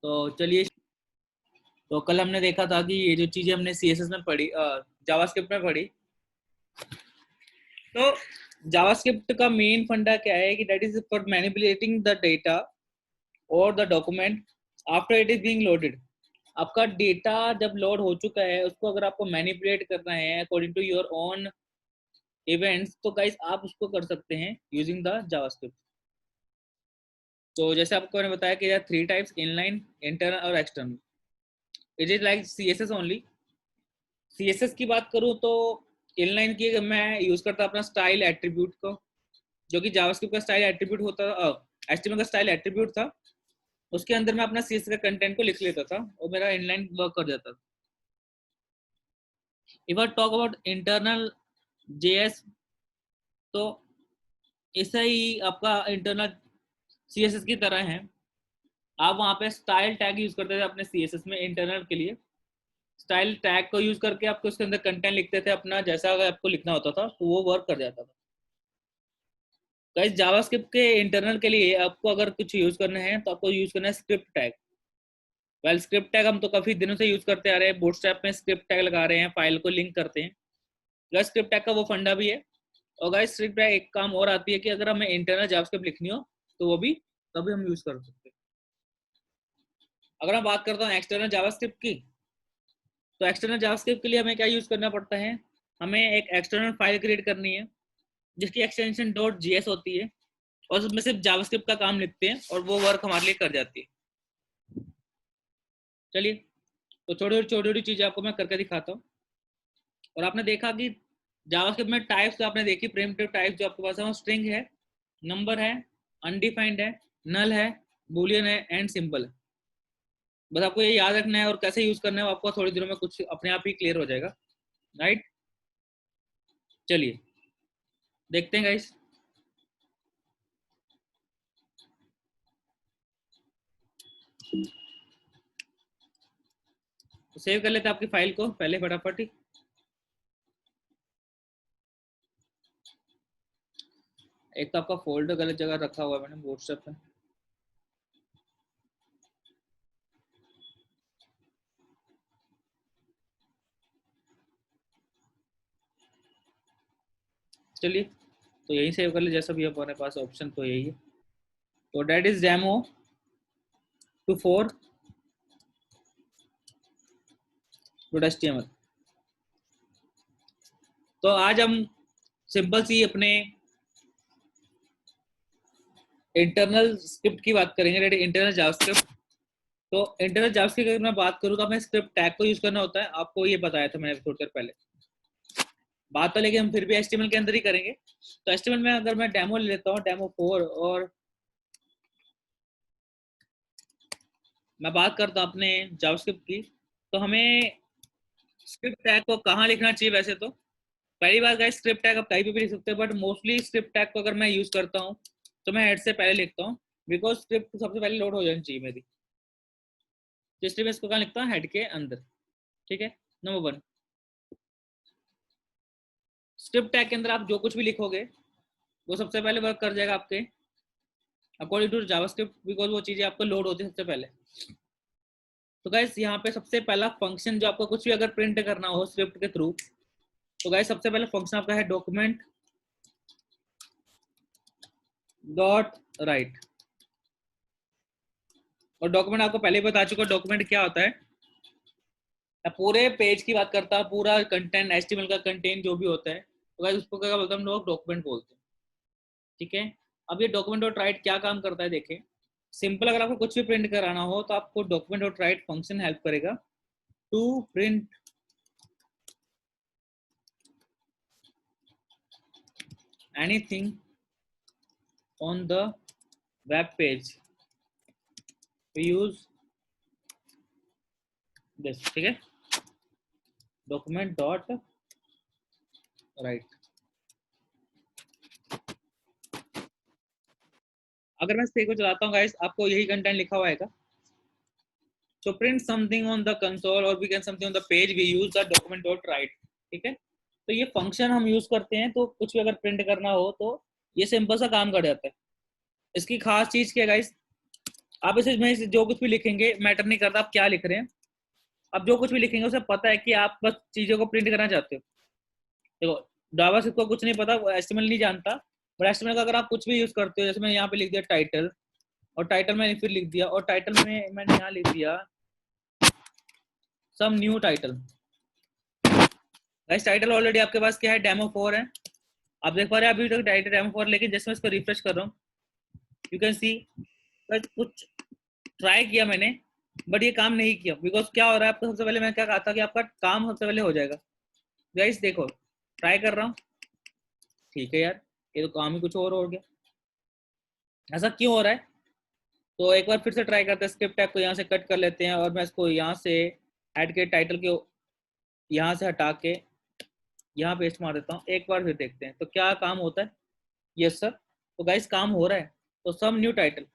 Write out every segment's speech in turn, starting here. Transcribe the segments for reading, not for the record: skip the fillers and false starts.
तो चलिए, तो कल हमने देखा था कि ये जो चीजें हमने सीएसएस में पढ़ी, जावास्क्रिप्ट में पढ़ी, तो जावास्क्रिप्ट का मेन फंडा क्या है कि that is for manipulating the data और the document after it is being loaded. आपका डेटा जब लोड हो चुका है उसको अगर आपको मैनिपुलेट करना है according to your own events, तो गाइस आप उसको कर सकते हैं यूजिंग द जावास्क्रिप्ट। तो जैसे आपको मैंने बताया कि 3 टाइप्स, इनलाइन, इंटरनल और external. It is like CSS only. CSS की बात करूं तो इनलाइन की मैं यूज करता अपना स्टाइल एट्रीब्यूट को, जो कि जावास्क्रिप्ट का स्टाइल एट्रीब्यूट होता था, एचटीएमएल का स्टाइल एट्रीब्यूट था। उसके अंदर मैं अपना सीएसएस का कंटेंट को लिख लेता था और मेरा इनलाइन वर्क कर जाता था। If I talk about internal JS, तो ऐसा ही आपका इंटरनल सीएसएस की तरह है। आप वहां पे स्टाइल टैग यूज करते थे अपने सीएसएस में इंटरनल के लिए। स्टाइल टैग को यूज करके आपको उसके अंदर कंटेंट लिखते थे अपना, जैसा अगर आपको लिखना होता था तो वो वर्क कर जाता था। गाइस जावास्क्रिप्ट के इंटरनल के लिए आपको अगर कुछ यूज करना है तो आपको यूज करना है script tag. Well script tag हम तो काफी दिनों से यूज करते आ रहे हैं, बूटस्ट्रैप में स्क्रिप्ट टैग लगा रहे हैं, फाइल को लिंक करते हैं। गाइस स्क्रिप्ट टैग का वो फंडा भी है। और गाइस स्क्रिप्ट टैग एक काम और आती है कि अगर हमें इंटरनल जावास्क्रिप्ट लिखनी हो तो वो भी तभी हम यूज कर सकते हैं। अगर मैं बात करता हूँ एक्सटर्नल जावास्क्रिप्ट की, तो एक्सटर्नल जावास्क्रिप्ट के लिए हमें क्या यूज करना पड़ता है, हमें एक एक्सटर्नल फाइल क्रिएट करनी है जिसकी एक्सटेंशन .js होती है और उसमें सिर्फ जावास्क्रिप्ट का काम लिखते हैं और वो वर्क हमारे लिए कर जाती है। चलिए, तो छोटी छोटी चीजें आपको मैं करके दिखाता हूँ। और आपने देखा कि जावास्क्रिप्ट में टाइप्स आपने देखी, प्रिमिटिव टाइप्स जो आपके पास है वो स्ट्रिंग है, नंबर है, अनडिफाइंड है, नल है, बूलियन है एंड सिंपल है। बस आपको ये याद रखना है और कैसे यूज करना है आपको थोड़ी देर में कुछ अपने आप ही क्लियर हो जाएगा, राइट। चलिए देखते हैं गाइस। तो सेव कर लेते हैं आपकी फाइल को पहले फटाफट ही। एक तो आपका फोल्डर गलत जगह रखा हुआ है मैंने बूटस्ट्रैप में। चलिए, तो यही सेव कर ले, जैसा भी हमारे पास ऑप्शन तो यही है। तो डेट इज डेमो 24 .html। तो आज हम सिंपल सी अपने इंटरनल स्क्रिप्ट की बात करेंगे, इंटरनल जावास्क्रिप्ट। तो इंटरनल जावास्क्रिप्ट की अगर मैं बात करूँ तो हमें स्क्रिप्ट टैग को यूज करना होता है, आपको ये बताया था मैंने थोड़ी देर पहले। बात तो लेकिन हम फिर भी एचटीएमएल के अंदर ही करेंगे। तो एचटीएमएल में अगर मैं डेमो ले लेता हूँ, डेमो 4, और मैं बात करता हूँ अपने जावास्क्रिप्ट की, तो हमें स्क्रिप्ट टैग को कहाँ लिखना चाहिए। वैसे तो पहली बात गाइस, स्क्रिप्ट टैग आप कहीं पे भी लिख सकते हो, बट मोस्टली स्क्रिप्ट टैग को अगर मैं यूज करता हूँ तो मैं हेड से पहले लिखता हूँ, बिकॉज स्क्रिप्ट सबसे पहले लोड हो जानी चाहिए मेरी। तो इसलिए मैं इसको कहाँ लिखता हूँ, हेड के अंदर, ठीक है। नंबर 1, स्क्रिप्ट टैग के अंदर आप जो कुछ भी लिखोगे वो सबसे पहले वर्क कर जाएगा आपके अकॉर्डिंग टू जावास्क्रिप्ट, बिकॉज वो चीजें आपको लोड होती है सबसे पहले। तो गाइस यहाँ पे सबसे पहला फंक्शन जो आपको कुछ भी अगर प्रिंट करना हो स्क्रिप्ट के थ्रू, तो गाइस सबसे पहले फंक्शन आपका है डॉक्यूमेंट डॉट राइट। और डॉक्यूमेंट आपको पहले ही बता चुका, डॉक्यूमेंट क्या होता है। पूरे पेज की बात करता है, पूरा कंटेंट एचटीएमएल का कंटेंट जो भी होता है, तो गाइस उसको क्या बोलते हैं हम लोग, डॉक्यूमेंट बोलते हैं, ठीक है। अब ये डॉक्यूमेंट डॉट राइट क्या काम करता है देखें। सिंपल, अगर आपको कुछ भी प्रिंट कराना हो तो आपको document dot write function help करेगा to print anything on the web page. We use this, ठीक है, डॉक्यूमेंट डॉट राइट। अगर मैं इस पेज को चलाता हूँ गाइस, आपको यही कंटेंट लिखा हुआ है। So print something on the console or we can something on the page, we use the document dot write, ठीक है। तो ये फंक्शन हम यूज करते हैं तो कुछ भी अगर प्रिंट करना हो तो ये सिंपल सा काम कर जाता है। इसकी खास चीज क्या है गाइस, आप इसे जो कुछ भी लिखेंगे मैटर नहीं करता आप क्या लिख रहे हैं, आप जो कुछ भी लिखेंगे उसे पता है कि आप बस चीज़ों को प्रिंट करना चाहते हो। देखो जावास्क्रिप्ट को कुछ नहीं पता, वो एचटीएमएल नहीं जानता, बट एचटीएमएल का अगर आप कुछ भी यूज करते हो, जैसे मैं यहाँ पे लिख दिया टाइटल, और टाइटल मैंने फिर लिख दिया, और टाइटल में मैंने यहाँ लिख दिया some new title. Guys title already आपके पास क्या है, डेमो 4 है, आप देख पा रहे हैं अभी तक टाइटल डेमो 4, लेकिन जैसे मैं इसको रिफ्रेश कर रहा हूँ यू कैन सी कुछ ट्राई किया मैंने, बट ये काम नहीं किया। बिकॉज क्या हो रहा है आपको, सबसे पहले मैं क्या कहा था कि आपका काम सबसे पहले हो जाएगा। गाइस देखो ट्राई कर रहा हूँ, ठीक है यार ये तो काम ही कुछ और हो गया, ऐसा क्यों हो रहा है? तो एक बार फिर से ट्राई करते हैं, स्क्रिप्ट टैग को यहाँ से कट कर लेते हैं, और मैं इसको यहाँ से ऐड के टाइटल के यहाँ से हटा के यहाँ पेस्ट मार देता हूँ, एक बार फिर देखते हैं तो क्या काम होता है। यस सर, तो गाइस काम हो रहा है, तो सम न्यू टाइटल।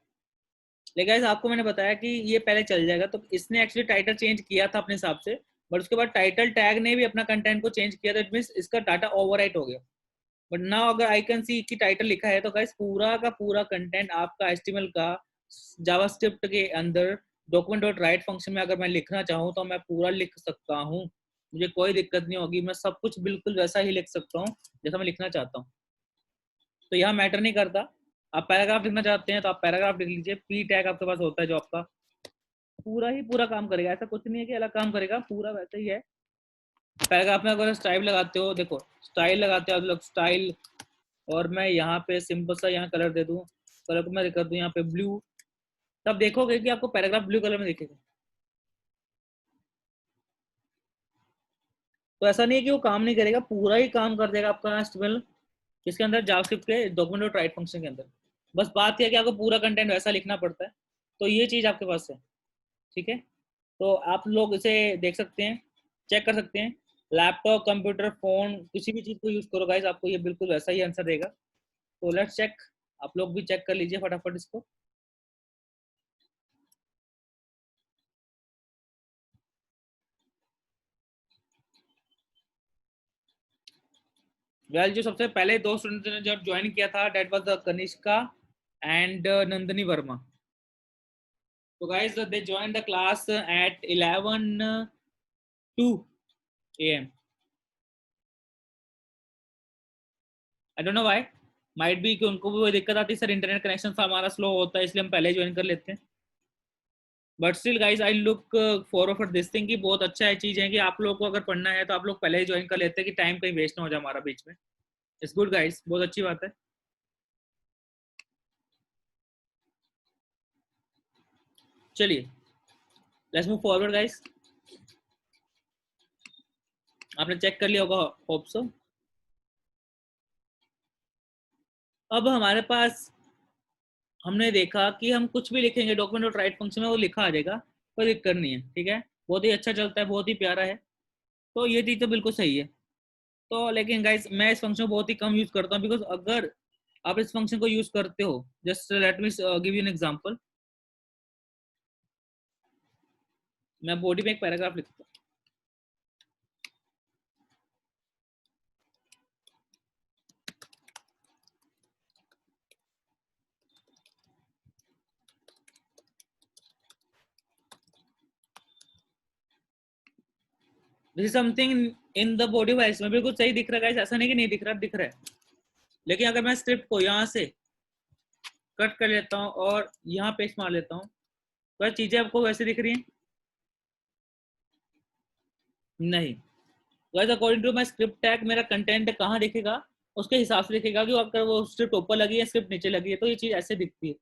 लेकिन गाइस आपको मैंने बताया कि ये पहले चल जाएगा, तो इसने एक्चुअली टाइटल चेंज किया था अपने हिसाब से, बट उसके बाद टाइटल टैग ने भी अपना कंटेंट को चेंज किया, तो इट मीन इसका डाटा ओवरराइट हो गया। बट नाउ अगर आई कैन सी की टाइटल लिखा है, तो गाइस पूरा का पूरा कंटेंट आपका एचटीएमएल का जावास्क्रिप्ट के अंदर डॉक्यूमेंट डॉट राइट फंक्शन में अगर मैं लिखना चाहूँ तो मैं पूरा लिख सकता हूँ, मुझे कोई दिक्कत नहीं होगी, मैं सब कुछ बिल्कुल वैसा ही लिख सकता हूँ जैसा मैं लिखना चाहता हूँ। तो यहाँ मैटर नहीं करता, आप पैराग्राफ लिखना चाहते हैं तो आप पैराग्राफ लिख लीजिए, पी टैग आपके पास होता है जो आपका पूरा ही पूरा काम करेगा, ऐसा कुछ नहीं है कि अलग काम करेगा, पूरा वैसे ही है। पैराग्राफ में अगर स्टाइल लगाते हो, देखो स्टाइल लगाते हो आप लोग, स्टाइल, और मैं यहाँ पे सिंपल सा यहाँ कलर दे दूँ, कलर को मैं कर दूँ यहाँ पे ब्लू, तब देखोगे कि आपको पैराग्राफ ब्लू कलर में दिखेगा। तो ऐसा नहीं है कि वो काम नहीं करेगा, पूरा ही काम कर देगा आपका एचटीएमएल इसके अंदर, जावास्क्रिप्ट के डॉक्यूमेंट डॉट राइट फंक्शन के अंदर। बस बात यह है कि आपको पूरा कंटेंट वैसा लिखना पड़ता है, तो ये चीज़ आपके पास है, ठीक है। तो आप लोग इसे देख सकते हैं, चेक कर सकते हैं, लैपटॉप कंप्यूटर फोन किसी भी चीज़ को यूज़ करो गाइस, आपको ये बिल्कुल वैसा ही आंसर देगा। तो लेट्स चेक, आप लोग भी चेक कर लीजिए फटाफट इसको। वेल जो सबसे पहले दो स्टूडेंट ने जब ज्वाइन किया था date was the Kanishka and Nandini Verma. तो guys they join the class at 11:02 AM। I don't know why, might be कि उनको भी वही दिक्कत आती है सर, इंटरनेट कनेक्शन हमारा स्लो होता है इसलिए हम पहले ज्वाइन कर लेते हैं। But still guys I look for this thing कि बहुत अच्छा है, चीज़ है कि आप लोगों को अगर पढ़ना है तो आप लोग पहले ही ज्वाइन कर लेते हैं कि टाइम कहीं वेस्ट ना हो जाए हमारा बीच में। इट्स गुड गाइस, बहुत अच्छी बात है। चलिए लेट्स मूव फॉरवर्ड गाइस, आपने चेक कर लिया होगा होप सो। अब हमारे पास, हमने देखा कि हम कुछ भी लिखेंगे डॉक्यूमेंट डॉट राइट फंक्शन में वो लिखा आ जाएगा, कोई दिक्कत नहीं है, ठीक है, बहुत ही अच्छा चलता है, बहुत ही प्यारा है, तो ये चीज़ तो बिल्कुल सही है। तो लेकिन गाइस मैं इस फंक्शन को बहुत ही कम यूज़ करता हूँ, बिकॉज अगर आप इस फंक्शन को यूज़ करते हो, just let me give you an example, मैं बॉडी में एक पैराग्राफ लिखता हूँ, this is something in the body wise में बिल्कुल सही दिख रहा है गाइस, ऐसा नहीं कि नहीं दिख रहा, दिख रहा है। लेकिन अगर मैं स्क्रिप्ट को यहाँ से कट कर लेता हूँ और यहाँ पेस्ट मार लेता हूँ, तो चीज़ें आपको वैसे दिख रही हैं? नहीं guys, according to my script tag मेरा कंटेंट कहाँ दिखेगा, उसके हिसाब से दिखेगा कि अगर वो स्क्रिप्ट ऊपर लगी है स्क्रिप्ट नीचे लगी है, तो ये चीज़ ऐसे दिखती है।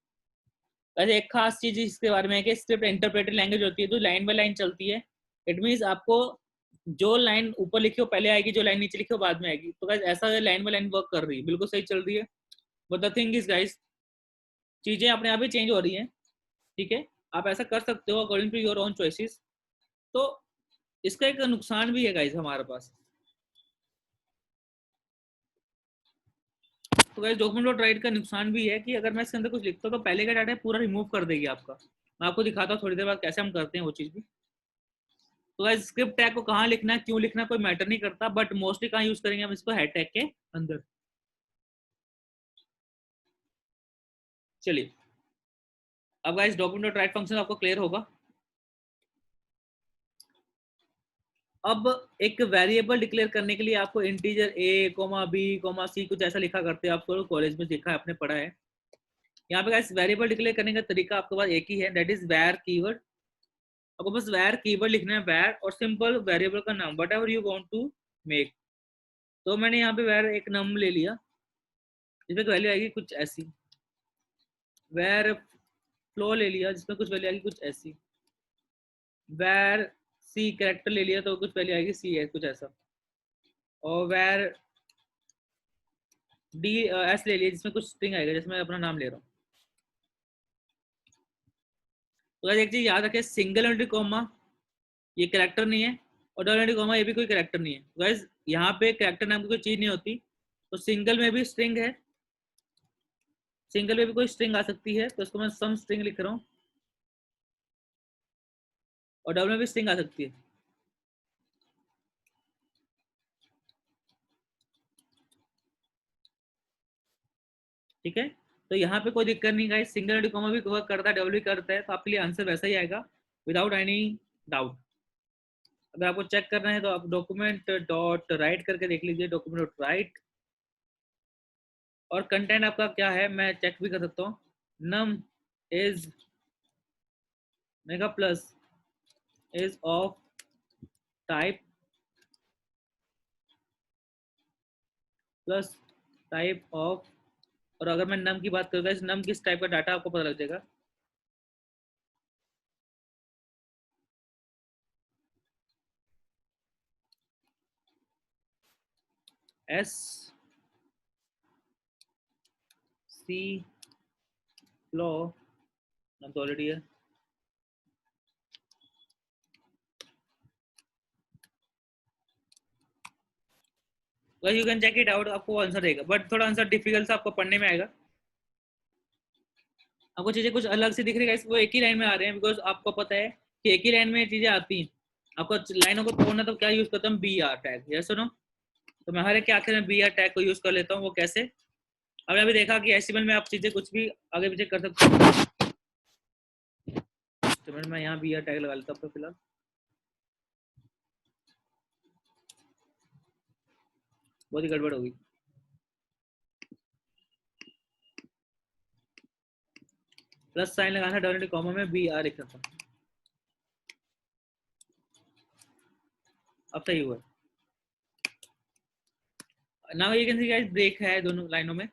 वैसे एक खास चीज़ इसके बारे में है कि स्क्रिप्ट इंटरप्रेटेड लैंग्वेज होती है, तो लाइन बाय लाइन चलती है। इट मीन्स आपको जो लाइन ऊपर लिखी हो पहले आएगी, जो लाइन नीचे लिखी हो बाद में आएगी, तो गाइस ऐसा लाइन बाय लाइन वर्क कर रही है, बिल्कुल सही चल रही है। But the thing is guys, चीज़ें अपने आप ही चेंज हो रही हैं, ठीक है, आप ऐसा कर सकते हो according to your own choices. तो इसका एक नुकसान भी है गाइस हमारे पास। तो गाइस डॉक्यूमेंट डॉट राइट का नुकसान भी है कि अगर मैं इसके अंदर कुछ लिखता हूँ तो पहले का डाटा पूरा रिमूव कर देगी आपका। मैं आपको दिखाता हूँ थोड़ी देर बाद कैसे हम करते हैं वो चीज़ भी। तो गाइस स्क्रिप्ट टैग को कहाँ लिखना है, क्यों लिखना है, कोई मैटर नहीं करता, बट मोस्टली कहाँ यूज करेंगे हम इसको, हेड टैग के अंदर। चलिए अब guys document dot write function आपको क्लियर होगा। अब एक वेरिएबल डिक्लेयर करने के लिए आपको integer a coma B comma C कुछ ऐसा लिखा करते हैं, आपको कॉलेज में देखा है, आपने पढ़ा है। यहाँ पे गाइस वेरिएबल डिक्लेयर करने का तरीका आपके पास एक ही है, दैट इज वैर कीवर्ड। आपको बस वैर कीवर्ड लिखना है, वैर और सिंपल वेरिएबल का नाम whatever you want to make. तो मैंने यहाँ पे वैर एक नम ले लिया, जिसमें वैल्यू आएगी कुछ ऐसी। वैर फ्लो ले लिया, जिसमें कुछ वैल्यू आएगी कुछ ऐसी। वैर सी कैरेक्टर ले लिया, तो कुछ वैल्यू आएगी सी है कुछ ऐसा। और वैर डी एस ले लिया, जिसमें कुछ स्ट्रिंग आएगा, जिसमें मैं अपना नाम ले रहा हूँ। तो एक चीज याद रखें, सिंगल इंवर्टेड कॉमा ये कैरेक्टर नहीं है, और डबल इंवर्टेड कॉमा ये भी कोई कैरेक्टर नहीं है। गाइस यहाँ पे कैरेक्टर नाम की कोई चीज नहीं होती। तो सिंगल में भी स्ट्रिंग है, सिंगल में भी कोई स्ट्रिंग आ सकती है, तो इसको मैं सम स्ट्रिंग लिख रहा हूँ। और डबल में भी स्ट्रिंग आ सकती है। ठीक है, तो यहाँ पे कोई दिक्कत नहीं गाइस, सिंगल इंवर्टेड कॉमा भी वर्क करता है, डबल भी करता है, तो आपके लिए आंसर वैसा ही आएगा विदाउट एनी डाउट। अगर आपको चेक करना है तो आप डॉक्यूमेंट डॉट राइट करके देख लीजिए, डॉक्यूमेंट डॉट राइट। और कंटेंट आपका क्या है मैं चेक भी कर सकता हूँ। Num is mega plus is of type plus type of. और अगर मैं नम की बात करूँ, नम किस टाइप का डाटा आपको पता लग जाएगा। एस सी फ्लो, नम तो ऑलरेडी है। You can check it out, आपको आंसर देगा, बट थोड़ा आंसर डिफिकल्ट सा आपको पढ़ने में आएगा। आपको चीजें कुछ अलग से दिख रही है, वो एक ही लाइन में आ रहे हैं, बिकॉज आपको पता है कि एक ही लाइन में चीजें आती हैं। आपको लाइनों को तोड़ना तो क्या यूज करता हूँ, बी आर टैग, यस सुनो। तो मैं हर एक के आखिर में बी आर टैग को यूज कर लेता हूँ। वो कैसे, अब अभी देखा कि एचटीएमएल में आप चीजें कुछ भी आगे पीछे कर सकते हो। तो मैं यहाँ बी आर टैग लगा लेता हूँ फिलहाल। बहुत ही गड़बड़ होगी। प्लस साइन लगाना, डबल कॉमा में बी आर लिख सकता हूँ। अब सही हुआ। Now you can see guys break है दोनों लाइनों में।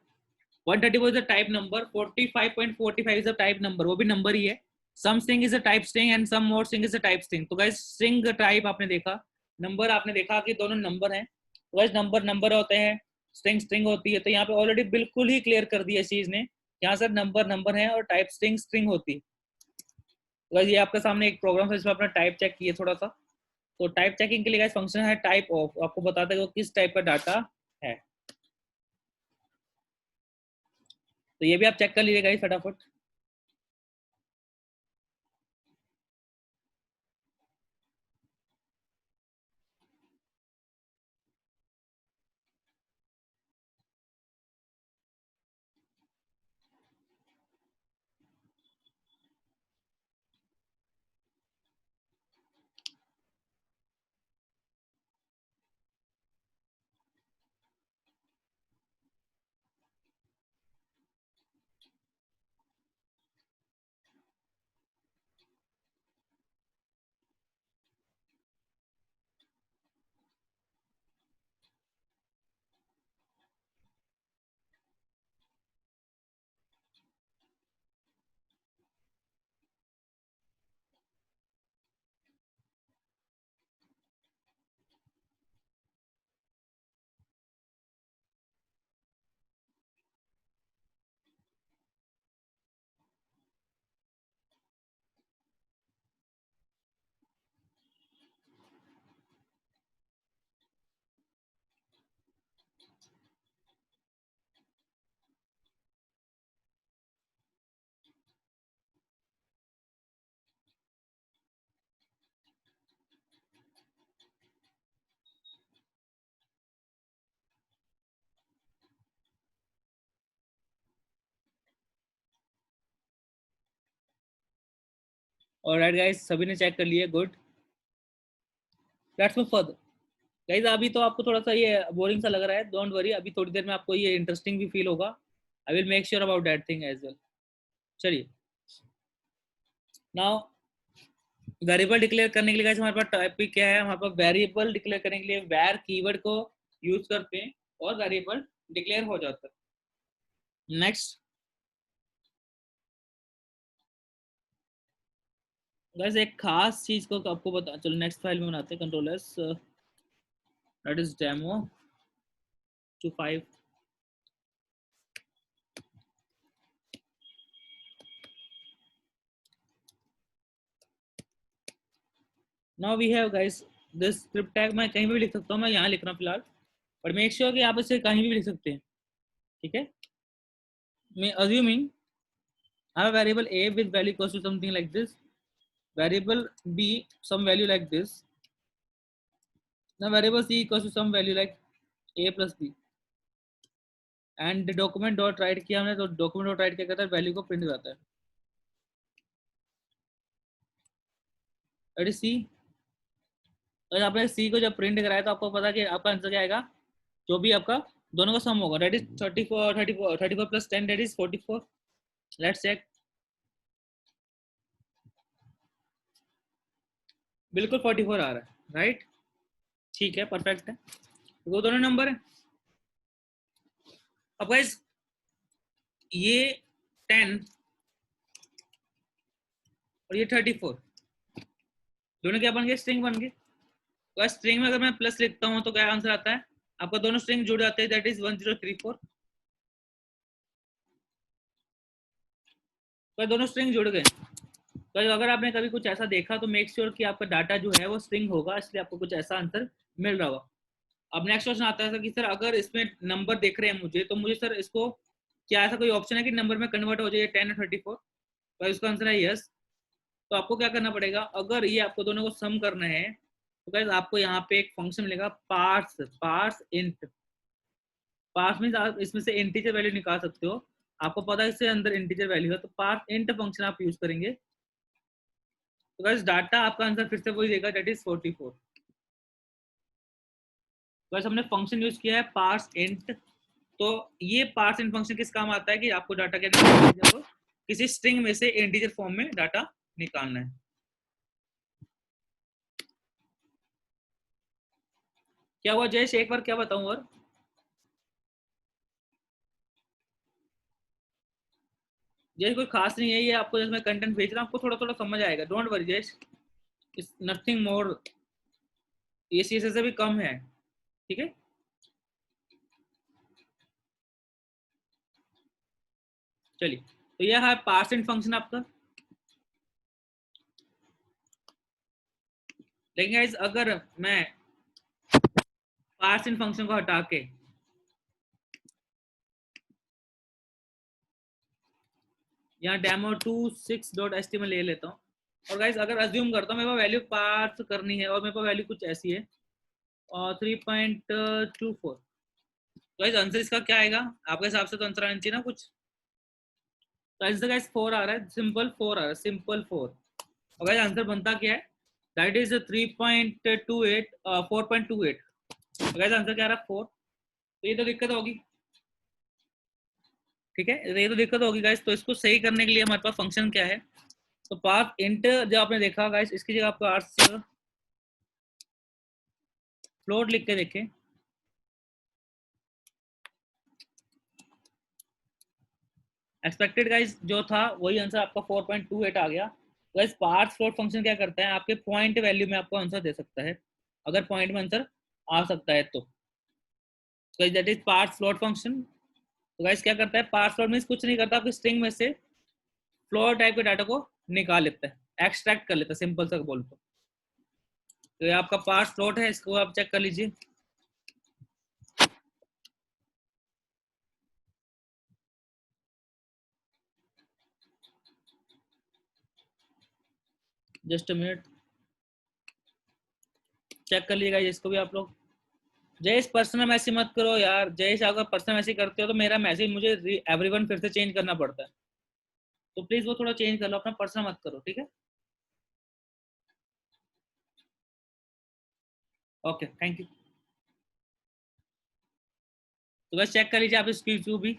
134 is a type number, 45.45 is a type number, वो भी नंबर ही है। Some string is a type string and some more string is a type string. तो गाइस स्ट्रिंग टाइप आपने देखा, नंबर आपने देखा कि दोनों नंबर हैं। तो गाइस नंबर नंबर होते हैं, स्ट्रिंग स्ट्रिंग होती है। तो यहाँ पे ऑलरेडी बिल्कुल ही क्लियर कर दिया इस चीज ने, यहाँ सर नंबर नंबर है और टाइप स्ट्रिंग स्ट्रिंग होती है। तो गाइस ये आपके सामने एक प्रोग्राम है जिसमें अपना टाइप चेक किए थोड़ा सा। तो टाइप चेकिंग के लिए गाइस फंक्शन है टाइप ऑफ, आपको बताता है वो किस टाइप का डाटा है। तो ये भी आप चेक कर लीजिएगा गाइस फटाफट। और राइट गाइस, सभी ने चेक कर लिया, good. Let's move further. Guys अभी तो आपको थोड़ा सा ये बोरिंग सा लग रहा है, डोंट वरी, अभी थोड़ी देर में आपको ये इंटरेस्टिंग भी फील होगा। I will make sure about that thing as well. चलिए, नाउ वेरिएबल डिक्लेयर करने के लिए गाइस हमारे पास टॉपिक क्या है, हमारे पास वेरिएबल डिक्लेयर करने के लिए वैर कीवर्ड को यूज करते हैं और वेरिएबल डिक्लेयर हो जाता है। नेक्स्ट गाइस एक खास चीज को आपको बता, चलो नेक्स्ट फाइल में बनाते हैं, controllers that is demo 25। Now we have guys this script tag, मैं कहीं भी लिख सकता हूँ, मैं यहाँ लिख रहा हूँ फिलहाल, बट मेक श्योर कि आप इसे कहीं भी लिख सकते हैं, ठीक है। मैं assuming I have a variable a with value equals to something like this, variable b some value like this, now variable c equals to some value like a plus b, and the document dot write किया हमने, तो document dot write क्या करता है, value को print करता है, that is c। अगर आपने c को जब प्रिंट कराया तो आपको पता कि आपका आंसर क्या आएगा, जो भी आपका दोनों का सम होगा, that is 34 plus 10 that is 44। Let's check, बिल्कुल 44 आ रहा है, राइट, ठीक है, परफेक्ट है, वो दोनों नंबर है। अब गाइस ये 10 और ये 34 दोनों क्या बन गए, स्ट्रिंग बन गए। तो स्ट्रिंग में अगर मैं प्लस लिखता हूँ तो क्या आंसर आता है, आपका दोनों स्ट्रिंग जुड़ जाते हैं, दैट इज 1034। तो दोनों स्ट्रिंग जुड़ गए। तो अगर आपने कभी कुछ ऐसा देखा तो मेक श्योर कि आपका डाटा जो है वो स्ट्रिंग होगा, इसलिए आपको कुछ ऐसा आंसर मिल रहा होगा। अब नेक्स्ट क्वेश्चन आता है सर कि सर अगर इसमें नंबर देख रहे हैं मुझे, तो मुझे सर इसको क्या ऐसा कोई ऑप्शन है कि नंबर में कन्वर्ट हो जाए 10 और 34? तो इसका आंसर है यस। तो आपको क्या करना पड़ेगा, अगर ये आपको दोनों को सम करना है तो गाइस आपको यहाँ पे एक फंक्शन मिलेगा parse, parse int. Parse means आप इसमें से इंटीजर वैल्यू निकाल सकते हो, आपको पता है इससे अंदर इंटीजर वैल्यू है, तो पार्स इंट फंक्शन आप यूज करेंगे। तो गाइस डाटा आपका आंसर फिर से वही देगा, दैट इज 44। बस हमने फंक्शन यूज किया है पार्स इंट। तो ये पार्स इंट फंक्शन किस काम आता है कि आपको डाटा क्या निकालना है, जब किसी स्ट्रिंग में से इंटीजर फॉर्म में डाटा निकालना है। क्या हुआ जयेश, एक बार क्या बताऊं, और जयेश कोई खास नहीं है, ये आपको जैसे मैं कंटेंट भेज रहा हूँ आपको थोड़ा थोड़ा समझ आएगा, don't worry Jayesh, it's nothing more, ये सीएसएस से भी कम है, ठीक है। चलिए, तो यह है पार्स इंट फंक्शन आपका। लेकिन गाइस अगर मैं पार्स इंट फंक्शन को हटा के यहाँ demo26.html ले लेता हूँ, और गाइस अगर अज्यूम करता हूँ मेरे पास वैल्यू पार्स करनी है और मेरे पास वैल्यू कुछ ऐसी है और 3.24, तो गाइस आंसर इसका क्या आएगा आपके हिसाब से, तो आंसर आना चाहिए ना कुछ, तो आंसर गाइस 4 आ रहा है, सिंपल 4 आ रहा है, सिंपल 4। और गाइस आंसर बनता क्या है, दैट इज 3.28 4.28, तो गाइस आंसर क्या आ रहा है 4। तो ये तो दिक्कत होगी, ठीक है, ये तो दिक्कत होगी गाइस। तो इसको सही करने के लिए हमारे पास फंक्शन क्या है, तो पाथ इंट जो आपने देखा गाइस, इसकी जगह आपको आर्स फ्लोट लिख के देखें, एक्सपेक्टेड गाइस जो था वही आंसर आपका 4.28 आ गया। गाइस पार्स फ्लोट फंक्शन क्या करता है, आपके पॉइंट वैल्यू में आपको आंसर दे सकता है, अगर पॉइंट में आंसर आ सकता है तो guys that is parse float function. तो गाइस क्या करता है, पार्स फ्लोट मींस कुछ नहीं करता, आपकी स्ट्रिंग में से फ्लोट टाइप के डाटा को निकाल लेता है, एक्सट्रैक्ट कर लेता है, सिंपल सा बोल तो ये आपका पार्स फ्लोट है, इसको आप चेक कर लीजिए। जस्ट अ मिनट, चेक कर लीजिएगा इसको भी आप लोग। जयेश पर्सनल मैसेज मत करो यार, जयेश अगर पर्सनल मैसेज करते हो तो मेरा मैसेज मुझे एवरीवन फिर से चेंज करना पड़ता है, तो प्लीज वो थोड़ा चेंज कर लो, अपना पर्सनल मत करो, ठीक है। Okay, thank you. तो बस चेक कर लीजिए आप इसकी व्यू भी।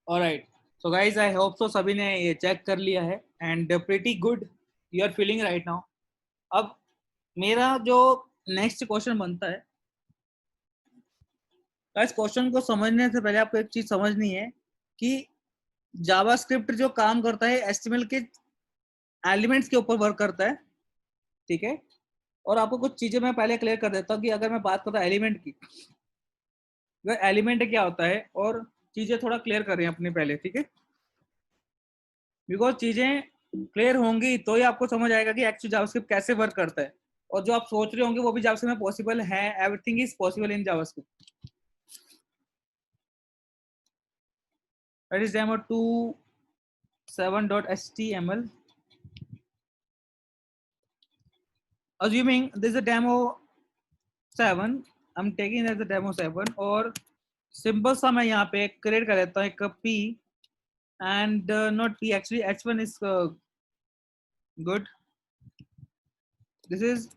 Alright, so guys I hope so सभी ने ये चेक कर लिया है and pretty good you are feeling right now. अब मेरा जो नेक्स्ट क्वेश्चन बनता है, गाइस क्वेश्चन को समझने से पहले आपको एक चीज समझनी है कि जावास्क्रिप्ट जो काम करता है एचटीएमएल के एलिमेंट्स के ऊपर वर्क करता है, ठीक है। और आपको कुछ चीजें मैं पहले क्लियर कर देता हूँ कि अगर मैं बात करता हूँ एलिमेंट की, एलिमेंट क्या होता है और चीजें थोड़ा क्लियर कर रहे हैं अपने पहले, ठीक है। बिकॉज चीजें क्लियर होंगी तो ही आपको समझ आएगा कि एक्चुअली जावास्क्रिप्ट कैसे वर्क करता है, और जो आप सोच रहे होंगे वो भी जावास्क्रिप्ट में पॉसिबल है। Everything is possible in JavaScript. That is demo 27.html, assuming this is a demo 7, I'm taking as a demo 7, और सिंपल सा मैं यहाँ पे क्रिएट कर देता हूँ एक p and not p, actually h1 is good. This is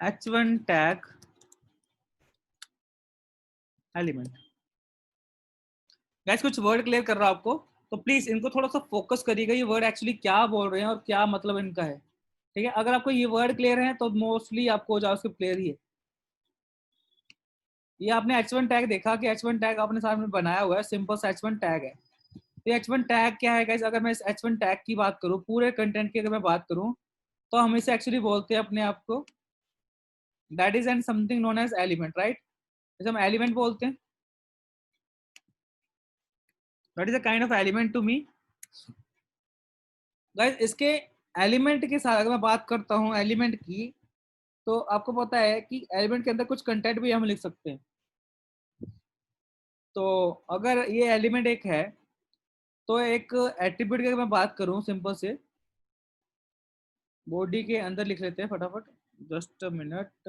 h1 tag element। Guys कुछ वर्ड क्लियर कर रहा हूं आपको, तो प्लीज इनको थोड़ा सा फोकस करिएगा, ये वर्ड एक्चुअली क्या बोल रहे हैं और क्या मतलब इनका है, ठीक है। अगर आपको ये वर्ड क्लियर है तो मोस्टली आपको जावास्क्रिप्ट क्लियर ही है। ये आपने h1 टैग देखा कि h1 टैग आपने सामने बनाया हुआ है, सिंपल सा h1 टैग है। तो h1 टैग क्या है गाइस? अगर मैं इस h1 टैग की बात करूं, पूरे कंटेंट की अगर मैं बात करूं, तो हम इसे एक्चुअली बोलते हैं अपने आप को that is and something known as element, right. जैसे हम एलिमेंट बोलते हैं, that is a kind of element to me. Guys इसके एलिमेंट के साथ अगर मैं बात करता हूँ एलिमेंट की, तो आपको पता है कि एलिमेंट के अंदर कुछ कंटेंट भी हम लिख सकते हैं। तो अगर ये एलिमेंट एक है, तो एक एट्रीब्यूट की अगर मैं बात करूं, सिंपल से बॉडी के अंदर लिख लेते हैं फटाफट, जस्ट अ मिनट।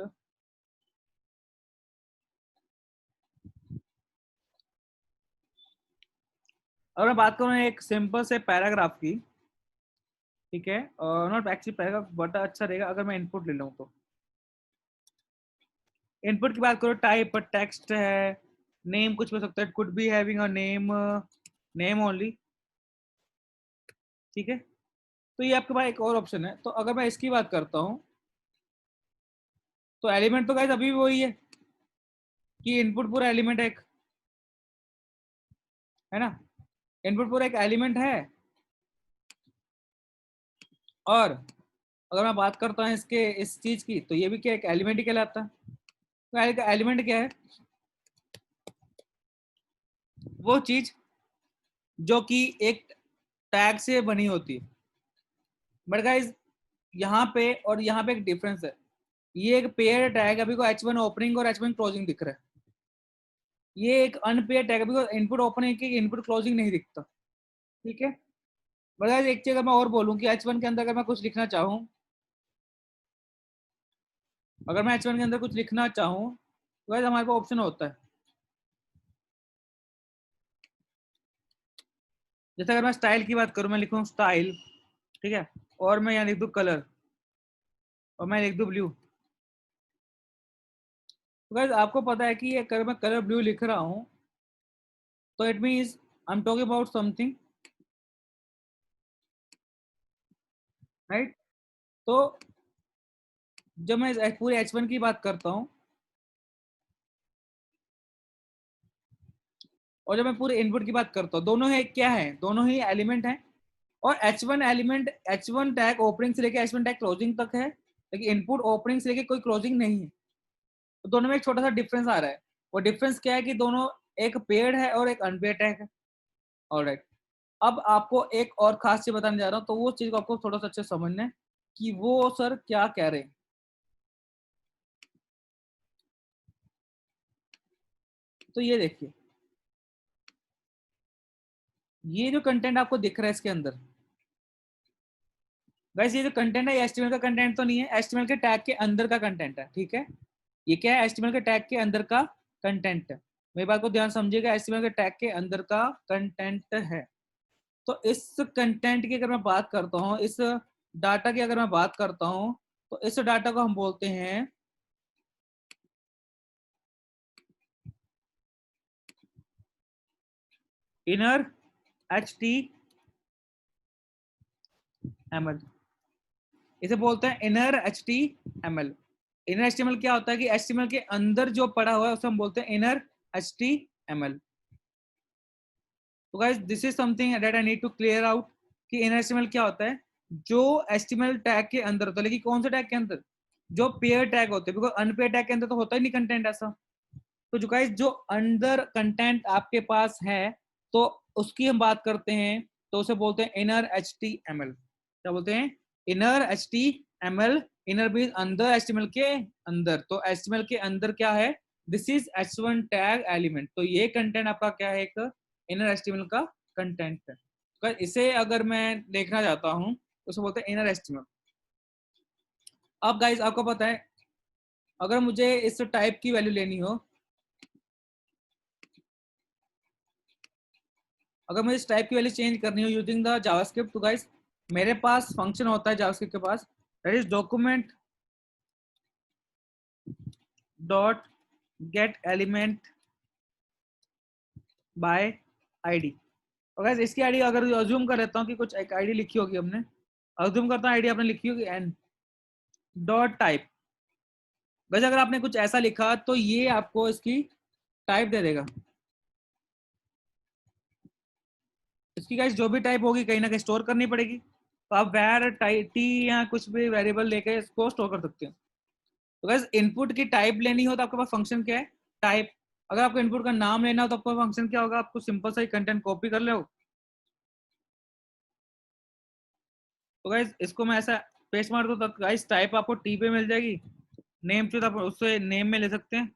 अगर मैं बात करूं एक सिंपल से पैराग्राफ की, ठीक है, नॉट एक्चुअली पैराग्राफ बट अच्छा रहेगा अगर मैं इनपुट ले लूं। तो इनपुट की बात करो, टाइप टेक्स्ट है, नेम कुछ हो सकता है, could be having a name, name only, ठीक है। तो ये आपके पास एक और ऑप्शन है। तो अगर मैं इसकी बात करता हूँ, तो एलिमेंट तो गाइस अभी भी वही है कि इनपुट पूरा एलिमेंट है एक, है ना। इनपुट पूरा एक एलिमेंट है। और अगर मैं बात करता हूँ इसके इस चीज की, तो ये भी क्या एक एलिमेंट ही कहलाता है। तो एलिमेंट क्या है? वो चीज जो कि एक टैग से बनी होती है। बट गाइस यहाँ पे और यहाँ पे एक डिफरेंस है। ये एक पेयर टैग, अभी को h1 ओपनिंग और h1 क्लोजिंग दिख रहा है। ये एक अनपेयर टैग, अभी को इनपुट ओपनिंग की इनपुट क्लोजिंग नहीं दिखता, ठीक है। बट गाइस एक चीज अगर मैं और बोलूँ कि h1 के अंदर अगर मैं कुछ लिखना चाहूँ, अगर मैं h1 के अंदर कुछ लिखना चाहूँ, तो गाइस हमारे पास ऑप्शन होता है, जैसे अगर मैं स्टाइल की बात करूं, मैं लिखूं स्टाइल, ठीक है, और मैं यहाँ लिख दूं कलर, और मैं लिख दूं ब्लू। तो गाइस आपको पता है कि अगर मैं कलर ब्लू लिख रहा हूं तो it means I am talking about something, right. तो जब मैं पूरे H1 की बात करता हूँ और जब मैं पूरे इनपुट की बात करता हूँ, दोनों है क्या है, दोनों ही एलिमेंट है। और H1 element, H1 tag opening से लेके H1 टैग क्लोजिंग तक है, लेकिन इनपुट ओपनिंग से लेके कोई क्लोजिंग नहीं है। तो दोनों में एक छोटा सा डिफरेंस आ रहा है। वो डिफरेंस क्या है कि दोनों एक पेड है और एक अनपेड टैग है। ऑलराइट, अब आपको एक और खास चीज बताने जा रहा हूँ, तो वो चीज को आपको थोड़ा सा अच्छे समझना है कि वो सर क्या कह रहे हैं। तो ये देखिए, ये जो कंटेंट आपको दिख रहा है इसके अंदर, वैसे ये जो कंटेंट है ये HTML का कंटेंट तो नहीं है, HTML के टैग के अंदर का कंटेंट है, ठीक है। ये क्या है, HTML के टैग के अंदर का कंटेंट है। मेरी बात को ध्यान समझिएगा, HTML के टैग के अंदर का कंटेंट है। तो इस कंटेंट की अगर मैं बात करता हूँ, इस डाटा की अगर मैं बात करता हूँ, तो इस डाटा को हम बोलते हैं इनर HTML। इसे बोलते हैं इनर HTML। इनर HTML क्या होता है कि HTML के अंदर जो पड़ा हुआ है उसे हम बोलते हैं इनर HTML। तो guys this is something that I need to clear out कि इनर HTML क्या होता है। जो HTML टैग के अंदर होता है, लेकिन कौन से टैग के अंदर, जो पेयर टैग होते हैं, बिकॉज अनपेयर टैग के अंदर तो होता ही नहीं कंटेंट ऐसा। तो जो गाइस जो अंदर कंटेंट आपके पास है, तो उसकी हम बात करते हैं, तो उसे बोलते हैं इनर HTML। क्या बोलते हैं, इनर HTML। इनर मींस अंदर, HTML के अंदर। तो HTML के अंदर क्या है, this is H1 tag element. तो ये कंटेंट आपका क्या है, एक इनर HTML का कंटेंट है। तो इसे अगर मैं देखना चाहता हूं तो उसे बोलते हैं इनर HTML। अब गाइस आपको पता है, अगर मुझे इस टाइप की वैल्यू लेनी हो, अगर मुझे इस टाइप की वैल्यू चेंज करनी हो यूजिंग द जावास्क्रिप्ट, तो गाइस मेरे पास फंक्शन होता है जावास्क्रिप्ट के पास, that is document dot get element by ID. और गाइस इसकी आईडी अगर अज्यूम कर लेता हूँ कि कुछ एक आईडी लिखी होगी हमने, अज्यूम करता हूँ आईडी आपने लिखी होगी एन डॉट टाइप। वैसे अगर आपने कुछ ऐसा लिखा तो ये आपको इसकी टाइप दे देगा। इसकी गाइस जो भी टाइप होगी कहीं ना कहीं स्टोर करनी पड़ेगी, तो आप वैर टी या कुछ भी वेरिएबल लेके इसको स्टोर कर सकते हो। तो गाइस इनपुट की टाइप लेनी हो तो आपके पास फंक्शन क्या है, टाइप। अगर आपको इनपुट का नाम लेना हो तो आपका फंक्शन क्या होगा, आपको सिंपल सा ही कंटेंट कॉपी कर लो। तो गाइस इसको मैं ऐसा पेस्ट मार दूं तो गाइस टाइप आपको टी पे मिल जाएगी। नेम चाहिए तो आप उससे नेम में ले सकते हैं,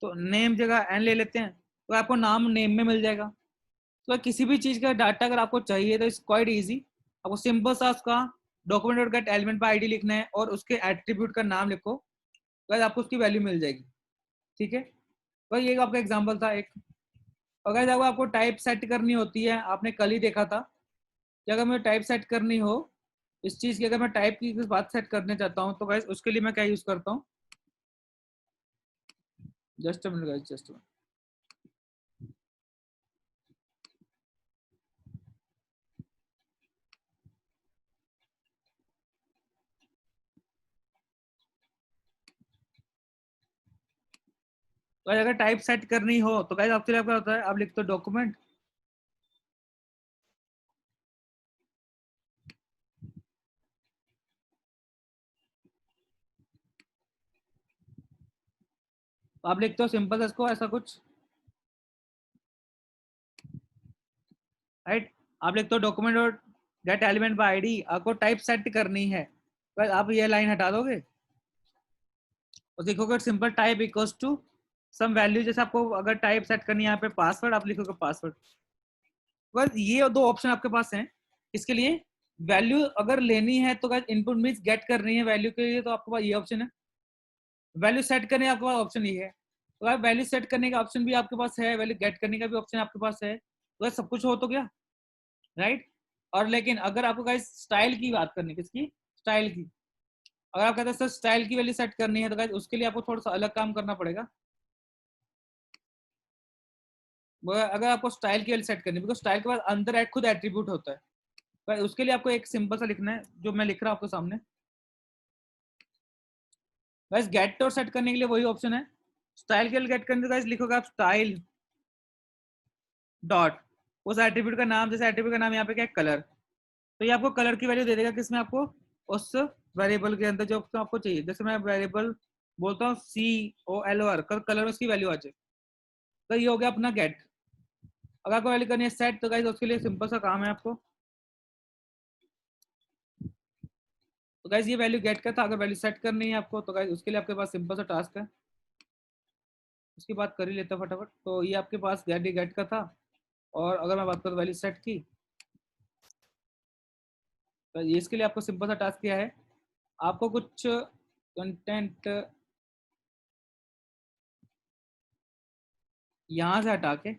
तो नेम जगह एन ले लेते हैं, तो आपको नाम नेम में मिल जाएगा। तो किसी भी चीज का डाटा अगर आपको चाहिए तो इट्स क्वाइट इजी। आपको सिंपल सा उसका document dot get element by ID लिखना है और उसके एट्रीब्यूट का नाम लिखो, तो आपको उसकी वैल्यू मिल जाएगी, ठीक है। तो ये आपका एग्जांपल था एक। अगर जब आपको टाइप सेट करनी होती है, आपने कल ही देखा था कि अगर मुझे टाइप सेट करनी हो इस चीज की, अगर मैं टाइप की बात सेट करने चाहता हूँ तो गाइस उसके लिए मैं क्या यूज करता हूँ, just a minute guys, just a minute. तो अगर टाइप सेट करनी हो तो गाइस आपके लिए क्या होता है, आप लिखते हो डॉक्यूमेंट, तो आप लिखते हो सिंपल इसको ऐसा कुछ, राइट। आप लिखते हो document dot get element by ID, आपको टाइप सेट करनी है, बस आप ये लाइन हटा दोगे और लिखोगे simple type equals to some value. जैसे आपको अगर टाइप सेट करनी है यहाँ पे पासवर्ड, आप लिखोगे पासवर्ड। बस ये दो ऑप्शन आपके पास हैं। इसके लिए वैल्यू अगर लेनी है तो इनपुट मीन्स गेट करनी है वैल्यू के लिए, तो आपके पास ये ऑप्शन है। वैल्यू सेट करने का आपके पास ऑप्शन ये है, तो वैल्यू सेट करने का ऑप्शन भी आपके पास है, वैल्यू गेट करने का भी ऑप्शन आपके पास है। तो सब कुछ हो तो गया। राइट। और लेकिन अगर आपको गाइस स्टाइल की बात करनी, किसकी, स्टाइल की, अगर आप कहते हैं सर स्टाइल की वैल्यू सेट करनी है तो गाइस उसके लिए आपको थोड़ा सा अलग काम करना पड़ेगा। अगर आपको स्टाइल की वैल्यू सेट करनी है, बिकॉज स्टाइल के बाद अंदर खुद एट्रीब्यूट होता है, तो उसके लिए आपको एक सिंपल सा लिखना है जो मैं लिख रहा हूँ आपके सामने। गाइस गेट और सेट करने के लिए वही ऑप्शन है। स्टाइल के लिए गेट करने गाइस लिखोगे आप स्टाइल डॉट उस एट्रीब्यूट का नाम, जैसे एट्रीब्यूट का नाम यहाँ पे क्या है, कलर, तो ये आपको कलर की वैल्यू दे देगा किसमें, आपको उस वेरिएबल के अंदर जो आपको चाहिए। जैसे मैं वेरिएबल बोलता हूँ COLOR, कलर में उसकी वैल्यू आ जाए, तो ये हो गया अपना गेट। अगर आपको वैल्यू करनी है सेट, तो गाइस उसके लिए सिंपल सा काम है आपको, तो गाइस ये वैल्यू गेट का था, अगर वैल्यू सेट करनी है आपको तो गाइस उसके लिए आपके पास सिंपल सा टास्क है, उसकी बात कर ही लेते हैं फटाफट। तो ये आपके पास गेट का था, और अगर मैं बात करूँ वैल्यू सेट की, तो ये इसके लिए आपको सिंपल सा टास्क किया है, आपको कुछ कंटेंट यहाँ से हटा के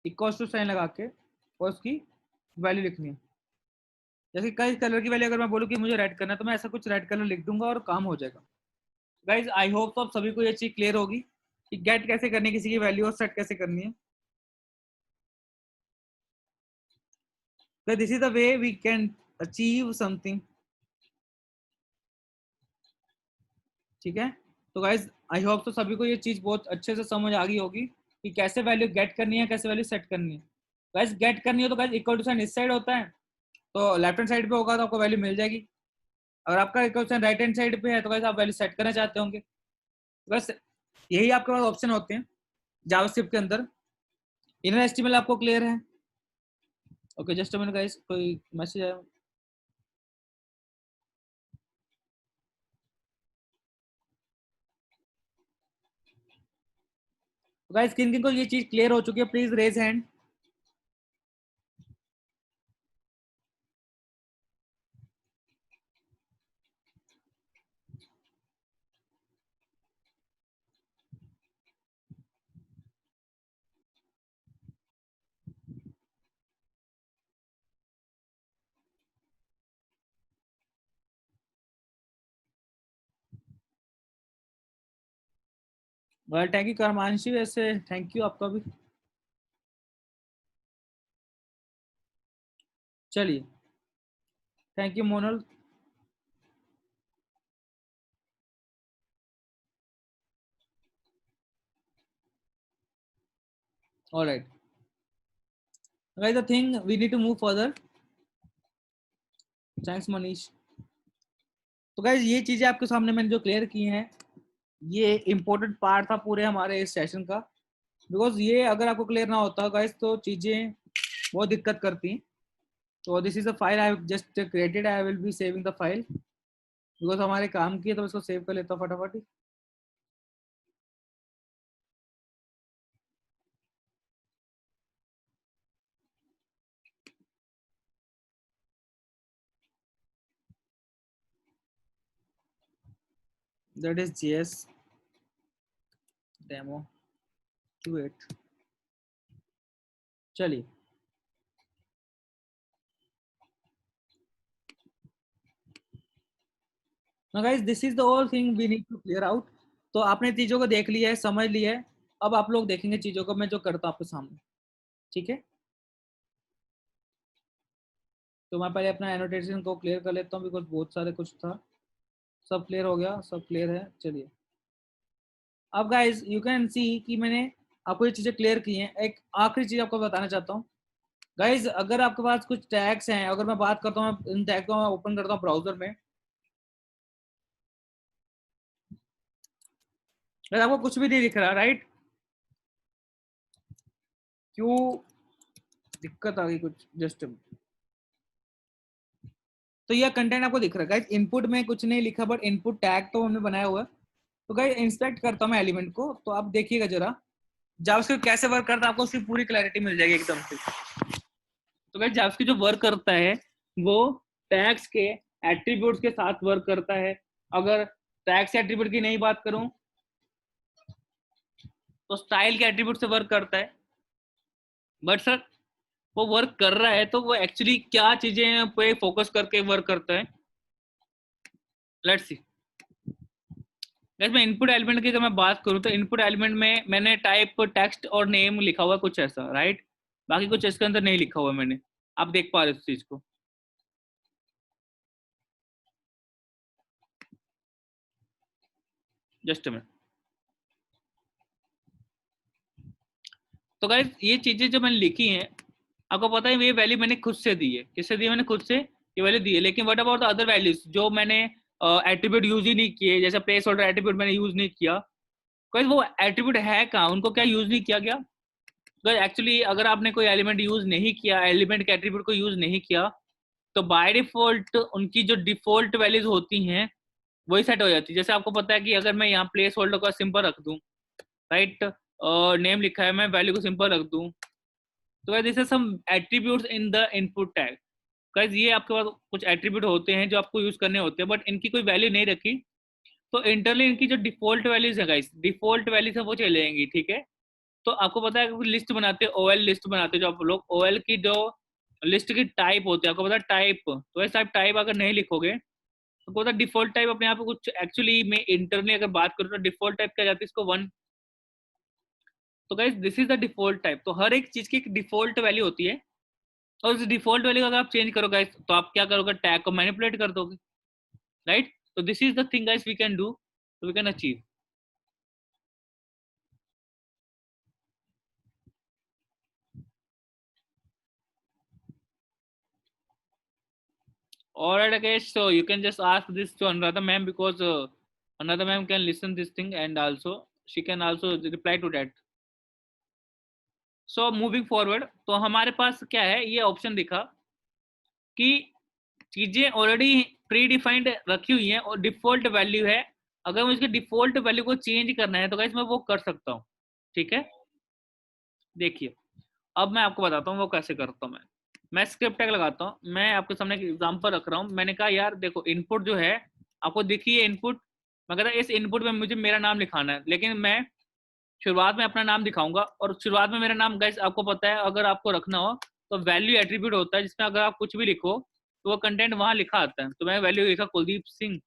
इक्वल टू साइन लगा के और उसकी वैल्यू लिखनी है। जैसे कई कलर की वैल्यू अगर मैं बोलूँ कि मुझे रेड करना है, तो मैं ऐसा कुछ रेड कलर लिख दूंगा और काम हो जाएगा। गाइज आई होप तो आप सभी को ये चीज क्लियर होगी कि गेट कैसे करनी है किसी की वैल्यू और सेट कैसे करनी है। This is the way we can achieve something, ठीक है। तो गाइज आई होप तो सभी को ये चीज बहुत अच्छे से समझ आ गई होगी कि कैसे वैल्यू गेट करनी है, कैसे वैल्यू सेट करनी है। गाइज गेट करनी है तो गाइज इक्वल टू साइन इस साइड होता है, तो लेफ्ट हैंड साइड पे होगा तो आपको वैल्यू मिल जाएगी। अगर आपका equal to sign right hand side पे है तो गाइज आप वैल्यू सेट करना चाहते होंगे, बस यही आपके पास ऑप्शन होते हैं जावास्क्रिप्ट के अंदर। इनर एस्टिमेल आपको क्लियर है? Okay just a minute guys, कोई मैसेज आया? गाइस किन किन को ये चीज क्लियर हो चुकी है, please raise hand. Well thank you Karmanshi, वैसे थैंक यू आपका भी। चलिए thank you Monal. Alright guys, the thing we need to move further. Thanks Manish. तो गाइस ये चीजें आपके सामने मैंने जो क्लियर की हैं, ये इंपॉर्टेंट पार्ट था पूरे हमारे इस सेशन का, बिकॉज ये अगर आपको क्लियर ना होता गाइस तो चीजें बहुत दिक्कत करती। तो this is the file I just created, I will be saving the file, because हमारे काम की है तो इसको सेव कर लेता हूँ फटाफट। That is JS demo 28। चलिए guys this is the all thing we need to clear out. तो आपने चीजों को देख लिया है, समझ लिया है, अब आप लोग देखेंगे चीजों को मैं जो करता हूँ आपके सामने, ठीक है। तो मैं पहले अपना एनोटेशन को क्लियर कर लेता हूँ, बिकॉज बहुत सारे कुछ था। सब क्लियर हो गया, सब क्लियर है। चलिए अब गाइस यू कैन सी कि मैंने आपको ये चीजें क्लियर की हैं। एक आखिरी चीज आपको बताना चाहता हूँ गाइस, अगर आपके पास कुछ टैग्स हैं, अगर मैं बात करता हूँ इन टैग को मैं ओपन करता हूँ ब्राउजर में, अगर आपको कुछ भी नहीं दिख रहा, राइट, क्यों दिक्कत आ गई कुछ, जस्ट तो यह कंटेंट आपको दिख रहा है गाइस। इनपुट में कुछ नहीं लिखा, बट इनपुट टैग तो हमने बनाया हुआ है। तो गाइस इंस्पेक्ट करता हूं मैं एलिमेंट को, तो आप देखिएगा जरा जावास्क्रिप्ट कैसे वर्क करता है, आपको उसकी पूरी क्लैरिटी मिल जाएगी एकदम से। तो गाइस जावास्क्रिप्ट जो वर्क करता है वो टैग्स के एट्रीब्यूट्स के साथ वर्क करता है। अगर टैग्स एट्रीब्यूट की नहीं बात करूं तो स्टाइल के एट्रीब्यूट से वर्क करता है। बट सर वो वर्क कर रहा है तो वो एक्चुअली क्या चीजें पे फोकस करके वर्क करता है, लेट्स सी। गैस मैं इनपुट एलिमेंट की जब मैं बात करूँ तो इनपुट एलिमेंट में मैंने टाइप टेक्स्ट और नेम लिखा हुआ कुछ ऐसा, राइट। बाकी कुछ इसके अंदर नहीं लिखा हुआ मैंने, आप देख पा रहे हो इस चीज को। जस्ट में तो गाइस ये चीजें जो मैंने लिखी हैं, आपको पता है ये वैल्यू मैंने खुद से दी है। किससे दी है? मैंने खुद से ये वैल्यू दी है। लेकिन what about the other values जो मैंने एट्रीब्यूट यूज ही नहीं किए, जैसे प्लेस होल्डर एट्रीब्यूट मैंने यूज नहीं किया। गाइस वो एट्रीब्यूट है कहाँ, उनको क्या यूज नहीं किया गया? गाइस एक्चुअली अगर आपने कोई एलिमेंट यूज नहीं किया, एलिमेंट के एट्रीब्यूट को यूज नहीं किया, तो बाय डिफॉल्ट उनकी जो डिफॉल्ट वैल्यूज होती हैं वही सेट हो जाती है। जैसे आपको पता है कि अगर मैं यहाँ प्लेस होल्डर का सिंपल रख दूं, राइट, नेम लिखा है, मैं वैल्यू को सिंपल रख दूं, तो guys this are some attributes in the input tag. Guys ये आपके पास कुछ एट्रीब्यूट होते हैं जो आपको यूज करने होते हैं, बट इनकी कोई वैल्यू नहीं रखी, तो इंटरनली इनकी जो डिफॉल्ट वैल्यूज है गाइस, डिफॉल्ट वैल्यूज है वो चले जाएंगी, ठीक है। तो आपको पता है कि लिस्ट बनाते हैं, ओएल लिस्ट बनाते हैं जो आप लोग, ओएल की जो लिस्ट की टाइप होती है, आपको पता है टाइप, तो ऐसा टाइप अगर नहीं लिखोगे तो पता डिफॉल्ट टाइप अपने आप कुछ, एक्चुअली मैं इंटरनली अगर बात करूँ तो डिफॉल्ट टाइप क्या जाती है इसको 1। तो guys this is the default type. तो हर एक चीज की एक डिफॉल्ट वैल्यू होती है, और उस डिफॉल्ट वैल्यू अगर आप चेंज करोगे तो आप क्या करोगे, टैग को मैनिपुलेट कर दोगे, राइट। तो this is the thing guys we can do, we can achieve. All right, okay, so you can just ask this to another ma'am because another ma'am can listen this thing and also she can also reply to that. So moving forward, तो हमारे पास क्या है, ये option दिखा कि चीजें already pre defined रखी हुई हैं और डिफॉल्ट वैल्यू है। अगर मुझे इसके डिफॉल्ट वैल्यू को चेंज करना है तो गाइस मैं वो कर सकता हूँ, ठीक है। देखिए अब मैं आपको बताता हूँ वो कैसे करता हूँ। मैं स्क्रिप्ट टैग लगाता हूँ। मैं आपके सामने एक एग्जांपल रख रहा हूँ। मैंने कहा यार देखो इनपुट जो है आपको दिखी है इनपुट, मैं कहता इस इनपुट में मुझे मेरा नाम लिखाना है, लेकिन मैं शुरुआत में अपना नाम दिखाऊंगा। और शुरुआत में मेरा नाम गाइस आपको पता है अगर आपको रखना हो तो वैल्यू एट्रीब्यूट होता है जिसमें अगर आप कुछ भी लिखो तो वो कंटेंट वहां लिखा आता है। तो मैं वैल्यू लिखा कुलदीप सिंह।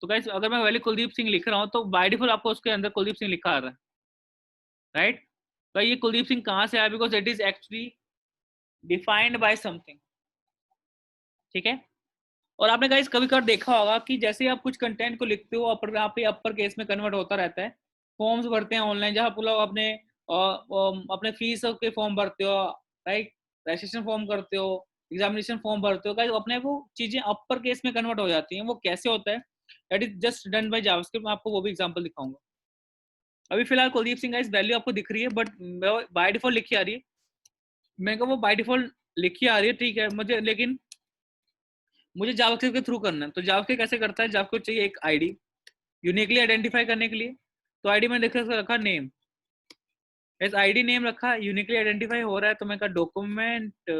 तो गाइस अगर मैं वैल्यू कुलदीप सिंह लिख रहा हूँ तो बाय डिफॉल्ट आपको उसके अंदर कुलदीप सिंह लिखा आ रहा है, राइट। तो ये कुलदीप सिंह कहाँ से आया, because it is actually defined by something, ठीक है। और आपने गाइस कभी कभार देखा होगा कि जैसे आप कुछ कंटेंट को लिखते हो अपर यहाँ पे अपर केस में कन्वर्ट होता रहता है। फॉर्म्स भरते हैं ऑनलाइन जहाँ आप लोग अपने फीस के फॉर्म भरते हो, राइट, रजिस्ट्रेशन फॉर्म करते हो, एग्जामिनेशन फॉर्म भरते हो, गाइस अपने वो चीजें अपर केस में कन्वर्ट हो जाती हैं। वो कैसे होता है, that is just done by JavaScript. मैं आपको वो भी एग्जांपल दिखाऊंगा। अभी फिलहाल कुलदीप सिंह गाइस वैल्यू आपको दिख रही है बट बाय डिफॉल्ट लिखी आ रही है। मैं वो बाय डिफॉल्ट लिखी आ रही है, ठीक है मुझे, लेकिन मुझे जावास्क्रिप्ट के थ्रू करना है। तो जावास्क्रिप्ट कैसे करता है, जावास्क्रिप्ट चाहिए एक आईडी यूनिकली आइडेंटिफाई करने के लिए। तो आईडी में देखा रखा नेम, इस आईडी नेम रखा यूनिकली आइडेंटिफाई हो रहा है। तो मैं कहा document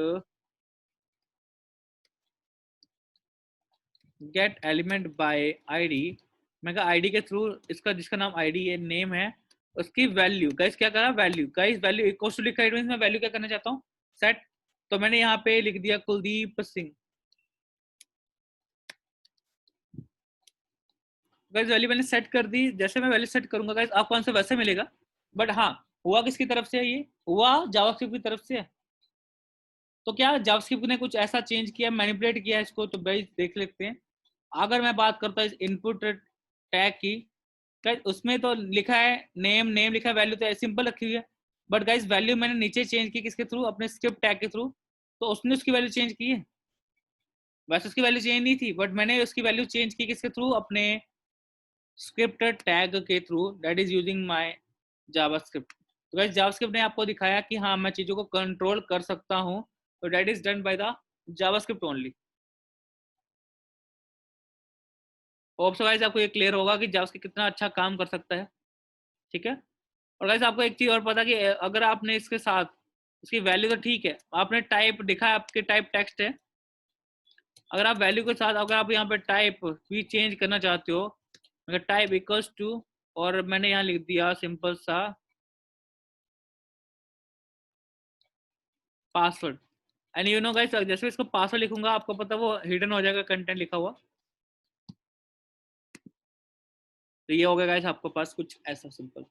gate element by ID. मैं कहा आईडी के थ्रू इसका जिसका नाम आईडी है नेम है उसकी वैल्यू, गाइस क्या करा, value, guys value equal to लिखा है, मैं वैल्यू क्या करना चाहता हूँ, सेट। तो मैंने यहाँ पे लिख दिया कुलदीप सिंह। गाइस वैल्यू मैंने सेट कर दी। जैसे मैं वैल्यू सेट करूंगा गाइस आपको आंसर वैसे मिलेगा। बट हाँ, हुआ किसकी तरफ से है, ये हुआ जावास्क्रिप्ट की तरफ से। तो क्या जावास्क्रिप्ट ने कुछ ऐसा चेंज किया, मैनिपुलेट किया इसको, तो गाइस देख लेते हैं। अगर मैं बात करता हूँ इस इनपुट टैग की, गाइस उसमें तो लिखा है नेम, नेम लिखा है, वैल्यू तो सिंपल रखी हुई है। बट गाइस वैल्यू मैंने नीचे चेंज की किसके थ्रू, अपने स्क्रिप्ट टैग के थ्रू। तो उसने उसकी वैल्यू चेंज की है, वैसे उसकी वैल्यू चेंज नहीं थी, बट मैंने उसकी वैल्यू चेंज की किसके थ्रू, अपने स्क्रिप्ट टैग के through, that is using my JavaScript. तो गाइस जावास्क्रिप्ट ने आपको दिखाया कि हाँ मैं चीजों को कंट्रोल कर सकता हूँ। तो that is done by the JavaScript only. Hope so guys आपको ये क्लियर होगा कि जावास्क्रिप्ट कितना अच्छा काम कर सकता है, ठीक है। और गाइस आपको एक चीज और पता कि अगर आपने इसके साथ इसकी वैल्यू तो ठीक है, आपने टाइप दिखा है, आपके टाइप टेक्स्ट है, अगर आप वैल्यू के साथ अगर आप यहाँ पे टाइप भी चेंज करना चाहते हो, अगर टाइप इक्वल्स टू, और मैंने यहाँ लिख दिया सिंपल सा password and you know guys, जैसे इसको पासवर्ड लिखूंगा आपको पता वो हिडन हो जाएगा कंटेंट लिखा हुआ। तो ये हो गया गाइस आपके पास कुछ ऐसा सिंपल।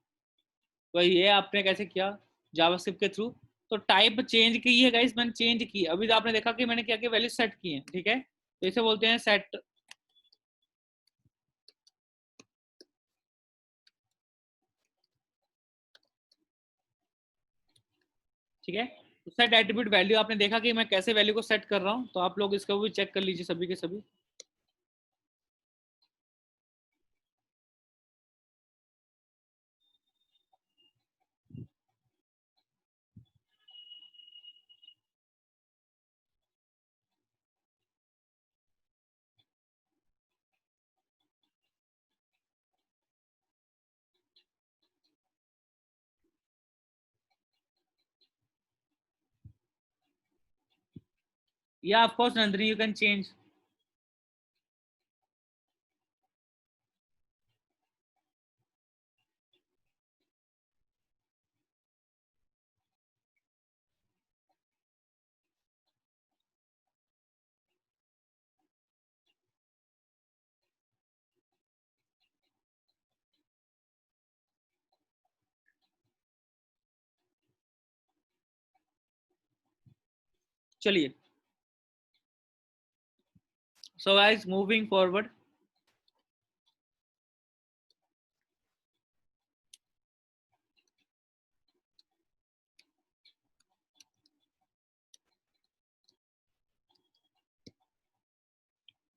तो ये आपने कैसे किया जावास्क्रिप्ट के थ्रू। तो टाइप चेंज की है गाइस, मैंने चेंज की। अभी तो आपने देखा कि मैंने क्या किया, वैल्यू सेट की है, ठीक है। तो इसे बोलते हैं सेट। ठीक है, सेट एट्रीब्यूट वैल्यू आपने देखा कि मैं कैसे वैल्यू को सेट कर रहा हूँ। तो आप लोग इसका भी चेक कर लीजिए सभी के सभी। Yeah of course Nandini, you can change. चलिए, so guys moving forward.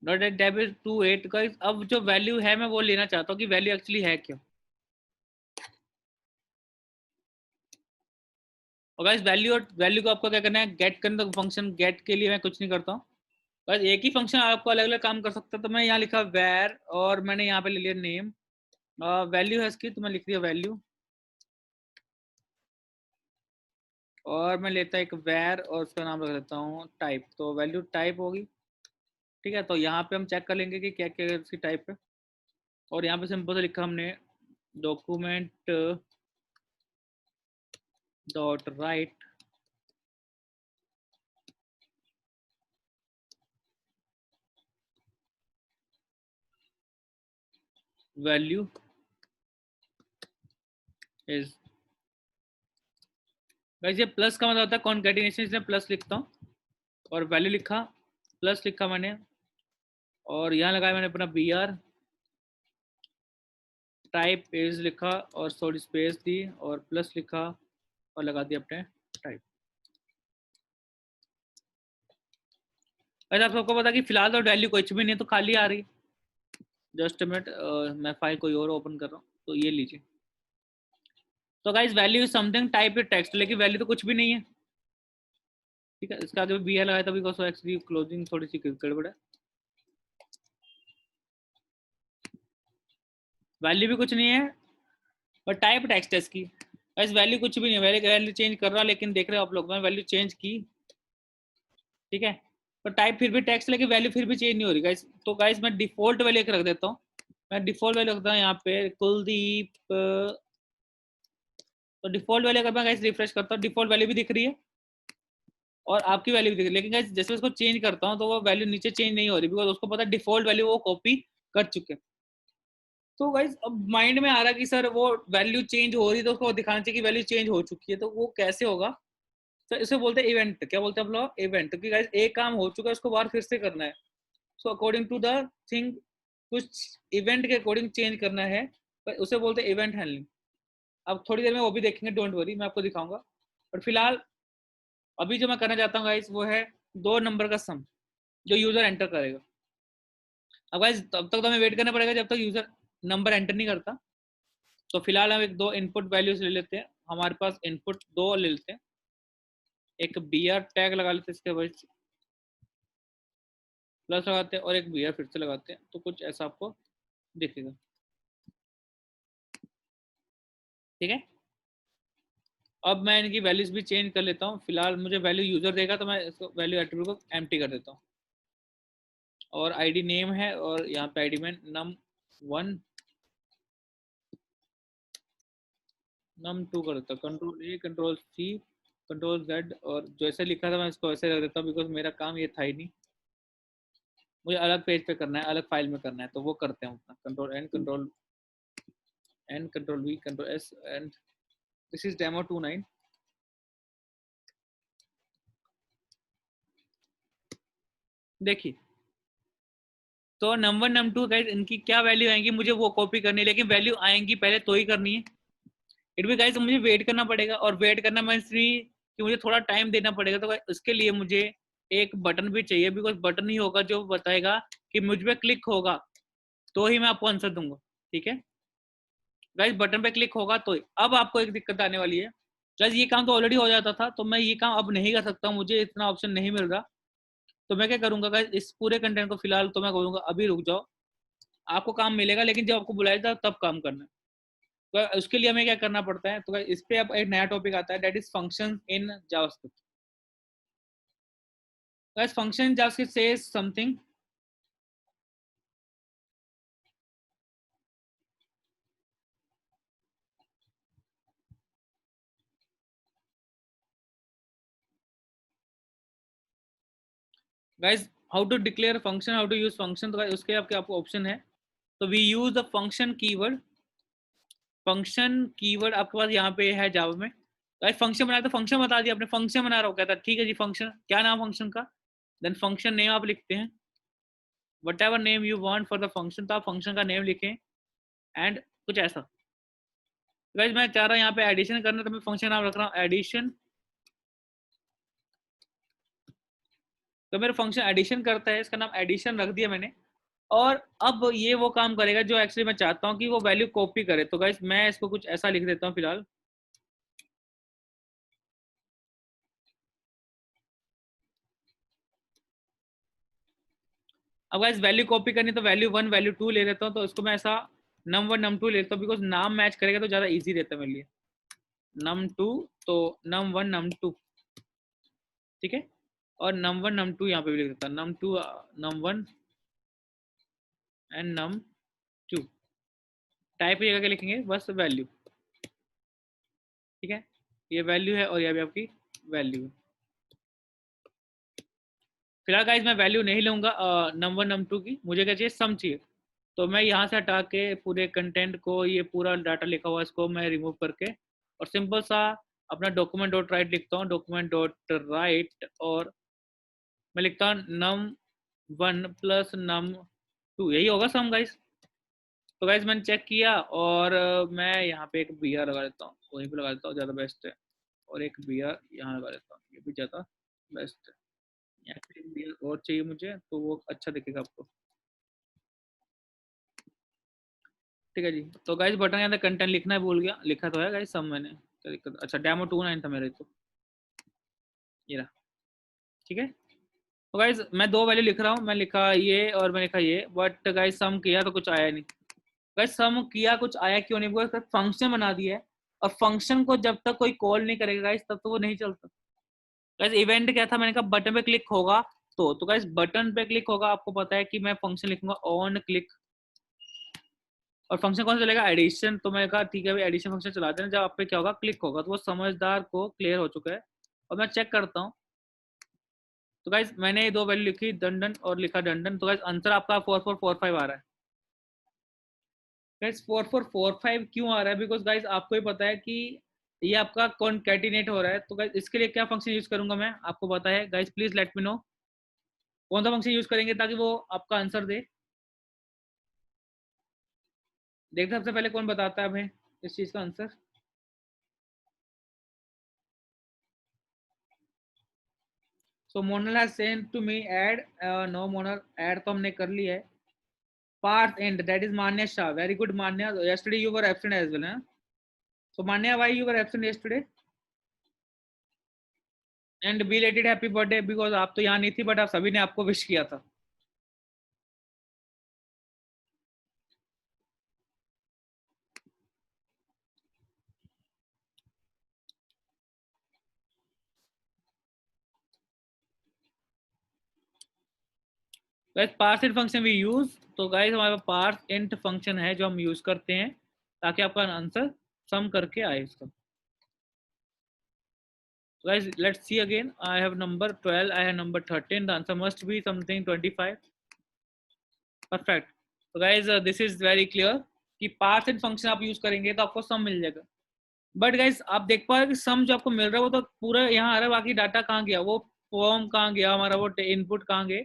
Dot at debit to at guys, अब जो वैल्यू है मैं वो लेना चाहता हूँ कि वैल्यू एक्चुअली है क्या। और गाइस वैल्यू और वैल्यू को आपको क्या करना है, गेट करना। तो फंक्शन गेट के लिए मैं कुछ नहीं करता हूँ, बस एक ही फंक्शन आपको अलग अलग काम कर सकता है। तो मैं यहाँ लिखा वैर, और मैंने यहाँ पे ले लिया नेम। वैल्यू है इसकी, तो मैं लिख दिया वैल्यू। और मैं लेता एक वैर और उसका नाम रख देता हूँ टाइप। तो वैल्यू टाइप होगी, ठीक है। तो यहाँ पे हम चेक कर लेंगे कि क्या क्या है इसकी टाइप पे। और यहाँ पे सिंपल से लिखा हमने document dot right value is. वैसे प्लस का मतलब होता है कॉन्केटिनेशन, इसलिए प्लस लिखता हूँ। और वैल्यू लिखा, प्लस लिखा मैंने, और यहाँ लगाया मैंने अपना बी आर। टाइप इज लिखा और थोड़ी स्पेस दी और प्लस लिखा और लगा दिया अपने टाइप। अगर आप सबको पता कि फिलहाल तो वैल्यू कुछ भी नहीं है, तो खाली आ रही। जस्ट मिनट, मैं फाइल कोई और ओपन कर रहा हूँ। तो ये लीजिए। तो guys value is something type text, लेकिन वैल्यू तो कुछ भी नहीं है, ठीक है। इसका आगे बी आर लगाया था बिकॉज एक्चुअली क्लोजिंग थोड़ी सी गड़बड़ है। वैल्यू भी कुछ नहीं है, और टाइप टेक्स्ट है इसकी। गाइस वैल्यू कुछ भी नहीं है, वैल्यू चेंज कर रहा, लेकिन देख रहे हो आप लोग, मैंने वैल्यू चेंज की, ठीक है। तो टाइप फिर भी टेक्स्ट, लेकिन वैल्यू फिर भी चेंज नहीं हो रही गाइस। तो गाइस मैं डिफॉल्ट वैल्यू रख देता हूँ। मैं डिफॉल्ट वैल्यू रखता हूँ यहाँ पे कुलदीप। तो डिफॉल्ट वैल्यू अगर मैं गाइस रिफ्रेश करता हूँ, डिफॉल्ट वैल्यू भी दिख रही है और आपकी वैल्यू भी दिख रही है। लेकिन गाइस जैसे उसको चेंज करता हूँ तो वो वैल्यू नीचे चेंज नहीं हो रही, बिकॉज उसको पता है डिफॉल्ट वैल्यू वो कॉपी कर चुके हैं। तो गाइस अब माइंड में आ रहा कि सर वो वैल्यू चेंज हो रही है तो उसको दिखाना चाहिए कि वैल्यू चेंज हो चुकी है। तो वो कैसे होगा, तो इसे बोलते हैं इवेंट। क्या बोलते हैं हम लोग, इवेंट। क्योंकि गाइस एक काम हो चुका है, उसको बार फिर से करना है। So according to the thing, कुछ इवेंट के अकॉर्डिंग चेंज करना है, पर उसे बोलते हैं इवेंट हैंडलिंग। अब थोड़ी देर में वो भी देखेंगे, डोंट वरी, मैं आपको दिखाऊंगा। और फिलहाल अभी जो मैं करना चाहता हूँ गाइस वो है 2 नंबर का सम जो यूजर एंटर करेगा। अब गाइस तब तक तो हमें वेट करना पड़ेगा जब तक यूजर नंबर एंटर नहीं करता। तो फिलहाल हम एक दो इनपुट वैल्यूज ले लेते हैं। हमारे पास इनपुट दो ले लेते हैं। एक बी आर टैग लगा लेते हैं, इसके बाद प्लस लगाते हैं और एक बी आर फिर से लगाते हैं। तो कुछ ऐसा आपको दिखेगा, ठीक है। अब मैं इनकी वैल्यूज भी चेंज कर लेता हूँ। फिलहाल मुझे वैल्यू यूजर देगा तो मैं इसको वैल्यू एट्रीब्यूट को एम्प्टी कर देता हूँ। और आईडी नेम है, और यहाँ पे आईडी में num1 num2 कर देता हूँ। Control A control C control Z, और जैसे लिखा था मैं इसको ऐसे रख देता हूँ बिकॉज मेरा काम ये था ही नहीं, मुझे अलग पेज पे करना है, अलग फाइल में करना है, तो वो करते हैं अपना control V control S and this is demo 29। देखिए तो नंबर नंबर 2 गाइस इनकी क्या वैल्यू आएंगी, मुझे वो कॉपी करनी है, लेकिन वैल्यू आएंगी पहले तो ही करनी है। इट भी गाइस मुझे वेट करना पड़ेगा, और वेट करना मैं इसलिए कि मुझे थोड़ा टाइम देना पड़ेगा, तो इसके लिए मुझे एक बटन भी चाहिए, बिकॉज बटन ही होगा जो बताएगा कि मुझ पे क्लिक होगा तो ही मैं आपको आंसर दूंगा। ठीक है गाइस, बटन पे क्लिक होगा तो ही। अब आपको एक दिक्कत आने वाली है गाइस, ये काम तो ऑलरेडी हो जाता था, तो मैं ये काम अब नहीं कर सकता, मुझे इतना ऑप्शन नहीं मिल रहा। तो मैं क्या करूंगा गाइस, इस पूरे कंटेंट को फिलहाल तो मैं करूंगा अभी रुक जाओ, आपको काम मिलेगा लेकिन जब आपको बुलाया जाए तब काम करना है। तो उसके लिए हमें क्या करना पड़ता है, तो इस पे अब एक नया टॉपिक आता है, that is function in JavaScript. Guys function in JavaScript says something, guys how to declare function, how to use function. तो उसके आपको ऑप्शन है, तो we use the function keyword. Function keyword आपके पास यहाँ पे है जावा में। गाइस फंक्शन बनाया तो फंक्शन बता दिया, आपने फंक्शन बना रहा हो, कहता ठीक है जी फंक्शन, क्या नाम फंक्शन का, देन फंक्शन नेम आप लिखते हैं, what ever name you want for the function, तो आप फंक्शन का नेम लिखें एंड कुछ ऐसा। गाइस मैं चाह रहा हूँ यहाँ पे एडिशन करना, तो मैं फंक्शन नाम रख रहा हूँ एडिशन। तो मेरा फंक्शन एडिशन करता है, इसका नाम एडिशन रख दिया मैंने। और अब ये वो काम करेगा जो एक्चुअली मैं चाहता हूँ कि वो वैल्यू कॉपी करे। तो गाइस मैं इसको कुछ ऐसा लिख देता हूँ फिलहाल, अब गाइस वैल्यू कॉपी करनी तो वैल्यू 1 वैल्यू 2 ले लेता हूँ, तो इसको मैं ऐसा num1 num2 लेता हूँ, बिकॉज नाम मैच करेगा तो ज्यादा इजी रहता है मेरे लिए। num2 तो num1 num2, ठीक है, और num1 num2 यहाँ पे भी लिख देता हूँ, num2 num1 and num2। Type की जगह क्या लिखेंगे, बस वैल्यू। ठीक है, ये वैल्यू है और ये भी आपकी वैल्यू है। फिलहाल गाइस मैं वैल्यू नहीं लूंगा num1 num2 की, मुझे क्या चाहिए, सम चाहिए। तो मैं यहाँ से हटा के पूरे कंटेंट को, ये पूरा डाटा लिखा हुआ है इसको मैं रिमूव करके, और सिंपल सा अपना डॉक्यूमेंट डॉट राइट लिखता हूँ, डॉक्यूमेंट डॉट राइट, और मैं लिखता हूँ num1 प्लस num2, यही होगा सम गाइस। तो गाइस मैंने चेक किया, और मैं यहाँ पे एक बी आर लगा देता हूँ, वहीं पे लगा देता हूँ, ज़्यादा बेस्ट है। और एक बी आर यहाँ लगा देता हूँ, ये भी ज़्यादा बेस्ट है। यहाँ पे एक बी आर और चाहिए मुझे, तो वो अच्छा दिखेगा आपको। ठीक है जी, तो गाइस बटन के अंदर कंटेंट लिखना है, भूल गया, लिखा तो है गाइस सब मैंने, क्या दिक्कत, अच्छा डेमो 29 था मेरे, तो ये रहा। ठीक है, तो गाइस मैं दो वैल्यू लिख रहा हूँ, मैं लिखा ये और मैं लिखा ये, बट गाइस सम किया तो कुछ आया नहीं। गाइस सम किया कुछ आया क्यों नहीं, बिकॉज फंक्शन बना दिया है, और फंक्शन को जब तक कोई कॉल नहीं करेगा गाइस तब तो वो नहीं चलता। गाइस इवेंट क्या था, मैंने कहा बटन पे क्लिक होगा, तो गाइस बटन पे क्लिक होगा, आपको पता है कि मैं फंक्शन लिखूंगा ऑन क्लिक, और फंक्शन कौन सा चलेगा, एडिशन। तो मैं कहा ठीक है भाई एडिशन फंक्शन चला देना, जब आप पे क्या होगा, क्लिक होगा, तो वो समझदार को क्लियर हो चुका है। और मैं चेक करता हूँ, तो गाइस मैंने ये दो वैल्यू लिखी डंडन और लिखा डंडन, तो गाइस आंसर आपका 4445 आ रहा है। गाइस 4445 क्यों आ रहा है, बिकॉज गाइस आपको ही पता है कि ये आपका कॉन्कैटिनेट हो रहा है। तो गाइस इसके लिए क्या फंक्शन यूज करूंगा मैं, आपको पता है guys, please let me no कौन सा फंक्शन यूज करेंगे ताकि वो आपका आंसर दे। देखते सबसे पहले कौन बताता है हमें इस चीज का answer. So Monal has send to me add, no Monal add तो हमने कर लिया है। Parth and that is Manya Shah, very good Manya, yesterday you were absent as well, huh? So Manya, why you were absent yesterday? And belated happy birthday, because आप तो यहाँ नहीं थी, बट आप सभी ने आपको विश किया था। Guys parse int function we use, तो गाइस हमारे पास पार्स इंट फंक्शन है जो हम यूज करते हैं ताकि आपका आंसर सम करके आए इसका। guys, let's see again. I have number 12, I have number 13. The answer must be something 25. Perfect. तो guys, this is very clear कि पार्ट्स एंड फंक्शन आप यूज करेंगे तो आपको सम मिल जाएगा. बट गाइस आप देख पा रहे कि सम जो आपको मिल रहा है वो तो पूरा यहाँ आ रहा है, बाकी डाटा कहाँ गया, वो फॉर्म कहाँ गया हमारा, वो इनपुट कहाँ गए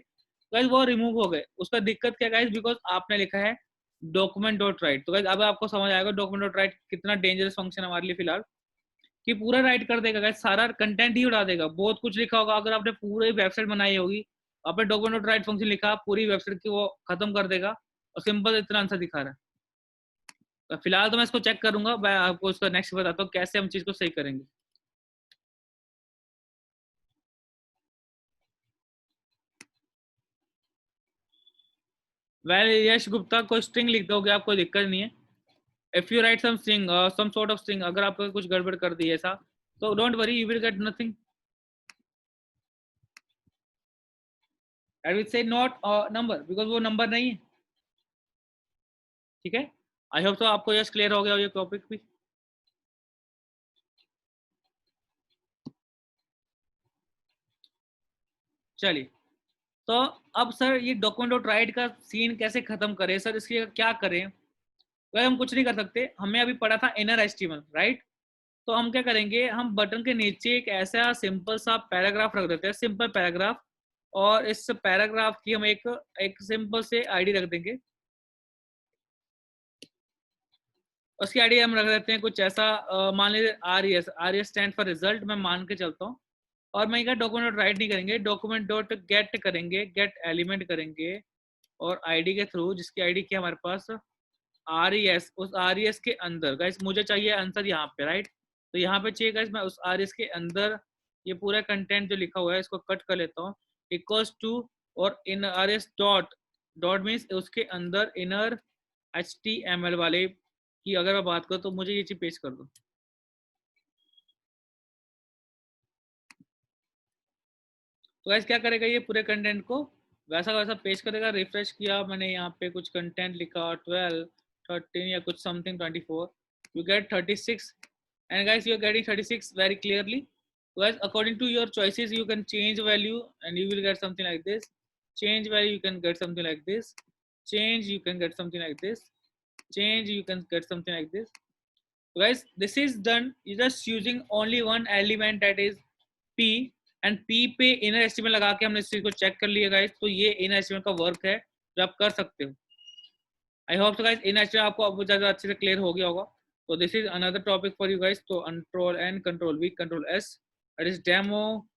गाइस, वो रिमूव हो गए. उसका दिक्कत क्या गाइस, बिकॉज आपने लिखा है डॉक्यूमेंट डॉट राइट. तो गाइस अब आपको समझ आएगा डॉक्यूमेंट डॉट राइट कितना डेंजरस फंक्शन हमारे लिए फिलहाल, कि पूरा राइट कर देगा गाइस, सारा कंटेंट ही उड़ा देगा. बहुत कुछ लिखा होगा, अगर आपने पूरी वेबसाइट बनाई होगी, आपने डॉक्यूमेंट डॉट राइट फंक्शन लिखा, पूरी वेबसाइट की वो खत्म कर देगा, और सिंपल इतना आंसर दिखा रहा है. तो फिलहाल तो मैं इसको चेक करूंगा, मैं आपको उसका नेक्स्ट बताता हूँ कैसे हम चीज को सही करेंगे. वेल यश गुप्ता, कोई स्ट्रिंग लिख दोगे आप, कोई दिक्कत नहीं है. If you write some string, some sort of string, अगर आपको कुछ गड़बड़ कर दी ऐसा, तो don't worry, you will get nothing. I will say not number, because वो नंबर नहीं है. ठीक है, आई होप तो आपको यश क्लियर हो गया ये टॉपिक भी. चलिए, तो अब सर ये डॉक्यूमेंट डॉट राइट का सीन कैसे खत्म करें सर, इसके क्या करें. वह हम कुछ नहीं कर सकते, हमें अभी पढ़ा था इनर एचटीएमएल राइट. तो हम क्या करेंगे, हम बटन के नीचे एक ऐसा सिंपल सा पैराग्राफ रख देते हैं, सिंपल पैराग्राफ. और इस पैराग्राफ की हम एक एक सिंपल से आईडी रख देंगे. उसकी आईडी हम रख देते हैं कुछ ऐसा, मान लीजिए RES. RES stand for result, मैं मान के चलता हूँ. और मैं क्या डॉक्यूमेंट डॉट राइट नहीं करेंगे, डॉक्यूमेंट डॉट गेट करेंगे, गेट एलिमेंट करेंगे. और आईडी के थ्रू, जिसकी आईडी क्या हमारे पास RES, उस RES के अंदर गाइस मुझे चाहिए आंसर यहाँ पे राइट. तो यहाँ पे चाहिए गाइस, मैं उस RES के अंदर ये पूरा कंटेंट जो लिखा हुआ है इसको कट कर लेता हूँ, इक्वल्स टू. और इन RES डॉट, डॉट मीन्स उसके अंदर इनर HTML वाले की अगर मैं बात करूँ, तो मुझे ये चीज पेश कर दो. तो गाइस क्या करेगा, ये पूरे कंटेंट को वैसा वैसा पेश करेगा. रिफ्रेश किया मैंने, यहाँ पे कुछ कंटेंट लिखा 12, 13 या कुछ something 24, you get 36. and guys you are getting 36 very clearly. So guys, according to your choices you can change value and you will get something like this. Change value, you can get something like this. Change, you can get something like this. Change, you can get something like this. So guys, this is done just using only one element, that is p. And p पे inner estimate लगा के हमने इस चीज को check कर लिया guys. तो ये इनर एस्टिमेट का वर्क है जो आप कर सकते हो. आई hope so guys inner estimate आपको अब ज्यादा अच्छे से क्लियर हो गया होगा. तो this is another topic for you guys. तो control N, control V, control S, that is demo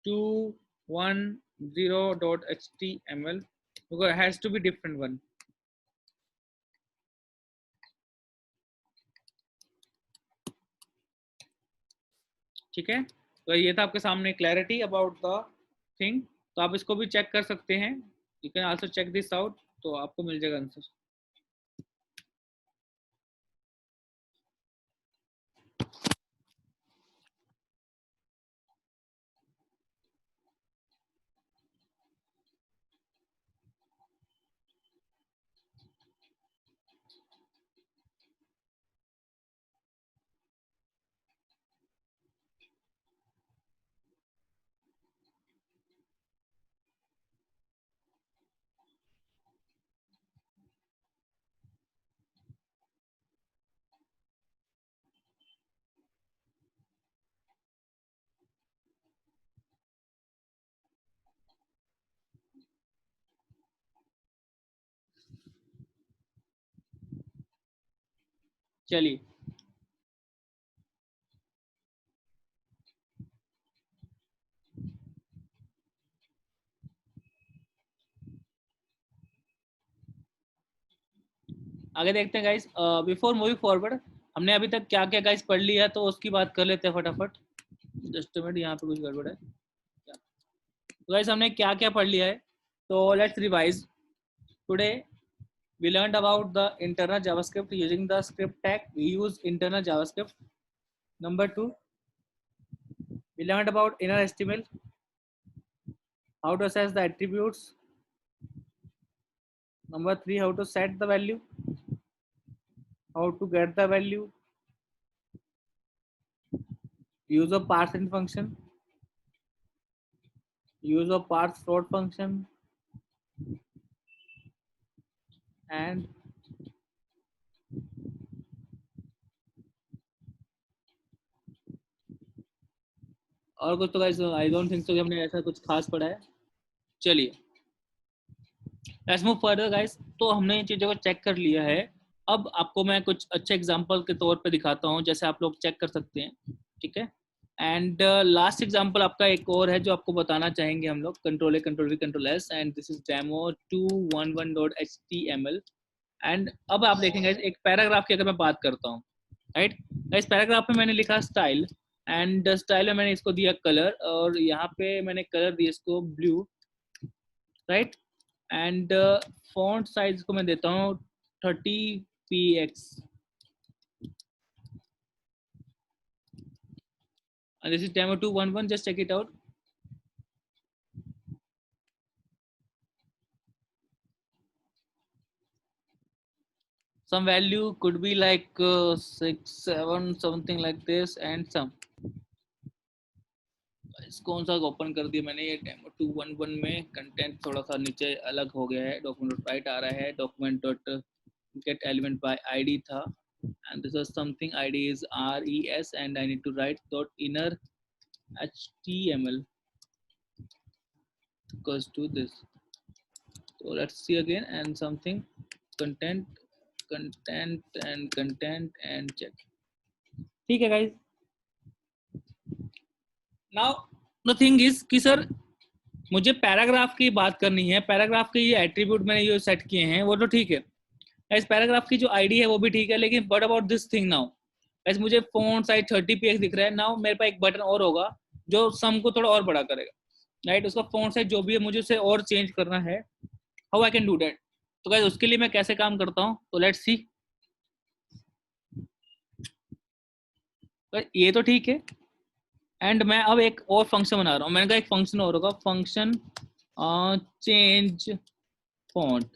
210.html, because it has to be different one. ठीक है, तो ये था आपके सामने क्लैरिटी अबाउट द थिंग. तो आप इसको भी चेक कर सकते हैं, you can also check this out, तो आपको मिल जाएगा आंसर. चलिए, आगे देखते हैं गाइस. बिफोर मूविंग फॉरवर्ड, हमने अभी तक क्या क्या गाइस पढ़ लिया है, तो उसकी बात कर लेते हैं फटाफट. जस्ट मिनट, यहाँ पे कुछ गड़बड़ है. तो गाइस हमने क्या क्या पढ़ लिया है, तो let's revise. Today we learned about the internal JavaScript using the script tag. We use internal JavaScript. Number 2, we learned about inner HTML, how to assess the attributes. Number 3, how to set the value, how to get the value. use of parse function, use of parse float function, and और कुछ तो guys I don't think so कि हमने ऐसा कुछ खास पढ़ा है। चलिए लेट्स मूव फर्दर गाइस। तो हमने इन चीज़ों को चेक कर लिया है। अब आपको मैं कुछ अच्छे एग्जांपल के तौर पे दिखाता हूँ, जैसे आप लोग चेक कर सकते हैं, ठीक है। एंड लास्ट एग्जांपल आपका एक और है जो आपको बताना चाहेंगे हम लोग, control A control V control S, and this is demo 211.html। And अब आप देखेंगे एक पैराग्राफ की अगर मैं बात करता हूँ, राइट। इस पैराग्राफ में मैंने लिखा स्टाइल, एंड स्टाइल में मैंने इसको दिया कलर, और यहाँ पे मैंने कलर दिया इसको blue, right. And font size को मैं देता हूँ 30px, and this is demo 211, just check it out. Some value could be like 6 7 something like this, and some कौन सा ओपन कर दिया मैंने, ये डेमो 211 में कंटेंट थोड़ा सा नीचे अलग हो गया है, डॉक्यूमेंट राइट आ रहा है, document dot get element by ID था, and this is something id is res, and I need to write dot inner html equals to this. So let's see again, and something content and check, ठीक है guys. Now the thing is कि sir मुझे paragraph की बात करनी है, paragraph के ये एट्रीब्यूट मैंने जो सेट किए हैं वो तो ठीक है, इस पैराग्राफ की जो आईडी है वो भी ठीक है, लेकिन but about this thing now, ऐसे मुझे फोन साइज 30px दिख रहा है। नाउ मेरे पास एक बटन और होगा जो सम को थोड़ा और बड़ा करेगा, राइट। उसका फोन साइज जो भी है मुझे उसे और चेंज करना है, how I can do that. तो गाइस उसके लिए मैं कैसे काम करता हूँ, तो लेट्स सी। ये तो ठीक है, एंड मैं अब एक और फंक्शन बना रहा हूँ, मैंने कहा एक फंक्शन और होगा, फंक्शन चेंज फॉन्ट।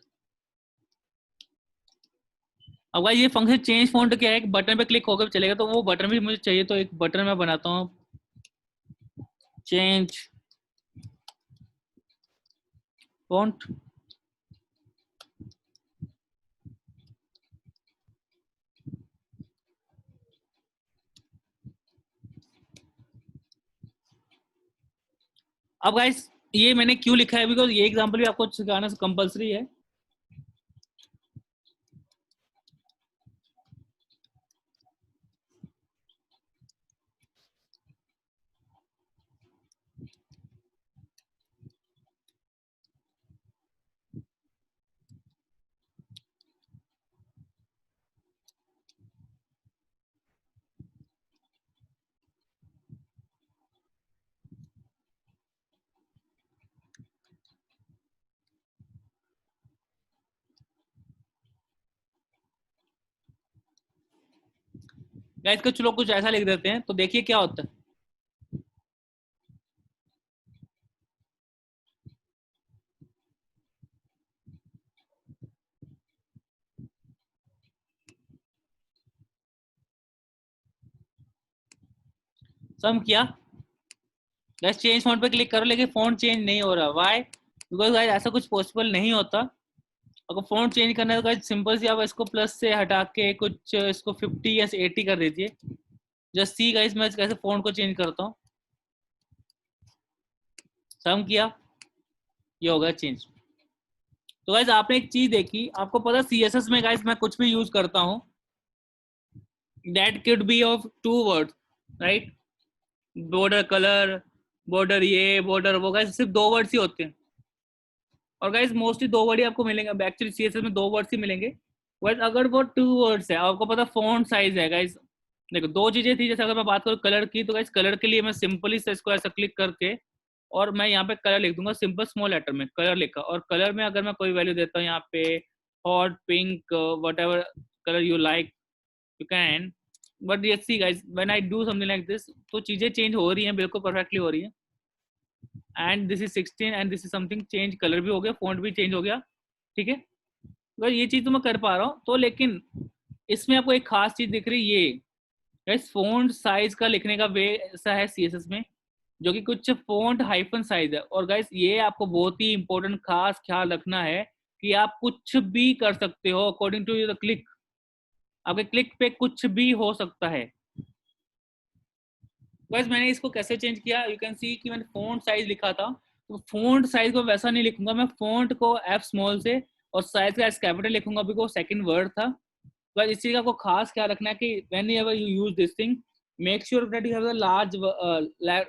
अब गाइस ये फंक्शन चेंज फॉन्ट क्या है, एक बटन पे क्लिक होकर चलेगा, तो वो बटन भी मुझे चाहिए, तो एक बटन मैं बनाता हूँ चेंज फॉन्ट। अब गाइस ये मैंने क्यों लिखा है, बिकॉज ये एग्जांपल भी आपको सिखाना कंपलसरी है। गाइस कुछ लोग कुछ ऐसा लिख देते हैं, तो देखिए क्या होता है। सम किया, गाइस चेंज फॉन्ट पे क्लिक करो, लेकिन फॉन्ट चेंज नहीं हो रहा, व्हाई? बिकॉज गाइस ऐसा कुछ पॉसिबल नहीं होता। अगर फॉन्ट चेंज करना है तो गाइस सिंपल सी आप इसको प्लस से हटा के कुछ इसको 50 या 80 कर दीजिए। जस्ट सी गाइस मैं कैसे फॉन्ट को चेंज करता हूँ। सम किया, ये होगा चेंज। तो गाइस आपने एक चीज देखी, आपको पता CSS में गाइस मैं कुछ भी यूज करता हूँ, that could be of 2 words, right. Border colour, border ये, बॉर्डर वो, गाइस सिर्फ 2 वर्ड्स ही होते हैं। और गाइस मोस्टली 2 वर्ड ही आपको मिलेंगे, एक्चुअली CSS में 2 वर्ड्स ही मिलेंगे। बट अगर वो 2 वर्ड्स है, आपको पता फॉन्ट साइज है गाइस, देखो 2 चीजें थी, जैसे अगर मैं बात करूँ कलर की, तो गाइस कलर के लिए मैं सिंपली से इसको ऐसा क्लिक करके और मैं यहाँ पे कलर लिख दूंगा, सिंपल स्मॉल लेटर में कलर लिखा, और कलर में अगर मैं कोई वैल्यू देता हूँ यहाँ पे hot, pink, what ever colour you like you can, but yes see guys when I do something like this, तो चीजें चेंज हो रही हैं, बिल्कुल परफेक्टली हो रही है। And this is 16 and this is something change, colour भी हो गया, फॉन्ट भी चेंज हो गया, ठीक है। अगर ये चीज तो मैं कर पा रहा हूँ, तो लेकिन इसमें आपको एक खास चीज दिख रही है, ये गाइस फ़ॉन्ट साइज का लिखने का वे ऐसा है सीएसएस में, जो कि कुछ फ़ॉन्ट हाइफन साइज है। और गाइस ये आपको बहुत ही इंपॉर्टेंट खास ख्याल रखना है कि आप कुछ भी कर सकते हो अकॉर्डिंग टू द क्लिक। आपके क्लिक पे कुछ भी हो सकता है। गाइस मैंने इसको कैसे चेंज किया, यू कैन सी कि मैंने फ़ॉन्ट साइज लिखा था, तो फ़ॉन्ट साइज को वैसा नहीं लिखूंगा मैं, फ़ॉन्ट को एफ स्मॉल से और साइज का एस कैपिटल लिखूंगा, बिकॉज सेकंड वर्ड था। बस इस चीज का आपको खास ख्याल रखना है कि whenever you use this thing, make sure that you have the large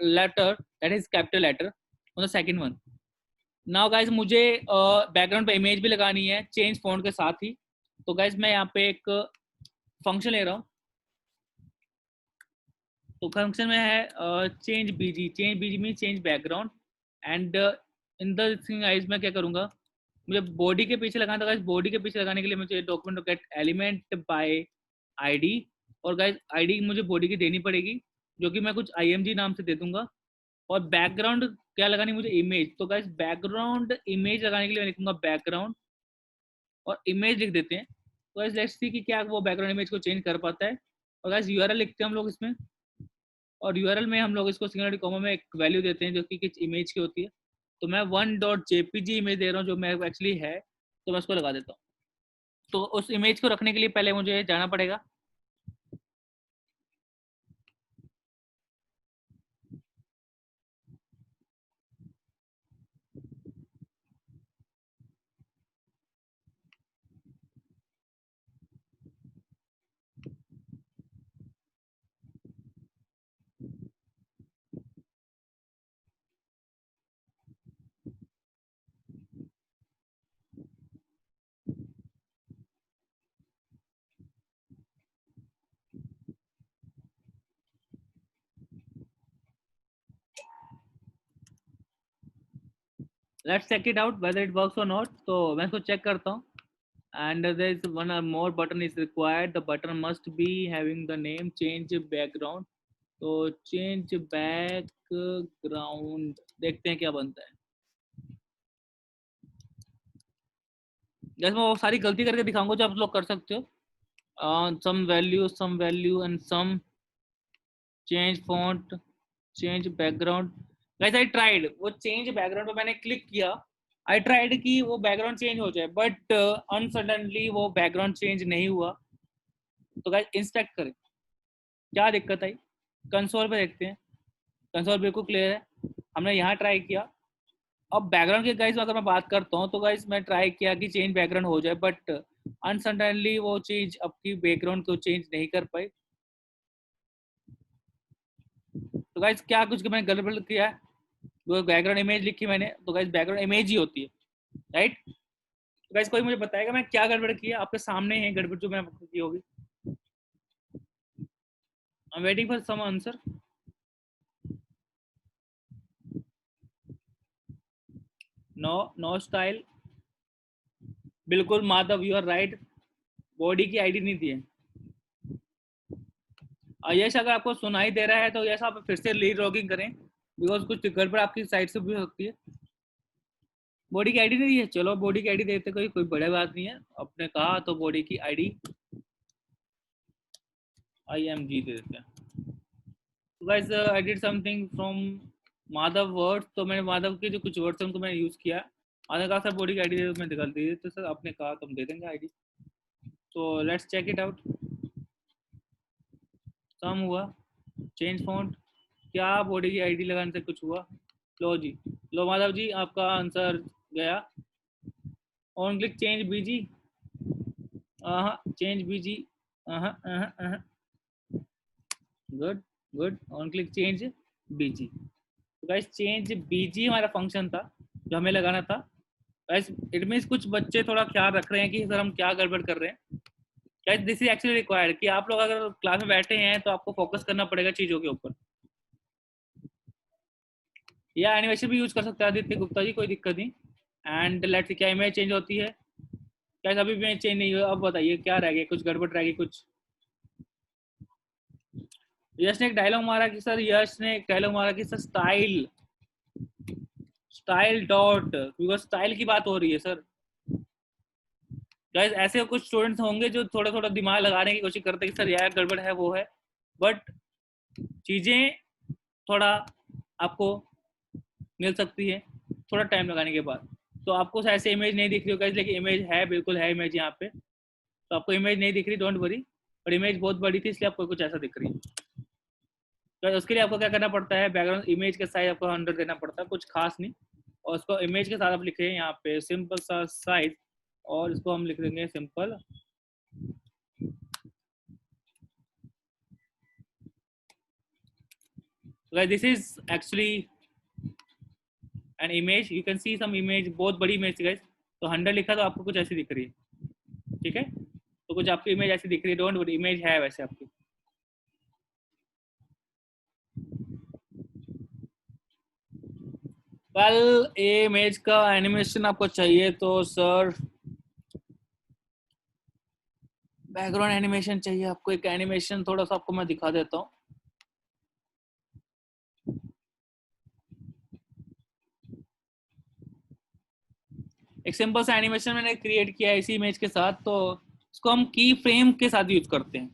letter, that is capital letter on the second one. Now guys मुझे बैकग्राउंड पे इमेज भी लगानी है चेंज फॉन्ट के साथ ही। तो गाइस मैं यहाँ पे एक फंक्शन ले रहा हूँ। तो फंक्शन में है चेंज बीजी में change background. And in the thing guys मैं क्या करूँगा, मुझे बॉडी के पीछे लगाना था गाइस। बॉडी के पीछे लगाने के लिए मुझे document gate element by ID, और गाइस आईडी मुझे बॉडी की देनी पड़ेगी, जो कि मैं कुछ आईएमजी नाम से दे दूंगा। और बैकग्राउंड क्या लगानी मुझे, इमेज। तो गाइस बैकग्राउंड इमेज लगाने के लिए मैं लिखूंगा बैकग्राउंड और इमेज लिख देते हैं। तो गाइस लेट्स सी कि क्या वो बैकग्राउंड इमेज को चेंज कर पाता है। और गाइस यूआरएल लिखते हैं हम लोग इसमें, और यूआरएल में हम लोग इसको सिंगुलर कॉमा में एक वैल्यू देते हैं जो कि किस इमेज की होती है। तो मैं 1.jpg इमेज दे रहा हूँ जो मैं एक्चुअली है, तो मैं उसको लगा देता हूँ। तो उस इमेज को रखने के लिए पहले मुझे जाना पड़ेगा, let's check it out whether it works और नॉट। तो मैं इसको चेक करता हूँ। And there is one more button is required, the button must be having the name change background. तो चेंज बैकग्राउंड देखते हैं क्या बनता है। जैसे मैं वो सारी गलती करके दिखाऊंगा जो आप लोग कर सकते हो। Some value and some change font change background. Guys I tried, वो चेंज बैकग्राउंड पे मैंने क्लिक किया, आई ट्राइड कि वो बैकग्राउंड चेंज हो जाए, बट अनसडनली वो बैकग्राउंड चेंज नहीं हुआ। तो गाइस इंस्पेक्ट करें क्या दिक्कत आई, कंसोल पे देखते हैं। कंसोल बिल्कुल क्लियर है, हमने यहाँ ट्राई किया। अब बैकग्राउंड के गाइस अगर मैं बात करता हूँ, तो गाइस मैं ट्राई किया कि चेंज बैकग्राउंड हो जाए, बट अनसडनली वो चीज आपकी बैकग्राउंड को चेंज नहीं कर पाई। तो गाइस क्या कुछ मैंने गड़बड़ किया है, वो बैकग्राउंड इमेज लिखी मैंने, तो गाइस बैकग्राउंड इमेज ही होती है, राइट। तो गाइस कोई मुझे बताएगा मैं क्या गड़बड़ किया, आपके सामने है गड़बड़ जो मैंने की होगी। I am waiting for some answer. No, no style. बिल्कुल Madhav, you are right, body की आईडी नहीं दी है। यश अगर आपको सुनाई दे रहा है तो यश आप फिर से री लॉगिंग करें, बिकॉज कुछ गड़बड़ आपकी साइड से भी हो सकती है। बॉडी की आईडी नहीं दी है, चलो बॉडी की आईडी देते, कोई कोई बड़ी बात नहीं है, आपने कहा तो बॉडी की आईडी IMG दे देते हैं। Guys I did something from Madhav words, तो मैंने माधव के जो कुछ वर्ड्स हैं उनको मैंने यूज किया। आने कहा सर बॉडी की आईडी दे दो, मैं निकाल दी, तो सर आपने कहा तो हम दे देंगे आईडी। तो लेट्स चेक इट आउट। सम हुआ, चेंज फॉन्ट, क्या बॉडी की आईडी लगाने से कुछ हुआ? लो जी, लो माधव जी आपका आंसर गया। On click change BG, change BG, good good, on click change BG. तो गाइस चेंज बीजी हमारा फंक्शन था जो हमें लगाना था। गाइस इट मींस कुछ बच्चे थोड़ा ख्याल रख रहे हैं कि सर हम क्या गड़बड़ कर रहे हैं। Guys this is actually required कि आप लोग अगर क्लास में बैठे हैं तो आपको फोकस करना पड़ेगा चीज़ों के ऊपर। या एनिमेशन भी यूज कर सकते हैं आदित्य गुप्ता जी, कोई दिक्कत नहीं। एंड लेट्स, क्या इमेज चेंज होती है? क्या अभी भी चेंज नहीं हुआ? अब बताइए क्या रह गया, कुछ गड़बड़ रह गई कुछ? यश ने एक डायलॉग मारा कि सर, यश ने एक डायलॉग मारा कि sir style, style dot, because style की बात हो रही है सर। गाइस ऐसे कुछ स्टूडेंट्स होंगे जो थोड़ा थोड़ा दिमाग लगाने की कोशिश करते हैं कि सर यार गड़बड़ है वो है, बट चीज़ें थोड़ा आपको मिल सकती है थोड़ा टाइम लगाने के बाद। तो आपको ऐसे इमेज नहीं दिख रही होगा, लेकिन इमेज है, बिल्कुल है इमेज यहाँ पे। तो आपको इमेज नहीं दिख रही, डोंट वरी, पर इमेज बहुत बड़ी थी इसलिए आपको कुछ ऐसा दिख रही है। तो उसके लिए आपको क्या करना पड़ता है, बैकग्राउंड इमेज का साइज आपको 100 देना पड़ता है, कुछ खास नहीं। और उसको इमेज के साथ आप लिखे हैं यहाँ पे सिंपल सा साइज, और इसको हम लिख देंगे simple this is actually an image, you can see some image, बहुत बड़ी इमेज गाइस। तो 100 लिखा तो आपको कुछ ऐसी दिख रही है, ठीक है। तो कुछ आपकी इमेज ऐसी दिख रही है, डोंट वरी, इमेज है वैसे आपकी। वेल इमेज का एनिमेशन आपको चाहिए तो सर बैकग्राउंड एनिमेशन चाहिए आपको। एक एनिमेशन थोड़ा सा आपको मैं दिखा देता हूँ। एक सिंपल सा एनिमेशन मैंने क्रिएट किया है इसी इमेज के साथ, तो इसको हम की फ्रेम के साथ यूज करते हैं।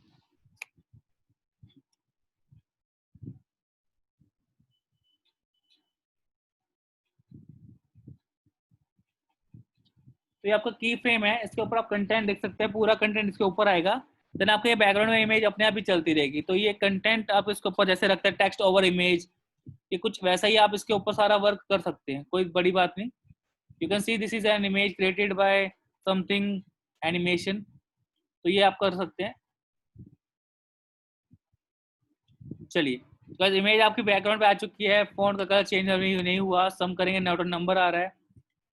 तो ये आपका की फ्रेम है, इसके ऊपर आप कंटेंट देख सकते हैं, पूरा कंटेंट इसके ऊपर आएगा। देन आपके बैकग्राउंड में इमेज अपने आप ही चलती रहेगी। तो ये कंटेंट आप इसके ऊपर जैसे रखते हैं टेक्स्ट ओवर इमेज, ये कुछ वैसा ही आप इसके ऊपर सारा वर्क कर सकते हैं, कोई बड़ी बात नहीं। You can see this is an image created by something animation, तो ये आप कर सकते हैं। चलिए तो इमेज आपकी बैकग्राउंड पे आ चुकी है, फोन का कलर चेंज नहीं हुआ, सम करेंगे नोट नंबर आ रहा है।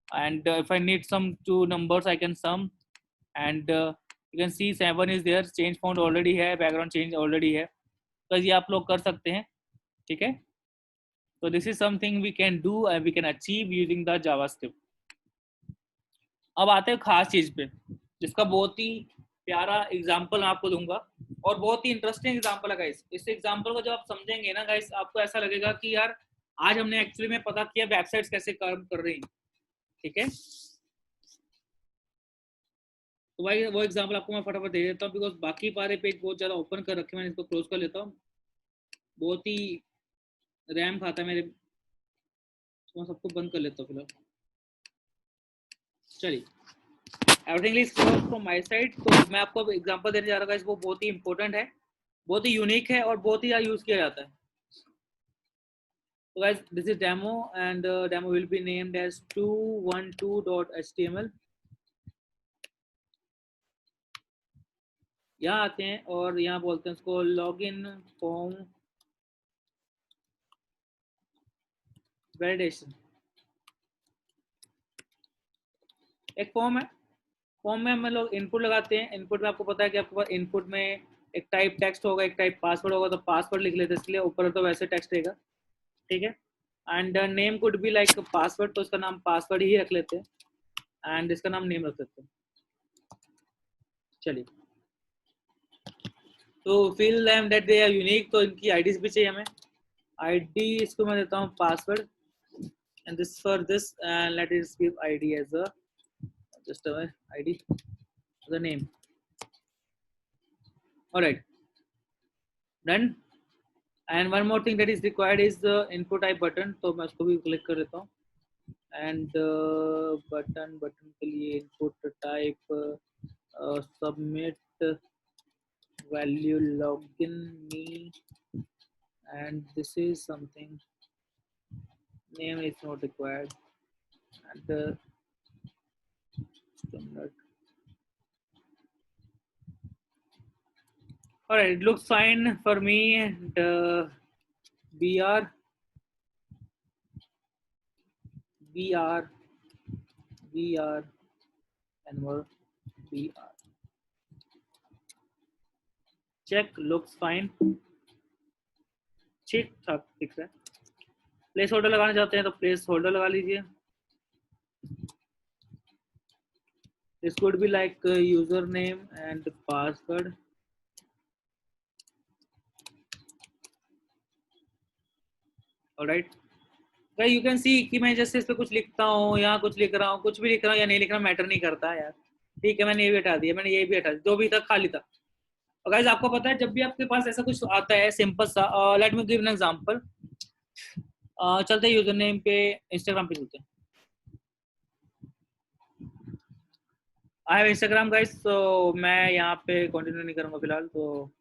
and if I need some two numbers I can sum, and you can see 7 is there, change font already है, background change already है। तो ये आप लोग कर सकते हैं, ठीक है। तो this is something we can do and we can achieve using the JavaScript। अब आते हैं खास चीज पे, जिसका बहुत ही प्यारा एग्जाम्पल मैं आपको दूंगा, और बहुत ही इंटरेस्टिंग एग्जाम्पल है गाइस। इस एग्जाम्पल को जब आप समझेंगे ना गाइस, आपको ऐसा लगेगा कि यार आज हमने एक्चुअली में पता किया वेबसाइट्स कैसे काम कर रही हैं, ठीक है। तो भाई वो एग्जांपल आपको मैं फटाफट दे देता हूँ, बिकॉज बाकी सारे पेज बहुत ज़्यादा ओपन कर रखे हैं, मैंने इसको क्लोज कर लेता हूँ, बहुत ही रैम खाता है मेरे, तो मैं सबको बंद कर लेता हूँ फिलहाल। चलिए everything is close from my side. तो मैं आपको एग्जांपल देने जा रहा हूँ, वो बहुत ही इंपॉर्टेंट है, बहुत ही यूनिक है, और बहुत ही यूज किया जाता है। तो guys this is demo, and demo will be named as 212.html। यहाँ आते हैं और यहाँ बोलते हैं उसको लॉगिन फॉर्म वैलिडेशन। एक फॉर्म है, फॉर्म में हम लोग इनपुट लगाते हैं। इनपुट में आपको पता है कि आपके पास इनपुट में एक टाइप टेक्स्ट होगा, एक टाइप पासवर्ड होगा, तो पासवर्ड लिख लेते हैं, इसलिए ऊपर तो वैसे टेक्स्ट रहेगा, ठीक है। And name could be like password, तो इसका नाम पासवर्ड ही रख लेते हैं, एंड इसका नाम नेम रख देते हैं। चलिए तो fill them that they are unique, तो इनकी आईडीज भी चाहिए हमें। आईडी इसको मैं देता हूँ password, and this for this, and let it give ID as a just id the name। all right, done। and one more thing that is required is the input type button, तो मैं उसको भी click कर लेता हूँ। and button के लिए input type submit value login me, and this is something, name is not required, and standard। all right, it looks fine for me, and br and more br check, looks fine, ठीक ठाक दिख रहा है। Place holder लगाना चाहते हैं तो place holder लगा लीजिए। This could be like user name and password. Alright, you can सी कि मैं जैसे इस पे कुछ लिखता हूँ, यहाँ कुछ लिख रहा हूँ, कुछ भी लिख रहा हूँ या नहीं लिख रहा, मैटर नहीं करता यार, ठीक है। मैंने ये भी हटा दिया, मैंने ये भी हटा दिया, जो भी था खाली था। और गाइस आपको पता है जब भी आपके पास ऐसा कुछ आता है सिंपल सा, late me give an example, चलते यूजर नेम पे इंस्टाग्राम पे चलते हैं। आई हैव इंस्टाग्राम गाइस, तो मैं यहाँ पे कंटिन्यू नहीं करूंगा फिलहाल। तो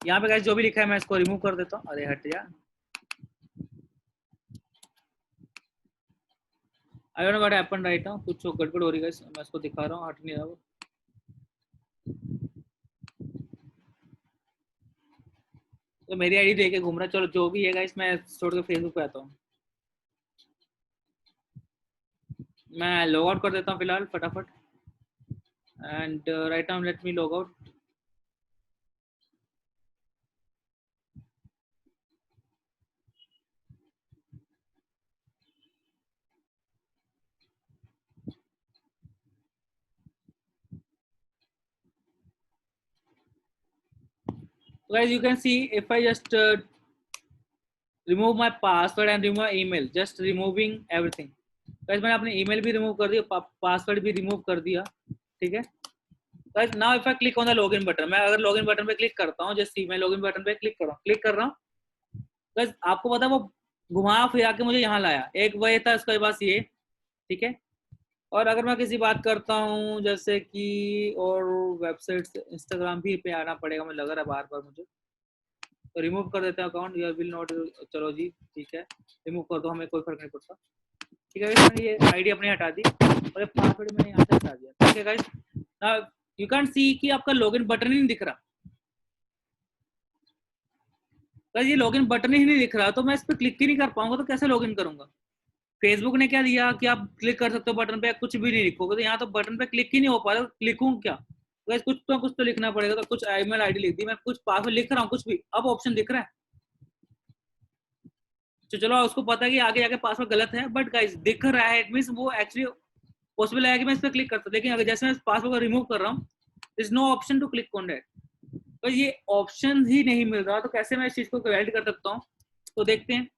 यहाँ पे गाइस जो भी लिखा है मैं इसको रिमूव कर देता हूँ। अरे हट जा, आई don't know what happened right now, कुछ गड़बड़ हो रही है गाइस, मैं इसको दिखा रहा हूँ, हट नहीं रहा वो। तो मेरी आईडी देख के घूम रहा है, चलो जो भी है गाइस, मैं छोड़ के फेसबुक पे आता हूँ। मैं लॉग आउट कर देता हूँ फिलहाल फटाफट, and right now let me log out. So guys, you can see if I just remove my password and remove my email, just removing everything. Guys, मैंने अपने email भी remove कर दिया, password भी remove कर दिया, ठीक है। Guys, now if I click on the login button, मैं अगर login button पे click करता हूँ, जैसे मैं login button पे click कर रहा हूँ, guys आपको पता है वो घुमा फिरा के मुझे यहाँ लाया। एक वही था उसके पास ये, ठीक है। और अगर मैं किसी बात करता हूँ जैसे कि और वेबसाइट, इंस्टाग्राम भी पे आना पड़ेगा मुझे लग रहा है बार बार मुझे, तो रिमूव कर देते हैं अकाउंट, या विल नॉट, चलो जी ठीक है, रिमूव कर दो, हमें कोई फर्क नहीं पड़ता। ठीक है, मैंने ये आईडी अपनी हटा दी और ये पासवर्ड मैंने यहाँ से हटा दिया। ठीक है गाइस, नाउ यू कैन सी कि आपका लॉगिन बटन ही नहीं दिख रहा। गाइस ये लॉगिन बटन ही नहीं दिख रहा, तो मैं इस पर क्लिक ही नहीं कर पाऊंगा, तो कैसे लॉगिन करूंगा। फेसबुक ने क्या दिया कि आप क्लिक कर सकते हो बटन पे, कुछ भी नहीं लिखोगे, तो यहाँ तो बटन पे क्लिक ही नहीं हो पा रहा, लिखूं क्या। गाइस कुछ तो लिखना पड़ेगा, तो कुछ ईमेल आईडी लिख दी, मैं कुछ पासवर्ड लिख रहा हूँ कुछ भी, अब ऑप्शन दिख रहा है। तो चलो उसको पता है कि आगे जाके पासवर्ड गलत है, बट गाइस दिख रहा है, इट मींस वो एक्चुअली पॉसिबल है कि मैं इस पर क्लिक करता, लेकिन अगर जैसे मैं पासवर्ड को रिमूव कर रहा हूँ, is no option to click on that, तो ये ऑप्शन ही नहीं मिल रहा, तो कैसे मैं इस चीज को वैलिड कर सकता हूँ। तो देखते हैं,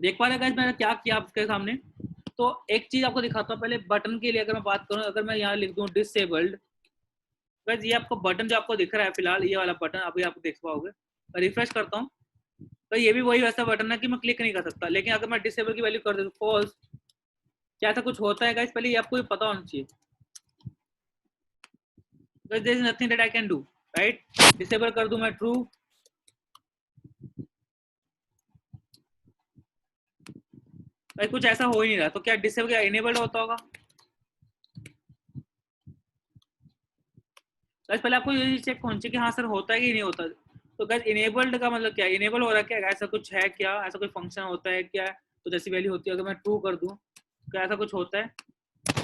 देख पा रहे गाइस मैंने क्या किया आपके सामने। तो एक चीज आपको दिखाता हूँ पहले, बटन के लिए अगर मैं बात करूँ, अगर मैं यहाँ लिख दूँ डिसेबल्ड, गाइस ये आपको बटन जो आपको दिख रहा है फिलहाल, ये वाला बटन अभी आप देख पाओगे, रिफ्रेश करता हूँ, तो ये भी वही वैसा बटन है कि मैं क्लिक नहीं कर सकता। लेकिन अगर मैं डिसेबल की वैल्यू कर दूँ फॉल्स, क्या ऐसा कुछ होता है गाइस, पहले ये आपको पता होना चाहिए। Because there is nothing that I can do, right? Disable कर दूं मैं ट्रू, भाई कुछ ऐसा हो ही नहीं रहा, तो क्या डिसेबल क्या इनेबल्ड होता होगा। गाइस पहले आपको ये चेक होना चाहिए कि हाँ सर होता है कि नहीं होता। तो गाइस इनेबल्ड का मतलब क्या है, इनेबल हो रहा है क्या, ऐसा कुछ है क्या, ऐसा कोई फंक्शन होता है क्या, तो जैसी वैल्यू होती है, अगर मैं ट्रू कर दूं क्या ऐसा कुछ होता है,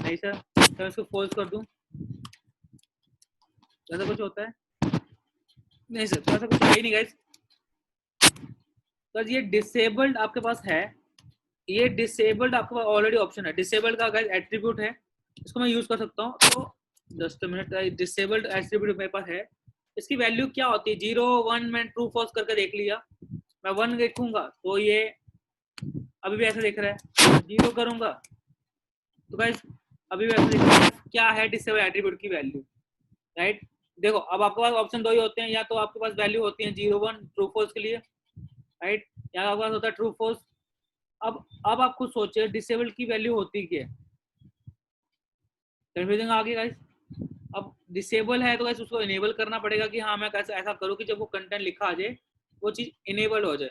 नहीं सर। तो मैं इसको फॉल्स कर दूं, ऐसा कुछ होता है, नहीं सर, तो ऐसा कुछ है ही नहीं गाइस। तो ये डिसेबल्ड आपके पास है, ये डिसेबल्ड आपके पास ऑलरेडी ऑप्शन है, डिसेबल्ड का गाइस एट्रीब्यूट है, इसको मैं यूज कर सकता हूँ। तो जस्ट मिनट, डिसेबल्ड एट्रीब्यूट मेरे पास है, इसकी वैल्यू क्या होती है, 0 1, मैं ट्रू फॉल्स करके देख लिया, मैं 1 देखूंगा तो ये अभी भी ऐसा दिख रहा है, 0 करूंगा तो गाइस अभी भी ऐसा दिख रहा है। क्या है डिसेबल एट्रीब्यूट की वैल्यू, राइट। देखो अब आपके पास ऑप्शन दो ही होते हैं, या तो आपके पास वैल्यू होती है 0 1 ट्रू फॉल्स के लिए, राइट, या आपके पास होता है ट्रू फॉल्स। अब आप खुद सोचिए डिसेबल्ड की वैल्यू होती क्या है, कंफ्यूजिंग आ गई गाइस। अब डिसेबल है तो गाइस उसको इनेबल करना पड़ेगा कि हाँ मैं कैसे ऐसा करूँ कि जब वो कंटेंट लिखा आ जाए वो चीज इनेबल हो जाए।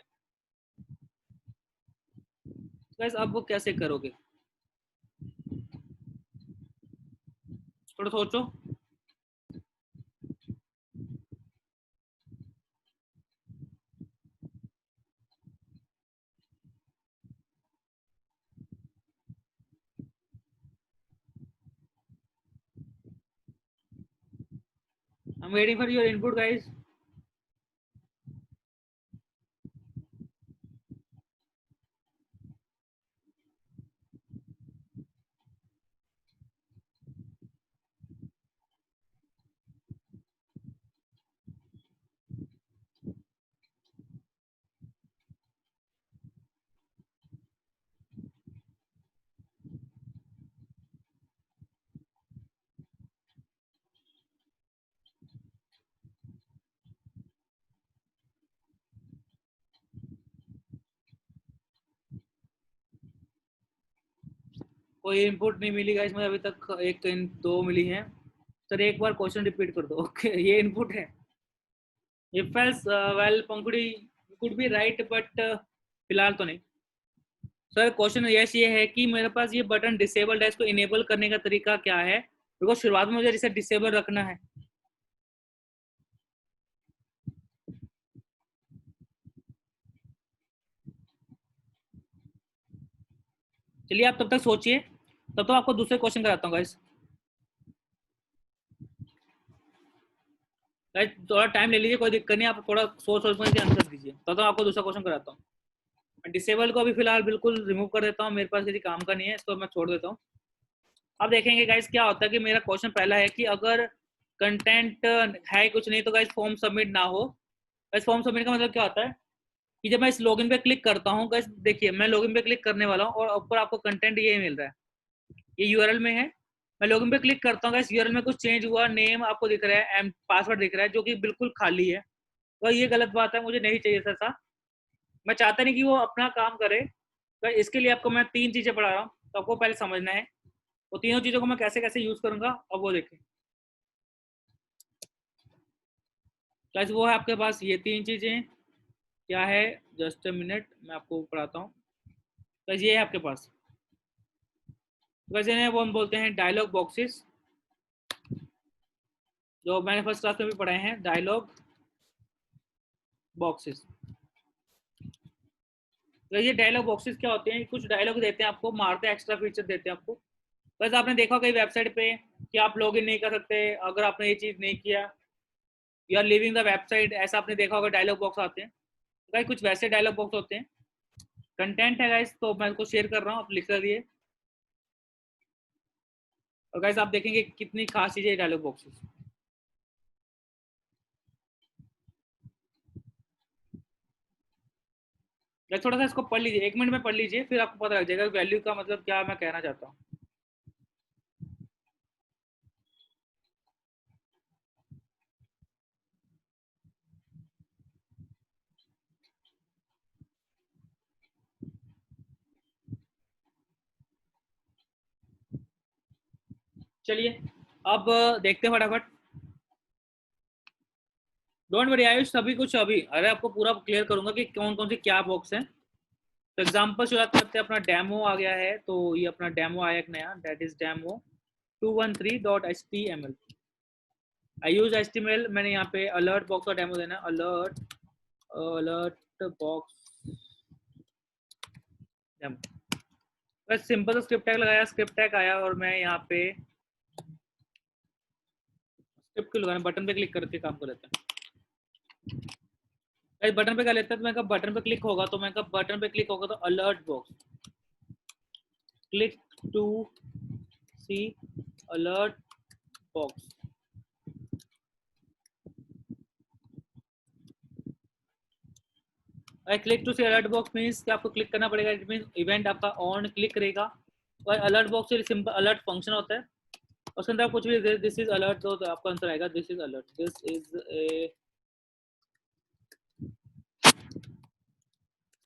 गाइस अब वो कैसे करोगे, थोड़ा सोचो। आई am waiting for your input guys. कोई इनपुट नहीं मिली गाइस मुझे अभी तक, एक दो मिली हैं। सर एक बार क्वेश्चन रिपीट कर दो। ओके ये इनपुट है। If else well Pankhuri could be right but फिलहाल तो नहीं। सर क्वेश्चन यस ये है कि मेरे पास ये बटन डिसेबल्ड है, इसको इनेबल करने का तरीका क्या है, बिकॉज शुरुआत में मुझे इसे डिसेबल रखना है। चलिए आप तब तक सोचिए, तब तो आपको दूसरे क्वेश्चन कराता हूँ गाइस। गाइस थोड़ा टाइम ले लीजिए, कोई दिक्कत नहीं, आप थोड़ा सोच सोच के आंसर दीजिए, तब तो आपको दूसरा क्वेश्चन कराता हूँ। डिसेबल को अभी फिलहाल बिल्कुल रिमूव कर देता हूँ, मेरे पास किसी काम का नहीं है, इसको मैं छोड़ देता हूँ। अब देखेंगे गाइस क्या होता है कि मेरा क्वेश्चन पहला है कि अगर कंटेंट है कुछ नहीं तो गाइस फॉर्म सबमिट ना हो। गाइस फॉर्म सबमिट का मतलब क्या होता है कि जब मैं इस लॉगिन पे क्लिक करता हूँ गाइस, देखिए मैं लॉगिन पे क्लिक करने वाला हूँ और ऊपर आपको कंटेंट ये मिल रहा है, ये यूआरएल में है। मैं लॉगिन पे क्लिक करता हूँ गाइस, यूआरएल में कुछ चेंज हुआ, नेम आपको दिख रहा है, पासवर्ड दिख रहा है जो कि बिल्कुल खाली है। तो ये गलत बात है, मुझे नहीं चाहिए ऐसा। मैं चाहता नहीं कि वो अपना काम करे। तो इसके लिए आपको मैं 3 चीजें पढ़ा रहा हूँ, तो आपको पहले समझना है वो तीनों चीजों को मैं कैसे कैसे यूज करूंगा। अब वो देखें गाइस, वो है आपके पास ये 3 चीजें क्या है। जस्ट अ मिनट मैं आपको पढ़ाता हूँ। गाइस ये है आपके पास, वैसे वो हम बोलते हैं डायलॉग बॉक्सेस, जो मैंने फर्स्ट क्लास में भी पढ़ाए हैं, डायलॉग बॉक्सेस। तो ये डायलॉग बॉक्सेस क्या होते हैं, कुछ डायलॉग देते हैं आपको, मारते हैं, एक्स्ट्रा फीचर देते हैं आपको। बस आपने देखा कई वेबसाइट पे कि आप लॉगिन नहीं कर सकते अगर आपने ये चीज़ नहीं किया, you are living the website, ऐसा आपने देखा होगा डायलॉग बॉक्स आते हैं। तो गाइस कुछ वैसे डायलॉग बॉक्स होते हैं। कंटेंट है गाइस, तो मैं इसको शेयर कर रहा हूँ, आप लिख कर दिए। और गाइस आप देखेंगे कितनी खास चीज़ है डायलॉग बॉक्सेस। गाइस थोड़ा सा इसको पढ़ लीजिए, 1 मिनट में पढ़ लीजिए, फिर आपको पता लग जाएगा वैल्यू का मतलब क्या मैं कहना चाहता हूँ। चलिए अब देखते हैं फटाफट। डोंट वरी आयुष, सभी कुछ अभी अरे आपको पूरा क्लियर करूंगा कि कौन कौन से क्या बॉक्स हैं। तो एग्जाम्पल शुरुआत करते हैं, अपना डेमो आ गया है, तो ये अपना डेमो आया एक नया, that is demo 213.html। I use HTML, मैंने यहाँ पे अलर्ट बॉक्स का डेमो देना है, अलर्ट अलर्ट बॉक्स डेमो। बस सिंपल सा स्क्रिप्ट टैग लगाया, स्क्रिप्ट टैग आया और मैं यहाँ पे स्क्रिप्ट को लगाना, बटन पे क्लिक करके काम कर लेते हैं। बटन पे कर लेते हैं, तो मैं कब बटन पे क्लिक होगा, तो मैं कब बटन पे क्लिक होगा तो alert box, click to see alert box. Click to see alert box means कि आपको क्लिक करना पड़ेगा, इट मीन इवेंट आपका ऑन क्लिक रहेगा। और अलर्ट बॉक्स से सिंपल अलर्ट फंक्शन होता है, उसके अंदर आप कुछ भी दिस इज अलर्ट तो आपका आंसर आएगा this is alert, this is a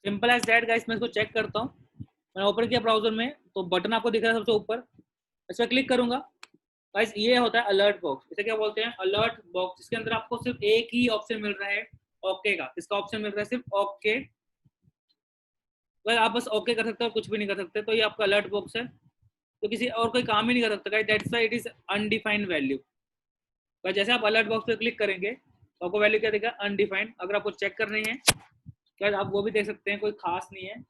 simple as that guys. मैं इसको चेक करता हूँ, मैंने ओपन किया ब्राउजर में, तो बटन आपको दिख रहा है सबसे ऊपर, इस पर क्लिक करूंगा गाइस, ये होता है अलर्ट बॉक्स। इसे क्या बोलते हैं, अलर्ट बॉक्स। इसके अंदर आपको सिर्फ एक ही ऑप्शन मिल रहा है ओके का, इसका ऑप्शन मिल रहा है सिर्फ ओके। आप बस ओके कर सकते हो, कुछ भी नहीं कर सकते, तो ये आपका अलर्ट बॉक्स है, तो किसी और कोई काम ही नहीं कर सकता guys, that's why it is undefined value. तो जैसे आप अलर्ट बॉक्स पे क्लिक करेंगे तो आपको वैल्यू क्या देगा, अनडिफाइंड। अगर आपको चेक करनी है गाइस आप वो भी देख सकते हैं, कोई खास नहीं है,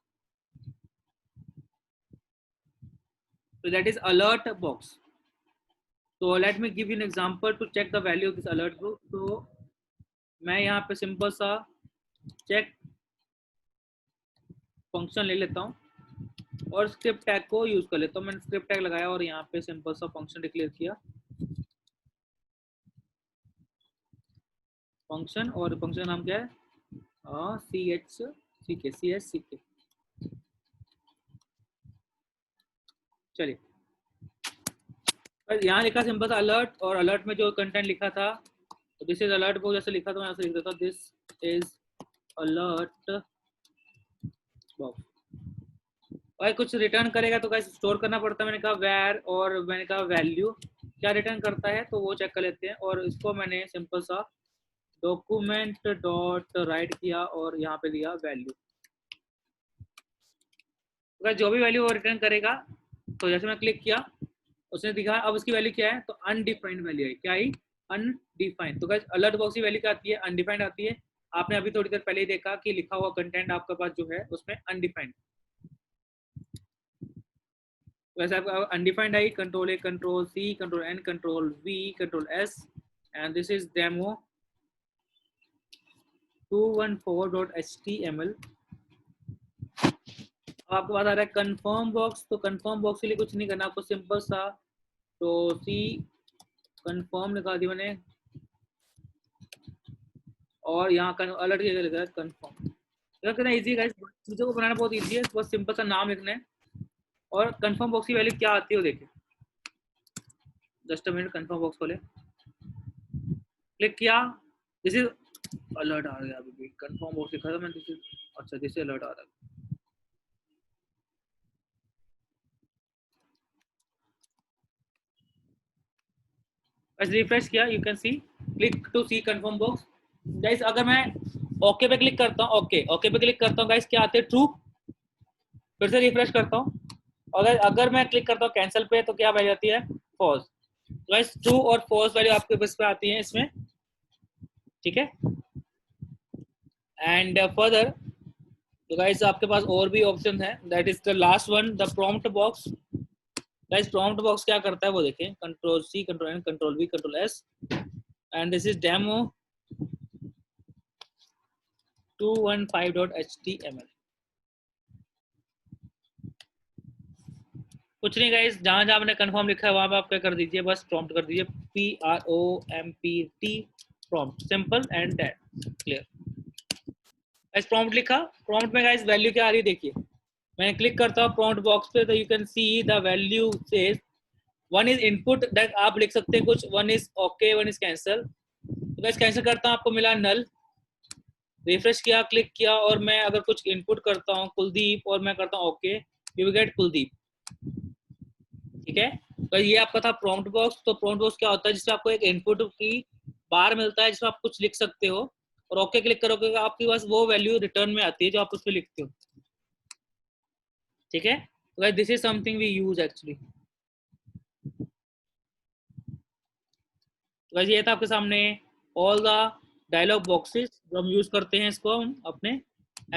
तो दैट इज अलर्ट बॉक्स। तो let me give you an example to check the value of this alert group. तो मैं यहाँ पे सिंपल सा चेक फंक्शन ले लेता हूँ और स्क्रिप्ट टैग को यूज कर लेता हूँ। मैंने स्क्रिप्ट टैग लगाया और यहाँ पे सिंपल सा फंक्शन डिक्लेयर किया, फंक्शन, और फंक्शन नाम क्या है, CHCK। चलिए यहाँ लिखा सिंपल सा अलर्ट, और अलर्ट में जो कंटेंट लिखा था, तो दिस इज अलर्ट बॉक्स जैसे लिखा था, मैं ऐसे लिख देता हूँ, दिस इज अलर्ट बॉक्स। और कुछ रिटर्न करेगा तो गाइस स्टोर करना पड़ता है। मैंने कहा वेयर और मैंने कहा वैल्यू क्या रिटर्न करता है तो वो चेक कर लेते हैं। और इसको मैंने सिंपल सा डॉक्यूमेंट डॉट राइट किया और यहाँ पे दिया वैल्यू। तो जो भी वैल्यू वो रिटर्न करेगा तो जैसे मैं क्लिक किया उसने दिखा अब उसकी वैल्यू क्या है तो अनडिफाइंड वैल्यू है। क्या ही अनडिफाइंड। तो गाइस अलर्ट बॉक्स की वैल्यू क्या आती है अनडिफाइंड आती है। आपने अभी थोड़ी देर पहले ही देखा कि लिखा हुआ कंटेंट आपके पास जो है उसमें अनडिफाइंड। वैसे आपका undefined I control A control C control N control V control S and this is demo 214.html। अब आपके पास आ रहा है कंफर्म बॉक्स। तो कंफर्म बॉक्स के लिए कुछ नहीं करना आपको सिंपल सा तो सी कंफर्म लिखा दिया मैंने और यहाँ अलर्ट किया लिखा कंफर्म। करना इजी है चीज़ों को बनाना बहुत इजी है। बस सिंपल सा नाम लिखना है और कंफर्म बॉक्स की वैल्यू क्या आती है वो देखिए। Just a minute confirm box खोले क्लिक किया दिस इज अलर्ट आ गया। अभी कंफर्म बॉक्स लिखा था मैंने दिस इज अच्छा दिस इज अलर्ट आ रहा है। रिफ्रेश किया you can see click to see confirm box. Guys अगर मैं ओके पे क्लिक करता हूँ ओके पे क्लिक करता हूँ गाइस क्या आते हैं ट्रू। फिर से रिफ्रेश करता हूँ और अगर मैं क्लिक करता हूँ कैंसिल पे तो क्या वैल्यू आती है फॉल्स। गाइस ट्रू और फॉल्स वैल्यू आपके पास पे आती है इसमें ठीक है। एंड फर्दर तो गाइस आपके पास और भी ऑप्शन है that is the last one the prompt box. Guys prompt box क्या करता है वो देखें control C control N control V control S and this is demo 215.html। कुछ नहीं गाइस जहां जहां मैंने कंफर्म लिखा है वहां पे आप क्या कर दीजिए बस प्रॉम्प्ट कर दीजिए PROMPT prompt simple and clear. Guys prompt लिखा प्रॉम्प्ट में गाइस वैल्यू क्या आ रही है देखिए। मैं क्लिक करता हूँ प्रॉम्प्ट बॉक्स पे तो you can see the value says one is input that आप लिख सकते हैं कुछ one is okay one is cancel. तो गाइस कैंसिल करता हूँ आपको मिला नल। रिफ्रेश किया क्लिक किया और मैं अगर कुछ इनपुट करता हूँ कुलदीप और मैं करता हूँ okay you will gate Kuldeep ठीक है। तो ये आपका था प्रॉम्प्ट बॉक्स। तो प्रॉम्प्ट बॉक्स क्या होता है जिसमें आपको एक इनपुट की बार मिलता है जिसमें आप कुछ लिख सकते हो और ओके क्लिक करोगे आपके पास वो वैल्यू रिटर्न में आती है जो आप उस पर लिखते हो ठीक है। तो this is something we use actually. तो ये था आपके सामने ऑल द डायलॉग बॉक्सेस जो हम यूज करते हैं इसको हम अपने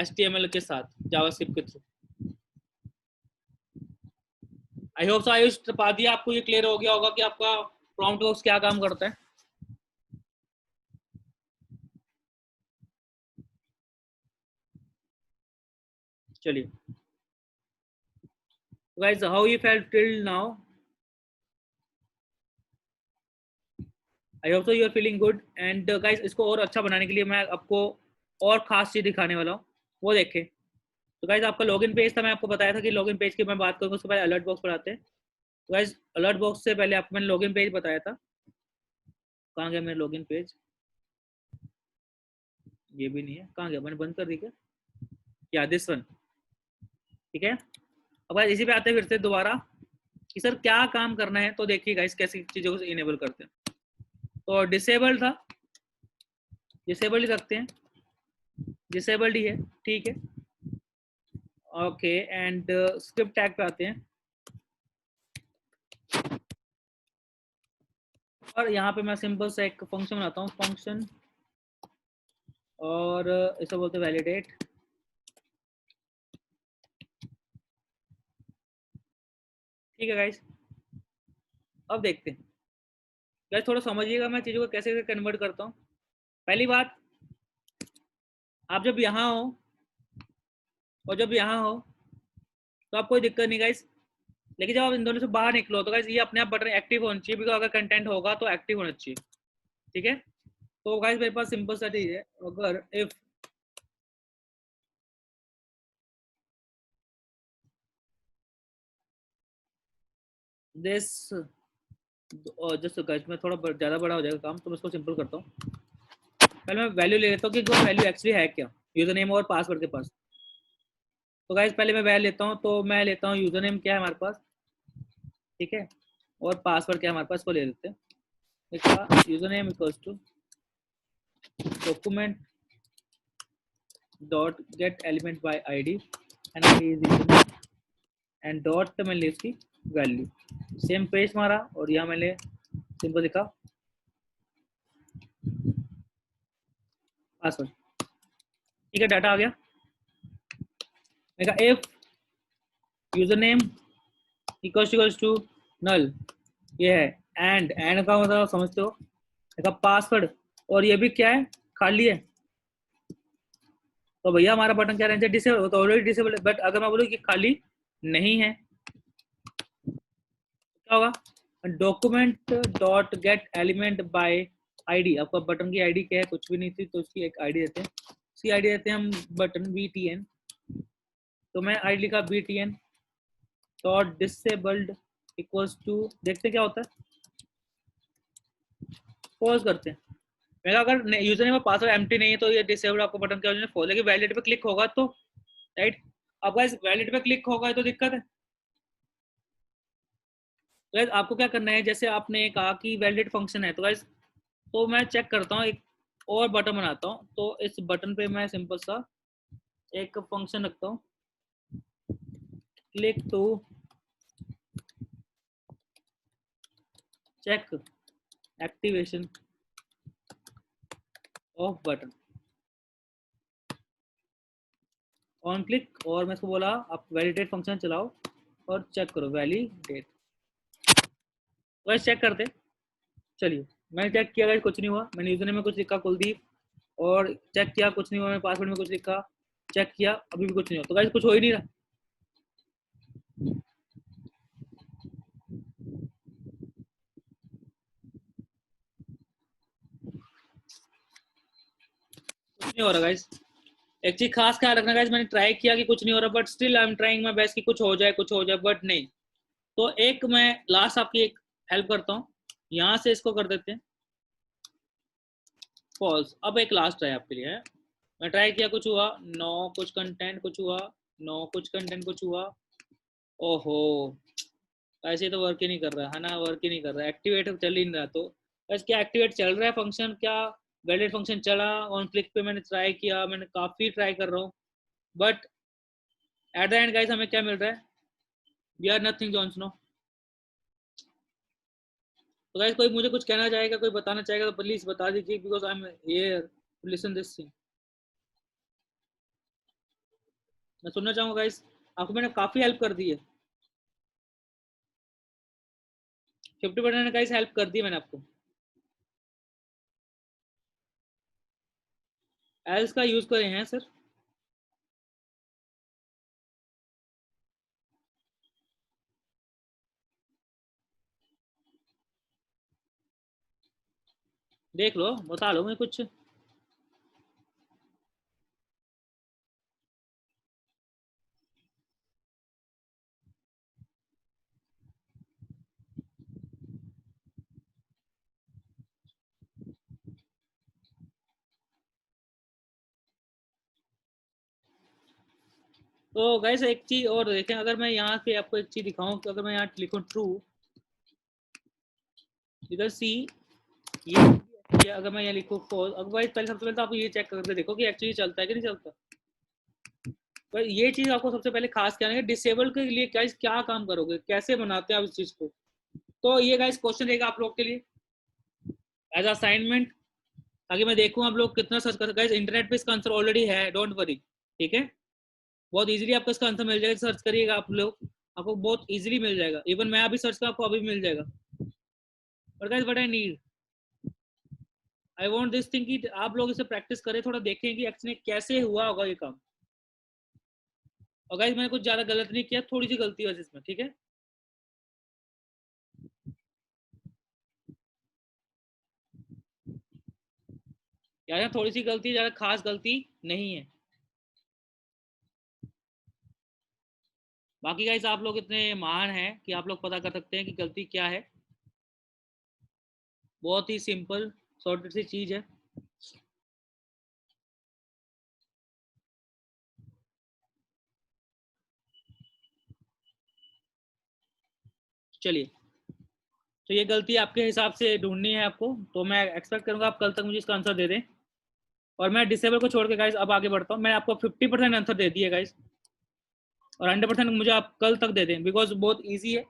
HTML के साथ जावास्क्रिप्ट के थ्रू। आई होप सो आयुष त्रिपाठी आपको ये क्लियर हो गया होगा कि आपका प्रॉम्प्ट बॉक्स क्या काम करता है। चलिए guys how you felt till now? I hope so you are feeling good and guys इसको और अच्छा बनाने के लिए मैं आपको और खास चीज दिखाने वाला हूँ वो देखें। तो गाइस आपका लॉगिन पेज था मैं आपको बताया था कि लॉगिन पेज की मैं बात करूँगा उसके पहले अलर्ट बॉक्स पर आते हैं। तो गाइस अलर्ट बॉक्स से पहले आपको मैंने लॉगिन पेज बताया था। कहाँ गया मेरा लॉगिन पेज ये भी नहीं है कहाँ गया मैंने बंद कर दी क्या दिस वन ठीक है। अब गाइस इसी पे आते हैं फिर से दोबारा कि सर क्या काम करना है। तो देखिए गाइस कैसी चीज़ों को इनेबल करते हैं। तो डिसेबल था डिसेबल ही रखते हैं डिसेबल्ड ही है ठीक है ओके। एंड स्क्रिप्ट टैग पे आते हैं और यहाँ पे मैं सिंपल सा एक फंक्शन बनाता हूँ फंक्शन और इसे बोलते हैं वैलिडेट। ठीक है गाइस अब देखते हैं गाइस थोड़ा समझिएगा मैं चीज़ों को कैसे कन्वर्ट करता हूँ। पहली बात आप जब यहाँ हो और जब यहाँ हो तो आप कोई दिक्कत नहीं गाइस। लेकिन जब आप इन दोनों से बाहर निकलो तो गाइस ये अपने आप बटन एक्टिव होना चाहिए बिकॉज अगर कंटेंट होगा तो एक्टिव होना चाहिए ठीक है। तो गाइस मेरे पास सिंपल सा चीज है अगर इफ दिस जस्ट गाइस मैं थोड़ा ज़्यादा बड़ा हो जाएगा काम तो मैं इसको सिंपल करता हूँ। पहले मैं वैल्यू ले लेता हूँ कि वो वैल्यू एक्चुअली है क्या यूजर नेम और पासवर्ड के पास। तो गाइस पहले मैं वैल्यू लेता हूँ, तो मैं लेता हूँ यूजर नेम क्या है हमारे पास, ठीक है, और पासवर्ड क्या है हमारे पास, को ले लेते हैं। इसका user name equals to document dot get element by ID and ID is user and dot मैंने इसकी वैल्यू, सेम पेज मारा और यहाँ मैंने सिंपल लिखा पासवर्ड, ठीक है, डाटा आ गया। मैं कहा if user name equals to null, ये है एंड का मतलब समझते हो, देखा पासवर्ड, और ये भी क्या है, खाली है, तो भैया हमारा बटन क्या रहना चाहिए, डिसेबल, तो ऑलरेडी डिसेबल है। बट अगर मैं बोलूँ कि खाली नहीं है, क्या होगा, document dot get element by ID, आपका बटन की आईडी क्या है, कुछ भी नहीं थी, तो उसकी एक आईडी देते हैं, उसकी आईडी देते हैं हम बटन BTN, तो मैं आईडी लिखा BTN dot disabled equals to, देखते क्या होता है, पॉज करते हैं। मेरा अगर यूजर नेम पासवर्ड एम्प्टी नहीं है तो ये डिसेबल आपको बटन क्या हो जाएगा, वैलिड पे क्लिक होगा तो राइट, अब गाइस वैलिड पे क्लिक होगा तो दिक्कत है। तो गाइस आपको क्या करना है, जैसे आपने कहा कि वैलिड फंक्शन है, तो गाइस तो मैं चेक करता हूँ, एक और बटन बनाता हूँ, तो इस बटन पे मैं सिंपल सा एक फंक्शन रखता हूँ, click to check activation of button on click, और मैं इसको बोला आप वैलिडेट फंक्शन चलाओ और चेक करो वैलिडेट, तो चेक करते, चलिए मैंने चेक किया, गाइस कुछ नहीं हुआ, मैंने यूजर नेम में कुछ लिखा कुलदीप और चेक किया कुछ नहीं हुआ, मैंने पासवर्ड में कुछ लिखा चेक किया अभी भी कुछ नहीं हुआ, तो गाइस कुछ हो ही नहीं रहा। कुछ नहीं हो रहा गाइस, एक चीज खास ख्याल रखना गाइस, मैंने ट्राई किया कि कुछ नहीं हो रहा, but still I am trying my best कि कुछ हो जाए कुछ हो जाए, बट नहीं। तो एक मैं लास्ट आपकी एक हेल्प करता हूँ, यहाँ से इसको कर देते हैं फॉल्स, अब एक लास्ट ट्राई आपके लिए है, मैं ट्राई किया कुछ हुआ, नो कुछ कंटेंट कुछ हुआ, नो कुछ कंटेंट कुछ हुआ, ओहो ऐसे तो वर्क ही नहीं कर रहा है ना, वर्क ही नहीं कर रहा, एक्टिवेट चल ही नहीं रहा, तो बस क्या एक्टिवेट चल रहा है फंक्शन, क्या वैलिड फंक्शन चला, ऑन क्लिक पे मैंने ट्राई किया, मैंने काफी ट्राई कर रहा हूँ, but at the end guys हमें क्या मिल रहा है, we are nothing Jon Snow. तो गाइस कोई मुझे कुछ कहना चाहेगा, कोई बताना चाहेगा तो प्लीज बता दीजिए, because I am here to listen this thing, मैं सुनना चाहूंगा गाइस, आपको मैंने काफी हेल्प कर दी है, 50% गाइस हेल्प कर दी मैंने आपको, एल्स का यूज करे हैं सर, देख लो बता लो मैं कुछ, तो गाइस एक चीज और देखें, अगर मैं यहाँ पे आपको एक चीज दिखाऊं, कि अगर मैं यहाँ लिखूं ट्रू, इधर सी, ये अगर मैं यहाँ लिखूं फॉल्स, अब भाई पहले सबसे पहले तो आप ये चेक करके देखो कि एक्चुअली चलता है कि नहीं चलता, पर ये चीज आपको सबसे पहले खास क्या है, डिसेबल के लिए क्या क्या काम करोगे, कैसे बनाते हैं आप इस चीज को, तो ये गाइस क्वेश्चन रहेगा आप लोग के लिए एज असाइनमेंट, ताकि मैं देखूं आप लोग कितना सर्च कर, गाइस इंटरनेट पे इसका आंसर ऑलरेडी है, डोंट वरी, ठीक है, बहुत इजीली आपको इसका आंसर मिल जाएगा, सर्च करिएगा आप लोग, आपको बहुत इजीली मिल जाएगा, इवन मैं अभी सर्च कर आपको अभी मिल जाएगा, but guys what I need, I want this thing कि आप लोग इसे प्रैक्टिस करें, थोड़ा देखें कि एक्चुअली कैसे हुआ होगा ये काम, और गाइस मैंने कुछ ज्यादा गलत नहीं किया, थोड़ी सी गलती है बस इसमें, ठीक है, यार थोड़ी सी गलती, ज्यादा खास गलती नहीं है, बाकी गाइस आप लोग इतने महान हैं कि आप लोग पता कर सकते हैं कि गलती क्या है, बहुत ही सिंपल सॉर्टेड सी चीज है। चलिए, तो ये गलती आपके हिसाब से ढूंढनी है आपको, तो मैं एक्सपेक्ट करूंगा आप कल तक मुझे इसका आंसर दे दें। और मैं डिसेबल को छोड़ के गाइस अब आगे बढ़ता हूँ। मैंने आपको 50% आंसर दे दिया गाइस, और 100% मुझे आप कल तक दे दें, बिकॉज बहुत ईजी है।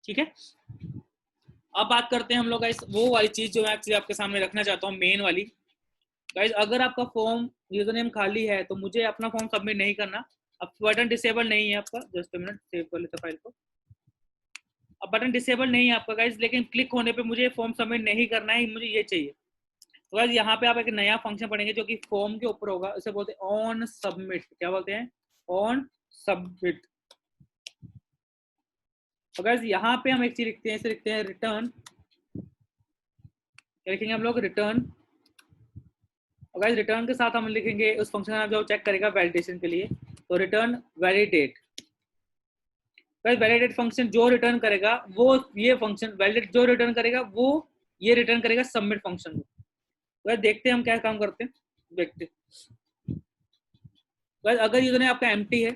ठीक है, अब बात करते हैं हम लोग गाइस वो वाली चीज जो मैं एक्चुअली आपके सामने रखना चाहता हूँ, मेन वाली। गाइस अगर आपका फॉर्म यूजर नेम खाली है तो मुझे अपना फॉर्म सबमिट नहीं करना। अब बटन डिसेबल नहीं है आपका, जस्ट मिनट सेव कर लेते फाइल को। अब बटन डिसेबल नहीं है आपका गाइस, लेकिन क्लिक होने पे मुझे फॉर्म सबमिट नहीं करना है, मुझे ये चाहिए। तो गाइस यहाँ पे आप एक नया फंक्शन पढ़ेंगे जो कि फॉर्म के ऊपर होगा, उसे बोलते हैं ऑन सबमिट। क्या बोलते हैं? On submit. तो गाइस यहाँ पे हम एक चीज लिखते हैं, इसे लिखते हैं रिटर्न। क्या लिखेंगे हम लोग? रिटर्न। और गाइस रिटर्न के साथ हम लिखेंगे उस फंक्शन का जो चेक करेगा वैलिडेशन के लिए, तो return validate. Guys validate function जो रिटर्न करेगा वो ये फंक्शन, वैलिडेट जो रिटर्न करेगा वो ये रिटर्न करेगा सबमिट फंक्शन को। गाइस देखते हैं हम क्या काम करते हैं, देखते हैं। गाइस अगर यूजर नेम आपका एम्प्टी है,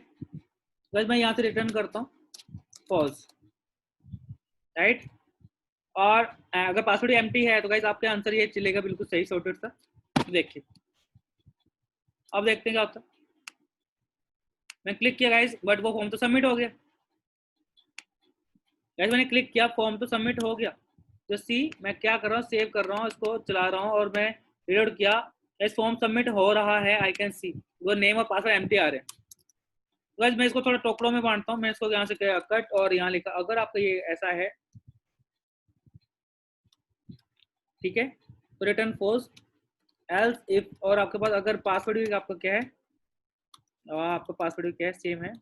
गाइस मैं यहाँ से रिटर्न करता हूँ फॉल्स, राइट। और अगर पासवर्ड एम्प्टी है तो गाइस आपका आंसर ये चलेगा बिल्कुल सही सॉर्टेड सा। देखिए, अब देखते हैं क्या होता है। मैं क्लिक किया गाइस, बट वो फॉर्म तो सबमिट हो गया। गाइस मैंने क्लिक किया, फॉर्म तो सबमिट हो गया। तो सी मैं क्या कर रहा हूँ, सेव कर रहा हूँ, इसको चला रहा हूँ, और मैं रीलोड किया, गाइस फॉर्म सबमिट हो रहा है। आई कैन सी वो नेम और पासवर्ड एम्प्टी आ रहे हैं। गाइस मैं इसको थोड़ा टोकरों में बांटता हूँ, मैं इसको यहाँ से कट और यहाँ लिखा, अगर आपका ये ऐसा है, ठीक है, तो रिटर्न फॉल्स। एल्स इफ, और आपके पास अगर पासवर्ड भी आपका क्या है, आपका पासवर्ड भी क्या है, सेम है,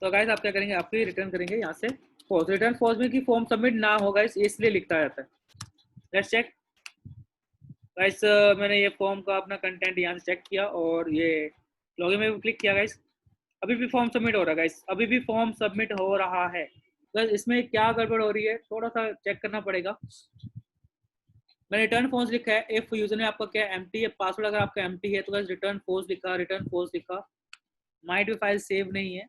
तो गाइस आप क्या करेंगे, आप रिटर्न करेंगे यहाँ से फॉल्स। रिटर्न फॉल्स में कि फॉर्म सबमिट ना होगा, इसलिए लिखता जाता है। Let's check guys. मैंने ये फॉर्म का अपना कंटेंट यहाँ से चेक किया और ये लॉगिन में भी क्लिक किया गाइस, अभी भी फॉर्म सबमिट हो रहा है गाइस, अभी भी फॉर्म सबमिट हो रहा है। गाइस इसमें क्या गड़बड़ हो रही है, थोड़ा सा चेक करना पड़ेगा। मैंने रिटर्न फॉल्स लिखा है, इफ यूजर ने आपका क्या एम्प्टी है, पासवर्ड अगर आपका एम्प्टी है तो गाइस रिटर्न फॉल्स लिखा, रिटर्न फॉल्स लिखा। माइट भी फाइल सेव नहीं है,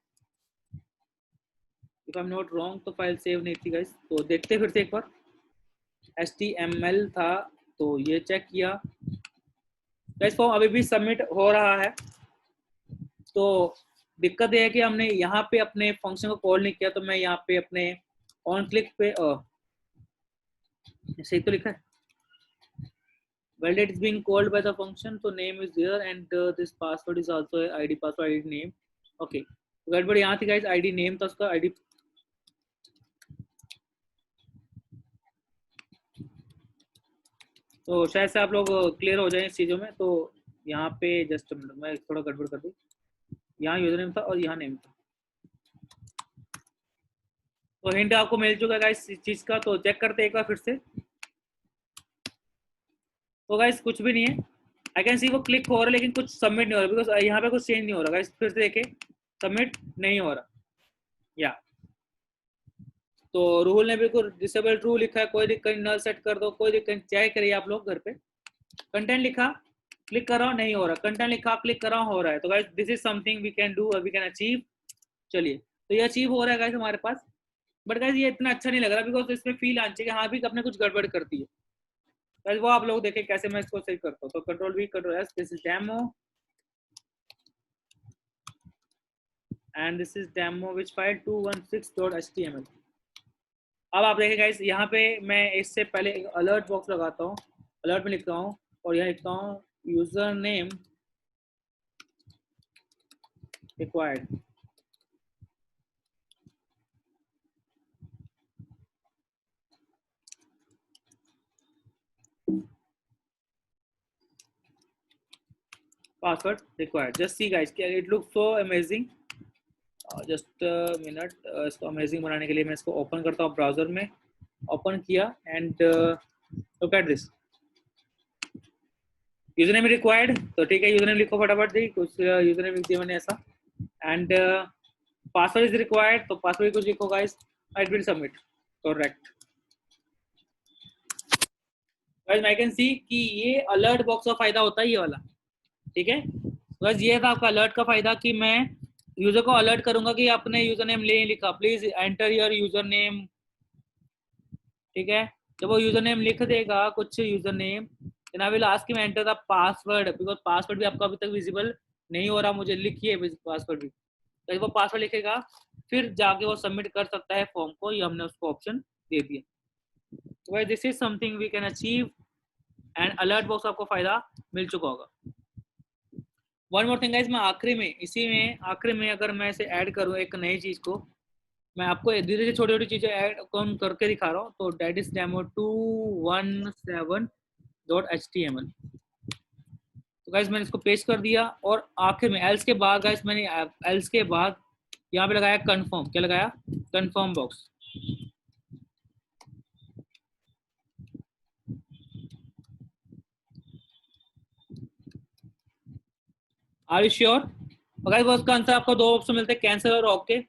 if I am not wrong, तो फाइल सेव नहीं थी गाइस। तो देखते फिर से एक बार, HTML था, तो ये चेक किया गाइस, फॉर्म अभी भी सबमिट हो रहा है। तो दिक्कत ये है कि हमने यहाँ पे अपने फंक्शन को कॉल नहीं किया, तो मैं यहाँ पे अपने ऑन क्लिक पे सही तो लिखा है, validate is being called by the function, so name is there and this password is also id, password id name. Okay, गड़बड़ यहाँ थी गाइस, id नेम था उसका, id तो शायद से आप लोग क्लियर हो जाए इस चीज़ों में। तो यहाँ पे जस्ट मैं थोड़ा गड़बड़ कर दूँ, यहाँ यूजर नेम था और यहाँ नेम था, तो हिंट आपको मिल चुका है गाइस इस चीज़ का। तो चेक करते हैं एक बार फिर से। तो गाइस कुछ भी नहीं है, आई कैन सी वो क्लिक हो रहा है लेकिन कुछ सबमिट नहीं हो रहा, बिकॉज यहाँ पे कुछ चेंज नहीं हो रहा गाइस। फिर से देखें, सबमिट नहीं हो रहा या, तो रूल ने बिल्कुल डिसेबल ट्रू लिखा है, कोई दिक्कत, नल सेट कर दो, कोई दिक्कत, चाहे करिए आप लोग घर पे। कंटेंट लिखा, क्लिक कर रहा हूँ नहीं हो रहा, कंटेंट लिखा क्लिक कर रहा हूँ हो रहा है। तो guys this is something we can do, we can achieve. चलिए, तो ये अचीव हो रहा है गाइस हमारे पास, बट गाइस ये इतना अच्छा नहीं लग रहा, बिकॉज इसमें फील आनी चाहिए हाँ भी अपने कुछ गड़बड़ करती है गाइस, वो आप लोग देखें कैसे मैं इसको सही करता हूँ। तो control V, control S, this is demo and this is demo which file 216.html। अब आप देखें गाइस, यहाँ पे मैं इससे पहले एक अलर्ट बॉक्स लगाता हूँ, अलर्ट में लिखता हूँ और यहाँ लिखता हूँ user name required. Password required, just see guys, it look so amazing. Just minute, इसको अमेजिंग बनाने के लिए मैं इसको ओपन करता हूँ ब्राउजर में, ओपन किया and look at this, user name required. तो ठीक है, यूजर नेम लिखो फटाफट, दी कुछ यूजर नेम लिख दिया मैंने ऐसा, एंड पासवर्ड इज रिक्वायर्ड, तो पासवर्ड कुछ लिखो guys, it will submit correct. Guys I can see कि ये अलर्ट बॉक्स का फायदा होता है ये वाला, ठीक है। बस ये था आपका अलर्ट का फायदा कि मैं यूजर को अलर्ट करूंगा कि आपने यूजर नेम नहीं लिखा, please enter your user name. ठीक है, जब वो यूजर नेम लिख देगा कुछ user name, then I will ask him enter the password, because password भी आपका अभी तक विजिबल नहीं हो रहा, मुझे लिखिए पासवर्ड भी। तो वो पासवर्ड लिखेगा, फिर जाके वो सबमिट कर सकता है फॉर्म को, ये हमने उसको ऑप्शन दे दिया। तो this is something we can achieve, and alert box आपको फायदा मिल चुका होगा। वन मोर थिंग गाइस, मैं आखिरी में, इसी में आखिरी में अगर मैं इसे ऐड करूँ एक नई चीज को, मैं आपको धीरे धीरे छोटी छोटी चीजें ऐड कौन करके दिखा रहा हूँ। तो डेट इज डेमो 217.html। तो गाइस मैंने इसको पेस्ट कर दिया, और आखिर में एल्स के बाद गाइस मैंने एल्स के बाद यहाँ पे लगाया कंफर्म। क्या लगाया? Confirm box. Are you sure? Guys उसका आंसर आपको दो ऑप्शन मिलते हैं, कैंसिल और ओके।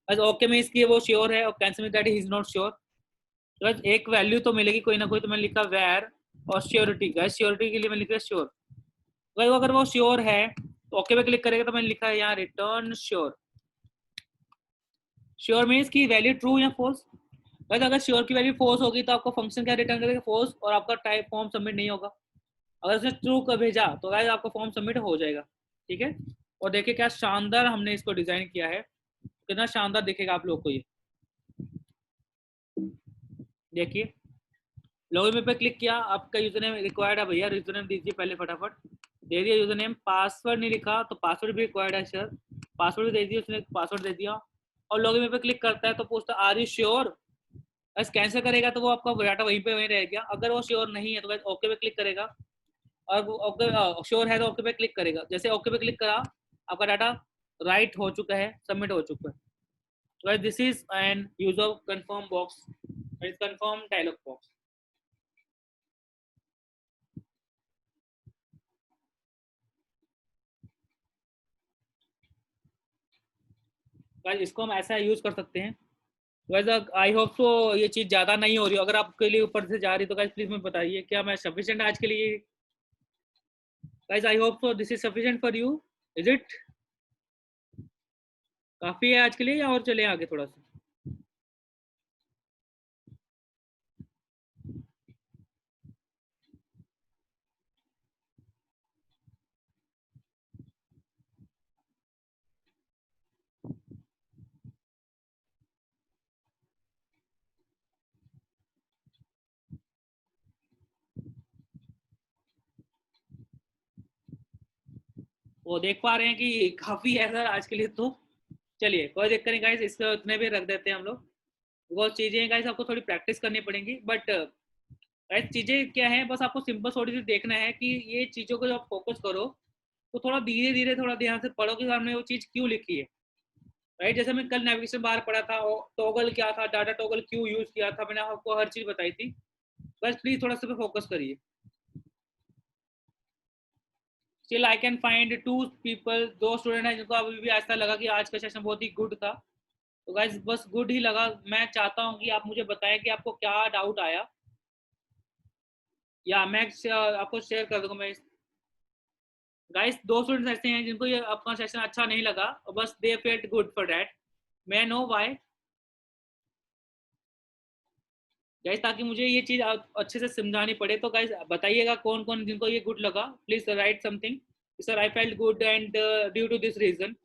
बस ओके में इसकी वो श्योर है, और कैंसिल में that he is not sure. तो बस एक वैल्यू तो मिलेगी कोई ना कोई, तो मैंने लिखा वेयर और श्योरिटी। गाइस श्योरिटी के लिए मैंने लिखा श्योर। अगर वो श्योर है तो ओके पे क्लिक करेगा, तो मैंने लिखा है यहाँ रिटर्न श्योर। श्योर मीन्स की वैल्यू ट्रू या फॉल्स। गाइस अगर श्योर की वैल्यू फॉल्स होगी तो आपको फंक्शन क्या रिटर्न करेगा? फॉल्स, और आपका टाइप फॉर्म सबमिट नहीं होगा। अगर उसने ट्रू का भेजा तो गाइस आपका फॉर्म सबमिट हो जाएगा। ठीक है, और देखिए क्या शानदार हमने इसको डिजाइन किया है, कितना शानदार दिखेगा आप लोग को ये। देखिए लॉगिन पे क्लिक किया, आपका यूजर नेम रिक्वायर्ड है भैया, यूजर नेम दीजिए पहले फटाफट। दे दिया यूजर नेम, पासवर्ड नहीं लिखा तो पासवर्ड भी रिक्वायर्ड है सर, पासवर्ड भी दे दिया उसने, पासवर्ड दे दिया। और लॉगिन पे क्लिक करता है तो पूछता है आर यू श्योर। बस कैंसिल करेगा तो वो आपका डाटा वहीं पे वहीं रहेगा। अगर वो श्योर नहीं है तो बस ओके पे क्लिक करेगा, और ओके श्योर है तो ओके पे क्लिक करेगा। जैसे ओके पे क्लिक करा, आपका डाटा राइट हो चुका है, सबमिट हो चुका है। तो this is an use of confirm box, is confirm dialog box. Guys इसको हम ऐसा यूज कर सकते हैं। वैसे आई होप सो ये चीज ज्यादा नहीं हो रही, अगर आपके लिए ऊपर से जा रही तो गाइस प्लीज मैं बताइए, क्या मैं सफिशिएंट आज के लिए? Guys I hope so this is sufficient for you, is it? काफी है आज के लिए, या और चले आगे थोड़ा सा? वो देख पा रहे हैं कि काफी है सर आज के लिए तो। चलिए कोई दिक्कत नहीं गाइस, इसको इतने भी रख देते हैं हम लोग। वो चीजें गाइस आपको थोड़ी प्रैक्टिस करनी पड़ेंगी, बट गाइस चीजें क्या है, बस आपको सिंपल थोड़ी सी देखना है कि ये चीजों को जब आप फोकस करो तो थोड़ा धीरे धीरे थोड़ा ध्यान से पढ़ो कि हमने वो चीज क्यों लिखी है। राइट, जैसे मैं कल नेविगेशन बार पढ़ा था, टॉगल क्या था, डाटा टॉगल क्यों यूज किया था, मैंने आपको हर चीज बताई थी। बस प्लीज थोड़ा सा फोकस करिए। Still I can find two people, दो स्टूडेंट हैं जिनको अभी भी ऐसा लगा कि आज का सेशन बहुत ही गुड था। तो गाइस बस गुड ही लगा, मैं चाहता हूँ कि आप मुझे बताएं कि आपको क्या डाउट आया, या मैं आपको शेयर कर दूंगा मैं। गाइस दो स्टूडेंट्स ऐसे हैं जिनको ये अपना सेशन अच्छा नहीं लगा, और बस they felt good for that. मैं नो व्हाई गाइस, ताकि मुझे ये चीज अच्छे से समझानी पड़े। तो गाइस बताइएगा कौन कौन जिनको ये गुड लगा, please write something. Sir I felt good and due to this reason.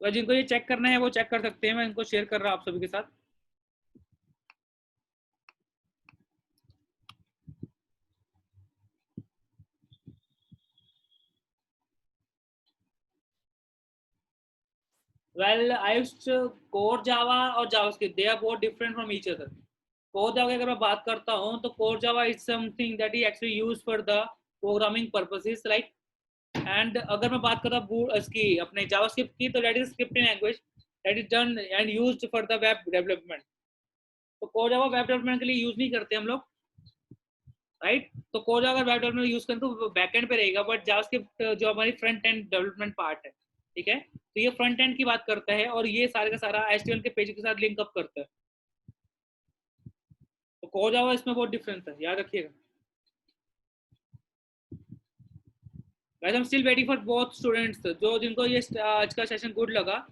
तो जिनको ये चेक करना है वो चेक कर सकते हैं, मैं इनको शेयर कर रहा हूँ आप सभी के साथ। Well I used core Java और JavaScript, they are both different from each other. Core Java की अगर मैं बात करता हूँ तो core Java is something that is actually used for the programming purposes like. And अगर मैं बात करता हूँ इसकी अपने जावास्क्रिप्ट की, तो that is scripting language that is done and used for the web development. तो कोर जावा वेब डेवलपमेंट के लिए यूज नहीं करते हम लोग। राइट। तो कोड अगर वेब डेवलपमेंट यूज करें तो बैकएंड पे रहेगा, बट जावास्क्रिप्ट जो हमारी फ्रंट एंड डेवलपमेंट पार्ट है, ठीक है, तो ये फ्रंट एंड की बात करता है और ये सारे का सारा एचटीएमएल के पेज के साथ लिंक अप करता है। तो कोड जावा इसमें बहुत डिफरेंस है, याद रखिएगा। Guys I am still waiting for both students, जो जिनको ये आज का सेशन गुड लगा।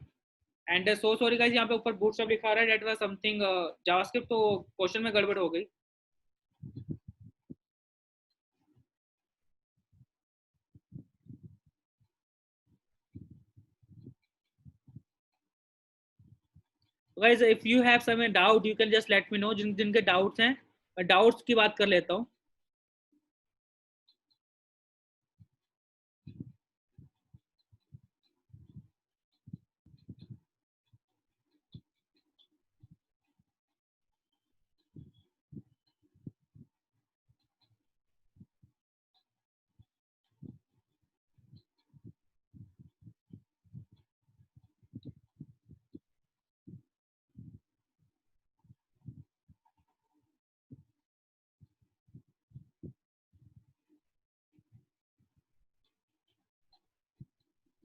एंड सो सॉरी गाइस, यहाँ पे ऊपर बूटस्ट्रैप लिखा रहा है, दैट वाज समथिंग जावास्क्रिप्ट, तो क्वेश्चन में गड़बड़ हो गई। Guys if you have some doubt you can just let me know, जिनके डाउट्स हैं, डाउट्स की बात कर लेता हूँ।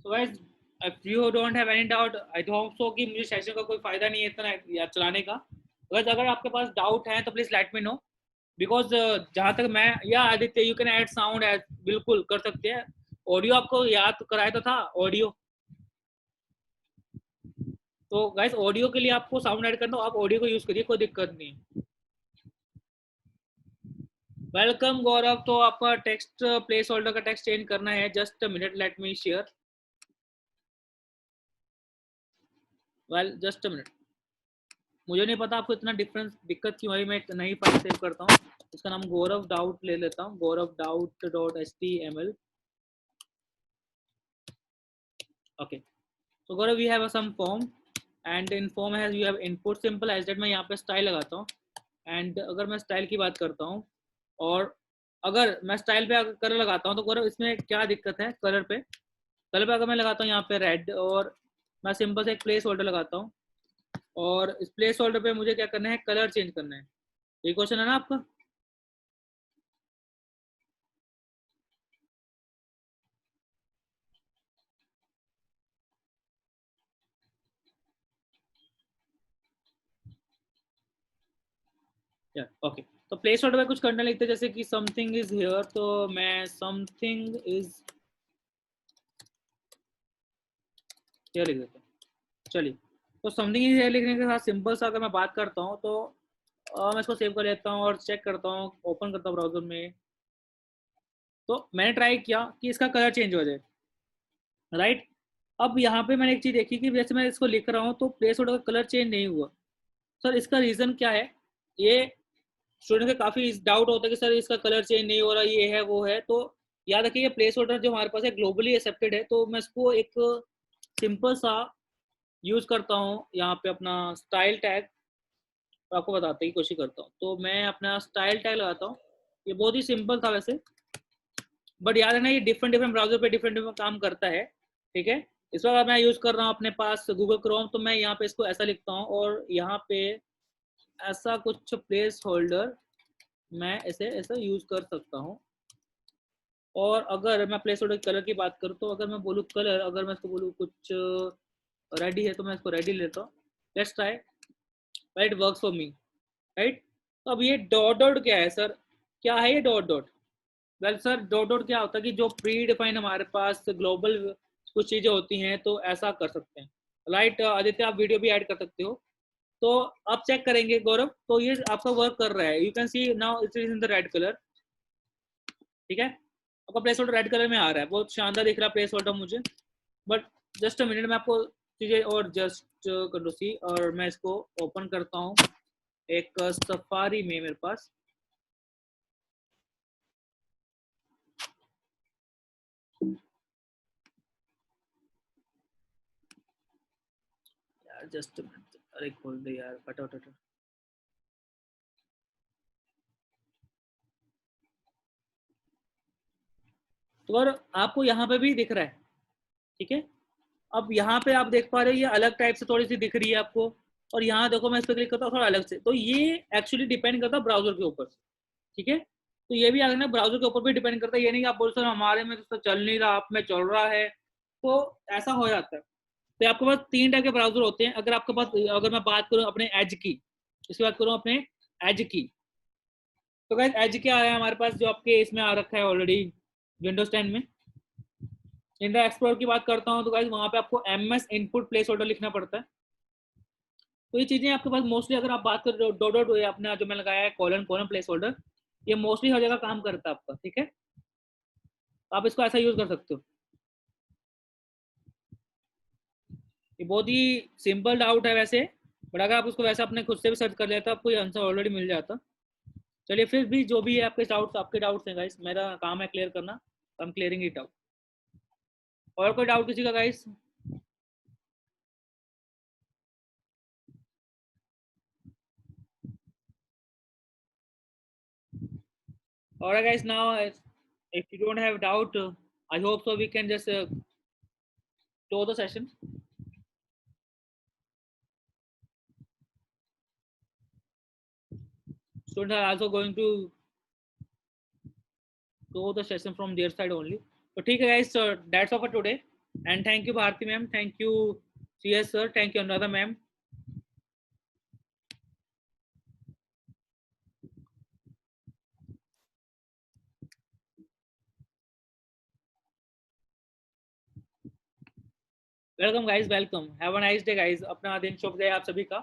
So guys, if you don't have any doubt, I hope so कि मुझे सेशन का कोई फायदा नहीं है इतना या चलाने का। अगर आपके पास डाउट है तो please let me no, because जहाँ तक मैं या Aditya you can add sound, बिल्कुल कर सकते हैं। ऑडियो आपको याद कराया तो था ऑडियो, तो गाइस ऑडियो के लिए आपको साउंड ऐड करना, आप ऑडियो को यूज करिए, कोई दिक्कत नहीं है। वेलकम गौरव, तो आपका टेक्स्ट प्लेस होल्डर का टेक्स्ट चेंज करना है, just a minute, let me share. Well just a minute, मुझे नहीं पता आपको इतना डिफरेंस दिक्कत क्यों आई। मैं एक नई फाइल सेव करता हूँ, इसका नाम गौरव डाउट ले लेता हूँ, Gaurav doubt dot html। Okay, so Gaurav we have some form and in form has you have input simple as that. मैं यहाँ पे स्टाइल लगाता हूँ, एंड अगर मैं स्टाइल की बात करता हूँ और अगर मैं स्टाइल पे कलर लगाता हूँ तो गौरव इसमें क्या दिक्कत है कलर पे। कलर पे अगर मैं लगाता हूँ यहाँ पे रेड, और मैं सिंपल से एक प्लेस होल्डर लगाता हूँ, और इस प्लेस होल्डर पे मुझे क्या करना है, कलर चेंज करना है। ये क्वेश्चन है ना आपका? या ओके, तो प्लेस होल्डर में कुछ करना लिखते हैं, जैसे कि समथिंग इज हियर, तो मैं समथिंग इज हियर लिख देता हूँ। चलिए, तो समथिंग इज हियर लिखने के साथ सिंपल सा अगर मैं बात करता हूँ तो मैं इसको सेव कर लेता हूँ और चेक करता हूँ, ओपन करता हूँ ब्राउजर में। तो मैंने ट्राई किया कि इसका कलर चेंज हो जाए, राइट। अब यहाँ पे मैंने एक चीज देखी कि जैसे मैं इसको लिख रहा हूँ तो प्लेस होल्डर का कलर चेंज नहीं हुआ। सर इसका रीजन क्या है? ये स्टूडेंट का काफी डाउट होता है कि सर इसका कलर चेंज नहीं हो रहा, ये है वो है। तो याद रखिए, ये प्लेस होल्डर जो हमारे पास है ग्लोबली एक्सेप्टेड है, तो मैं इसको एक सिंपल सा यूज करता हूँ यहाँ पे अपना स्टाइल टैग, तो आपको बताने की कोशिश करता हूँ। तो मैं अपना स्टाइल टैग लगाता हूँ, ये बहुत ही सिंपल था वैसे, बट याद रखना ये डिफरेंट डिफरेंट ब्राउजर पे डिफरेंट डिफरेंट काम करता है, ठीक है। इस वक्त मैं यूज कर रहा हूँ अपने पास गूगल क्रोम, तो मैं यहाँ पे इसको ऐसा लिखता हूँ और यहाँ पे ऐसा कुछ प्लेस होल्डर मैं ऐसे ऐसा यूज कर सकता हूँ। और अगर मैं प्लेस होल्डर कलर की बात करूँ तो अगर मैं बोलूँ कलर, अगर मैं इसको बोलूँ कुछ रेडी है तो मैं इसको रेडी लेता हूँ। Let's try, right, works for me, right. तो अब ये डॉट डॉट क्या है सर, क्या है ये dot dot? Well sir, dot dot क्या होता है कि जो प्री डिफाइन हमारे पास ग्लोबल कुछ चीज़ें होती हैं तो ऐसा कर सकते हैं, राइट। आदित्य आप वीडियो भी ऐड कर सकते हो, तो आप चेक करेंगे गौरव, तो ये आपका वर्क कर रहा है। You can C now it is in the red colour, ठीक है। आपका प्लेस होल्डर रेड कलर में आ रहा है, बहुत शानदार दिख रहा है प्लेस होल्डर मुझे। बट जस्ट अ मिनट में आपको चीज़ें और जस्ट कर लो सी, और मैं इसको ओपन करता हूँ एक सफारी में मेरे पास। यार जस्ट अ मिनट, अरे खोल दे यार, फटाफट। तो और आपको यहाँ पे भी दिख रहा है, ठीक है। अब यहाँ पे आप देख पा रहे हो ये अलग टाइप से थोड़ी सी दिख रही है आपको, और यहाँ देखो मैं इस पर क्लिक करता हूँ थोड़ा अलग से, तो ये एक्चुअली डिपेंड करता है ब्राउजर के ऊपर, ठीक है। तो ये भी अगर ना ब्राउजर के ऊपर भी डिपेंड करता है, ये नहीं कि आप बोल सर हमारे में तो चल नहीं रहा, आप में चल रहा है, तो ऐसा हो जाता है। तो आपके पास 3 टाइप के ब्राउजर होते हैं। अगर आपके पास, अगर मैं बात करूँ अपने एज की, इसकी बात करूँ अपने एज की, तो गाइस एज क्या है हमारे पास, जो आपके इसमें आ रखा है ऑलरेडी विंडोज 10 में। इंटरनेट एक्सप्लोरर की बात करता हूँ तो गाइस वहाँ पे आपको एमएस इनपुट प्लेस होल्डर लिखना पड़ता है। तो ये चीजें आपके पास मोस्टली, अगर आप बात कर रहे हो डॉट डॉट अपना जो मैं लगाया है कॉलन कॉलन प्लेस होल्डर, ये मोस्टली हर जगह काम करता है आपका, ठीक है। तो आप इसको ऐसा यूज कर सकते हो। ये बहुत ही सिंपल डाउट है वैसे, बट अगर आप उसको वैसे अपने खुद से भी सर्च कर लेते तो आपको ये आंसर ऑलरेडी मिल जाता। चलिए फिर भी जो भी है आपके डाउट्स हैं गाइस, मेरा काम है क्लियर करना, I am clearing it out. और कोई डाउट किसी का guys? Alright guys, now if you don't have doubt, I hope so we can just close the session. Students are also going to close the session from their side only. So ठीक है guys, so that's all for today, and thank you Bharti ma'am, thank you CS sir, thank you Anuradha ma'am. Welcome guys, welcome, have a nice day guys, अपना दिन शुभ जाए आप सभी का।